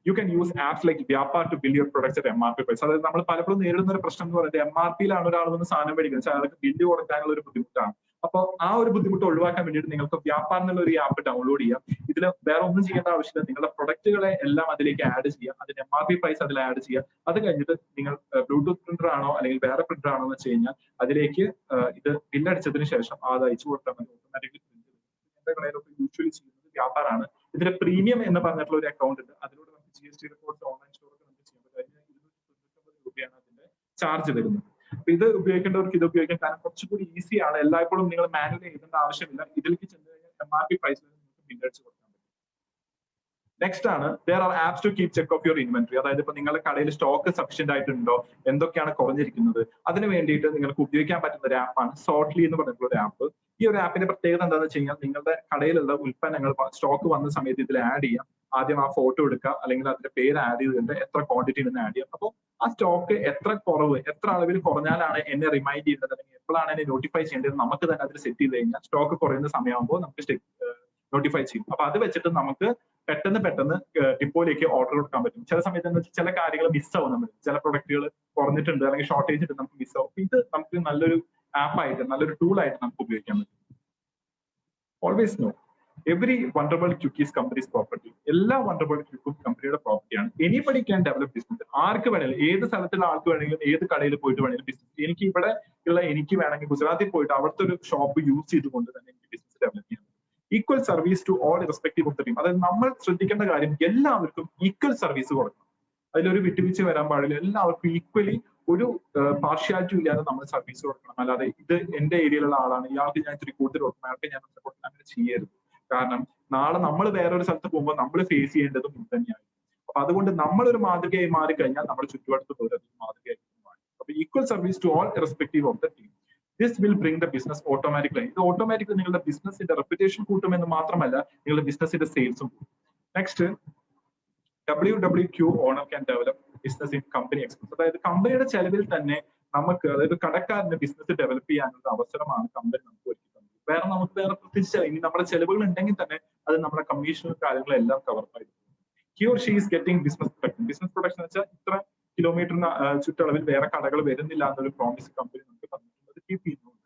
you can use apps like Vyapar to build your products at MRP price. അതായത് നമ്മൾ പലപ്പോഴും നേരിടുന്ന ഒരു പ്രശ്നം എന്ന് പറയുന്നത് MRPയിലാണ് ഒരാൾ വന്ന് സാധനം മേടിക്കുന്നത്, അയാൾക്ക് ബില്ല് കൊടുക്കാനുള്ള ഒരു ബുദ്ധിമുട്ടാണ്. അപ്പോൾ ആ ഒരു ബുദ്ധിമുട്ട് ഒഴിവാക്കാൻ വേണ്ടിയിട്ട് നിങ്ങൾക്ക് വ്യാപാരം എന്നുള്ള ഒരു ആപ്പ് ഡൗൺലോഡ് ചെയ്യാം. ഇതിൽ വേറെ ഒന്നും ചെയ്യേണ്ട ആവശ്യമില്ല. നിങ്ങളുടെ പ്രൊഡക്റ്റുകളെ എല്ലാം അതിലേക്ക് ആഡ് ചെയ്യാം. അതിന്റെ MRP പ്രൈസ് അതിൽ ആഡ് ചെയ്യാം. അത് കഴിഞ്ഞിട്ട് നിങ്ങൾ ബ്ലൂടൂത്ത് പ്രിന്റർ ആണോ അല്ലെങ്കിൽ വേറെ പ്രിന്റർ ആണോ എന്ന് വെച്ച് കഴിഞ്ഞാൽ അതിലേക്ക് ഇത് ബില്ലടിച്ചതിന് ശേഷം അത് അയച്ചു കൊടുത്താൽ മതി. ഓട്ടോമാറ്റിക്കലി എന്റെ കടയിലൊക്കെ യൂഷ്വലി ചെയ്യുന്നത് വ്യാപാരമാണ്. ഇതിന്റെ പ്രീമിയം എന്ന് പറഞ്ഞിട്ടുള്ള ഒരു അക്കൗണ്ട് ഉണ്ട്. അതിലൂടെ നമുക്ക് GST റിപ്പോർട്ട്സ് ഓൺലൈൻ സ്റ്റോറൊക്കെ നമുക്ക് ചെയ്യാൻ പറ്റും. 299 രൂപയാണ് അതിന്റെ ചാർജ് വരുന്നത്. അപ്പൊ ഇത് ഉപയോഗിക്കേണ്ടവർക്ക് ഇത് ഉപയോഗിക്കാൻ കാരണം കുറച്ചുകൂടി ഈസിയാണ്. എല്ലായ്പ്പോഴും നിങ്ങൾ മാനുവലി എഴുതേണ്ട ആവശ്യമില്ല. ഇതിലേക്ക് ചെന്ന് കഴിഞ്ഞാൽ MRP പ്രൈസിൽ നിങ്ങൾക്ക് ബില്ലടിച്ച് കൊടുക്കാൻ പറ്റും. നെക്സ്റ്റ് ആണ് there are apps to keep check of your inventory. അതായത് ഇപ്പൊ നിങ്ങളുടെ കടയിൽ സ്റ്റോക്ക് സഫിഷ്യന്റ് ആയിട്ടുണ്ടോ, എന്തൊക്കെയാണ് കുറഞ്ഞിരിക്കുന്നത്, അതിന് വേണ്ടിയിട്ട് നിങ്ങൾക്ക് ഉപയോഗിക്കാൻ പറ്റുന്ന ഒരു ആപ്പാണ് സോർട്ട്ലി എന്ന് പറഞ്ഞിട്ടുള്ള ഒരു ആപ്പ്. ഈ ഒരു ആപ്പിന്റെ പ്രത്യേകത എന്താണെന്ന് വെച്ച് കഴിഞ്ഞാൽ നിങ്ങളുടെ കടയിലുള്ള ഉൽപ്പന്നങ്ങൾ സ്റ്റോക്ക് വന്ന സമയത്ത് ഇതിൽ ആഡ് ചെയ്യാം. ആദ്യം ആ ഫോട്ടോ എടുക്കുക, അല്ലെങ്കിൽ അതിന്റെ പേര് ആഡ് ചെയ്തിട്ട് എത്ര ക്വാണ്ടിറ്റി ഉണ്ടെന്ന് ആഡ് ചെയ്യാം. അപ്പോൾ ആ സ്റ്റോക്ക് എത്ര കുറവ്, എത്ര അളവിൽ കുറഞ്ഞാലാണ് എന്നെ റിമൈൻഡ് ചെയ്യേണ്ടത്, അല്ലെങ്കിൽ എപ്പോഴാണ് എന്നെ നോട്ടിഫൈ ചെയ്യേണ്ടത്, നമുക്ക് തന്നെ അതിൽ സെറ്റ് ചെയ്ത് കഴിഞ്ഞാൽ സ്റ്റോക്ക് കുറയുന്ന സമയമാകുമ്പോൾ നമുക്ക് നോട്ടിഫൈ ചെയ്യും. അപ്പൊ അത് വെച്ചിട്ട് നമുക്ക് പെട്ടെന്ന് ഡിപ്പോയിലേക്ക് ഓർഡർ കൊടുക്കാൻ പറ്റും. ചില സമയത്ത് എന്താ വെച്ചാൽ ചില കാര്യങ്ങൾ മിസ്സാവും. നമ്മൾ ചില പ്രൊഡക്റ്റുകൾ കുറഞ്ഞിട്ടുണ്ട് അല്ലെങ്കിൽ ഷോർട്ടേജ് ഉണ്ട്, നമുക്ക് മിസ്സാവും. ഇത് നമുക്ക് നല്ലൊരു ആപ്പായിട്ട്, നല്ലൊരു ടൂൾ ആയിട്ട് നമുക്ക് ഉപയോഗിക്കാൻ പറ്റും. Always know every Wonderworld Quick is company's property. എല്ലാ വണ്ടർവേൾഡ് ക്വിക്കും കമ്പനിയുടെ പ്രോപ്പർട്ടിയാണ്. Anybody can develop business. ആർക്ക് വേണമെങ്കിലും, ഏത് സ്ഥലത്തുള്ള ആൾക്ക് വേണമെങ്കിലും, ഏത് കടയിൽ പോയിട്ട് വേണമെങ്കിലും ബിസിനസ്. എനിക്ക് വേണമെങ്കിൽ ഗുജറാത്തിൽ പോയിട്ട് അവിടുത്തെ ഒരു ഷോപ്പ് യൂസ് ചെയ്തുകൊണ്ട് തന്നെ എനിക്ക് ബിസിനസ് ഡെവലപ്പ് ചെയ്യാം. Equal service to all irrespective of the team. അതായത് നമ്മൾ ശ്രദ്ധിക്കേണ്ട കാര്യം എല്ലാവർക്കും ഈക്വൽ സർവീസ് കൊടുക്കണം. അതിലൊരു വിട്ടുവീഴ്ച വരാൻ പാടില്ല. എല്ലാവർക്കും ഈക്വലി ഒരു പാർഷ്യാലിറ്റി ഇല്ലാതെ നമ്മൾ സർവീസ് കൊടുക്കണം. അല്ലാതെ ഇത് എന്റെ ഏരിയയിലുള്ള ആളാണ്, ഇയാൾക്ക് ഞാൻ ഇത്തിരി കൂടുതൽ കൊടുക്കണം, അയാൾക്ക് ഞാൻ കൊടുക്കണം, അങ്ങനെ ചെയ്യരുത്. കാരണം നാളെ നമ്മൾ വേറൊരു സ്ഥലത്ത് പോകുമ്പോൾ നമ്മൾ ഫേസ് ചെയ്യേണ്ടതും ഇത് തന്നെയാണ്. അപ്പൊ അതുകൊണ്ട് നമ്മളൊരു മാതൃകയായി മാറിക്കഴിഞ്ഞാൽ നമ്മുടെ ചുറ്റുവട്ടത്തുള്ളവർ മാതൃകയായി മാറി. അപ്പൊ equal service to all irrespective of the team. This will bring the business automatically. ഇത് ഓട്ടോമാറ്റിക്കലി നിങ്ങളുടെ ബിസിനസിന്റെ റെപ്യൂട്ടേഷൻ കൂട്ടുമെന്ന് മാത്രമല്ല, നിങ്ങളുടെ ബിസിനസിന്റെ സെയിൽസും കൂട്ടും. Next, WWQ owner can develop business in company expense. അതായത് കമ്പനിയുടെ ചെലവിൽ തന്നെ നമുക്ക്, അതായത് കടക്കാരന്റെ ബിസിനസ് ഡെവലപ്പ് ചെയ്യാനുള്ള അവസരമാണ് കമ്പനി നമുക്ക് ഒരുക്കി തന്നത്. നമുക്ക് പ്രത്യേകിച്ച് ഇനി നമ്മുടെ ചെലവുകൾ ഉണ്ടെങ്കിൽ തന്നെ അത് നമ്മുടെ കമ്മീഷനും കാര്യങ്ങളെല്ലാം കവർ ആയി. He or she is getting business protection. Business protection എന്ന് വെച്ചാൽ ഇത്ര കിലോമീറ്ററിന് ചുറ്റളവിൽ വേറെ കടകൾ വരുന്നില്ല എന്നൊരു പ്രോമിസ് കമ്പനി നമുക്ക് തന്നിട്ടുള്ളത് കീപ്പ് ചെയ്യുന്നുണ്ട്.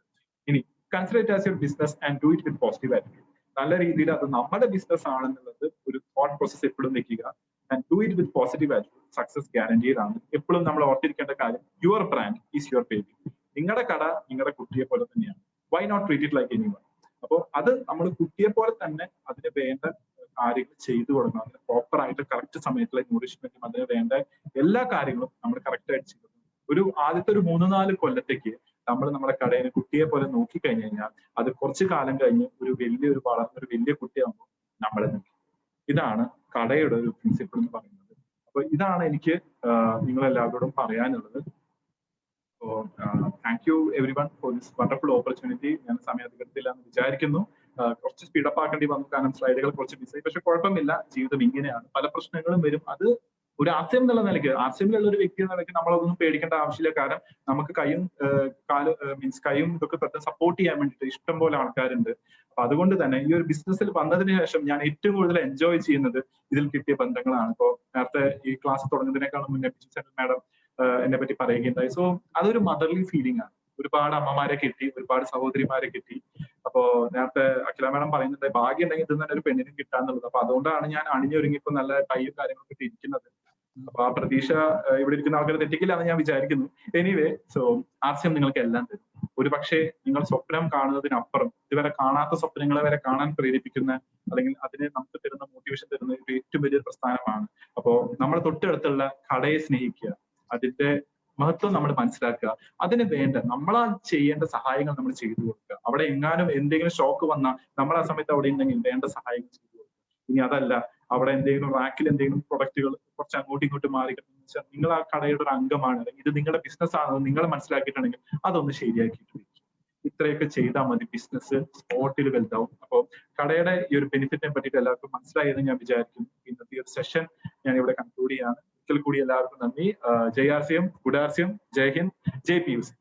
ഇനി consider it as your business and do it with positive attitude. നല്ല രീതിയിൽ അത് നമ്മുടെ ബിസിനസ് ആണെന്നുള്ളത് ഒരു തോട്ട് പ്രോസസ് എപ്പോഴും വെക്കുക. And do it with positive attitude. Success guaranteed ആണ്. എപ്പോഴും നമ്മൾ ഓർത്തിരിക്കേണ്ട കാര്യം, your brand is your baby. നിങ്ങളുടെ കട നിങ്ങളുടെ കുട്ടിയെ പോലെ തന്നെയാണ്. Why not treat it like anyone. അപ്പോൾ അത് നമ്മൾ കുട്ടിയെ പോലെ തന്നെ അതിന് വേണ്ട കാര്യങ്ങൾ ചെയ്തു കൊടുക്കണം. അതിന് പ്രോപ്പർ ആയിട്ട് കറക്റ്റ് സമയത്തുള്ള ന്യൂട്രീഷനും അതിന് വേണ്ട എല്ലാ കാര്യങ്ങളും നമ്മൾ കറക്റ്റ് ആയിട്ട് ചെയ്തു. ഒരു ആദ്യത്തെ ഒരു 3-4 കൊല്ലത്തേക്ക് നമ്മൾ നമ്മുടെ കടയെ കുട്ടിയെ പോലെ നോക്കി കഴിഞ്ഞു കഴിഞ്ഞാൽ അത് കുറച്ചു കാലം കഴിഞ്ഞ് ഒരു വലിയ കുട്ടിയാകുമ്പോൾ നമ്മളെ നോക്കി. ഇതാണ് കടയുടെ ഒരു പ്രിൻസിപ്പിൾ എന്ന് പറയുന്നത്. അപ്പൊ ഇതാണ് എനിക്ക് നിങ്ങളെല്ലാവരോടും പറയാനുള്ളത്. Thank you every one for this wonderful opportunity. ഞാൻ സമയത്തില്ല എന്ന് വിചാരിക്കുന്നു. കുറച്ച് സ്പീഡപ്പ് ആക്കേണ്ടി വന്നു, കാരണം സ്ലൈഡുകൾ കുറച്ച് മിസ്സായി. പക്ഷെ കുഴപ്പമില്ല, ജീവിതം ഇങ്ങനെയാണ്, പല പ്രശ്നങ്ങളും വരും. അത് ഒരു ആശയം എന്നുള്ള നിലയ്ക്ക്, ആശയമുള്ള ഒരു വ്യക്തി എന്ന നിലയ്ക്ക് നമ്മളതൊന്നും പേടിക്കേണ്ട ആവശ്യമില്ല. കാരണം നമുക്ക് കൈയും ഇതൊക്കെ പെട്ടെന്ന് സപ്പോർട്ട് ചെയ്യാൻ വേണ്ടിയിട്ട് ഇഷ്ടം പോലെ ആൾക്കാരുണ്ട്. അപ്പൊ അതുകൊണ്ട് തന്നെ ഈ ഒരു ബിസിനസ്സിൽ വന്നതിന് ശേഷം ഞാൻ ഏറ്റവും കൂടുതൽ എൻജോയ് ചെയ്യുന്നത് ഇതിൽ കിട്ടിയ ബന്ധങ്ങളാണ്. ഇപ്പോൾ നേരത്തെ ഈ ക്ലാസ് തുടങ്ങുന്നതിനേക്കാളും മുന്നേ മാഡം എന്നെ പറ്റി പറയുകയുണ്ടായി. സോ അതൊരു മദർലി ഫീലിംഗ് ആണ്. ഒരുപാട് അമ്മമാരെ കിട്ടി, ഒരുപാട് സഹോദരിമാരെ കിട്ടി. അപ്പോ നേരത്തെ അഖില മാഡം പറയുന്നത് ഭാഗ്യം ഉണ്ടെങ്കിൽ ഇത് തന്നെ ഒരു പെണ്ണിനും കിട്ടാന്നുള്ളത്. അപ്പൊ അതുകൊണ്ടാണ് ഞാൻ അണിഞ്ഞൊരുങ്ങിപ്പോ നല്ല ടൈയും കാര്യങ്ങളൊക്കെ ഇരിക്കുന്നത്. അപ്പൊ ആ പ്രതീക്ഷ ഇവിടെ ഇരിക്കുന്ന ആൾക്കാർ തെറ്റിക്കില്ല എന്ന് ഞാൻ വിചാരിക്കുന്നു. എനിവേ, സോ ആർസിഎം നിങ്ങൾക്ക് എല്ലാം തരും. ഒരു പക്ഷേ നിങ്ങൾ സ്വപ്നം കാണുന്നതിനപ്പുറം ഇതുവരെ കാണാത്ത സ്വപ്നങ്ങളെ വരെ കാണാൻ പ്രേരിപ്പിക്കുന്ന, അല്ലെങ്കിൽ അതിന് നമുക്ക് തരുന്ന മോട്ടിവേഷൻ തരുന്ന ഒരു ഏറ്റവും വലിയൊരു പ്രസ്ഥാനമാണ്. അപ്പോ നമ്മുടെ തൊട്ടടുത്തുള്ള കടയെ സ്നേഹിക്കുക, അതിന്റെ മഹത്വം നമ്മൾ മനസ്സിലാക്കുക, അതിന് വേണ്ട നമ്മളാൽ ചെയ്യേണ്ട സഹായങ്ങൾ നമ്മൾ ചെയ്തു കൊടുക്കുക. അവിടെ എങ്ങാനും എന്തെങ്കിലും ഷോക്ക് വന്നാൽ നമ്മൾ ആ സമയത്ത് അവിടെ ഉണ്ടെങ്കിൽ വേണ്ട സഹായങ്ങൾ ചെയ്തു കൊടുക്കുക. ഇനി അതല്ല, അവിടെ എന്തെങ്കിലും റാക്കിൽ എന്തെങ്കിലും പ്രൊഡക്റ്റുകൾ കുറച്ച് അങ്ങോട്ടും ഇങ്ങോട്ടും മാറി വെച്ചാൽ നിങ്ങൾ ആ കടയുടെ ഒരു അംഗമാണ്, അല്ലെങ്കിൽ ഇത് നിങ്ങളുടെ ബിസിനസ് ആണെന്ന് നിങ്ങൾ മനസ്സിലാക്കിയിട്ടുണ്ടെങ്കിൽ അതൊന്ന് ശരിയാക്കിയിട്ട് വയ്ക്കും. ഇത്രയൊക്കെ ചെയ്താൽ മതി, ബിസിനസ് സ്പോട്ടിൽ വലുതാവും. അപ്പോൾ കടയുടെ ഈ ഒരു ബെനിഫിറ്റിനെ പറ്റിയിട്ട് എല്ലാവർക്കും മനസ്സിലായെന്ന് ഞാൻ വിചാരിക്കുന്നു. ഇന്നത്തെ ഒരു സെഷൻ ഞാൻ ഇവിടെ കൺക്ലൂഡ് ചെയ്യാണ്. ഒരിക്കൽ കൂടി എല്ലാവർക്കും നന്ദി. ജയ് ആർസിഎം, ഗുഡ് ആർസിഎം, ജയ് ഹിന്ദ്, ജയ് പി യു സി.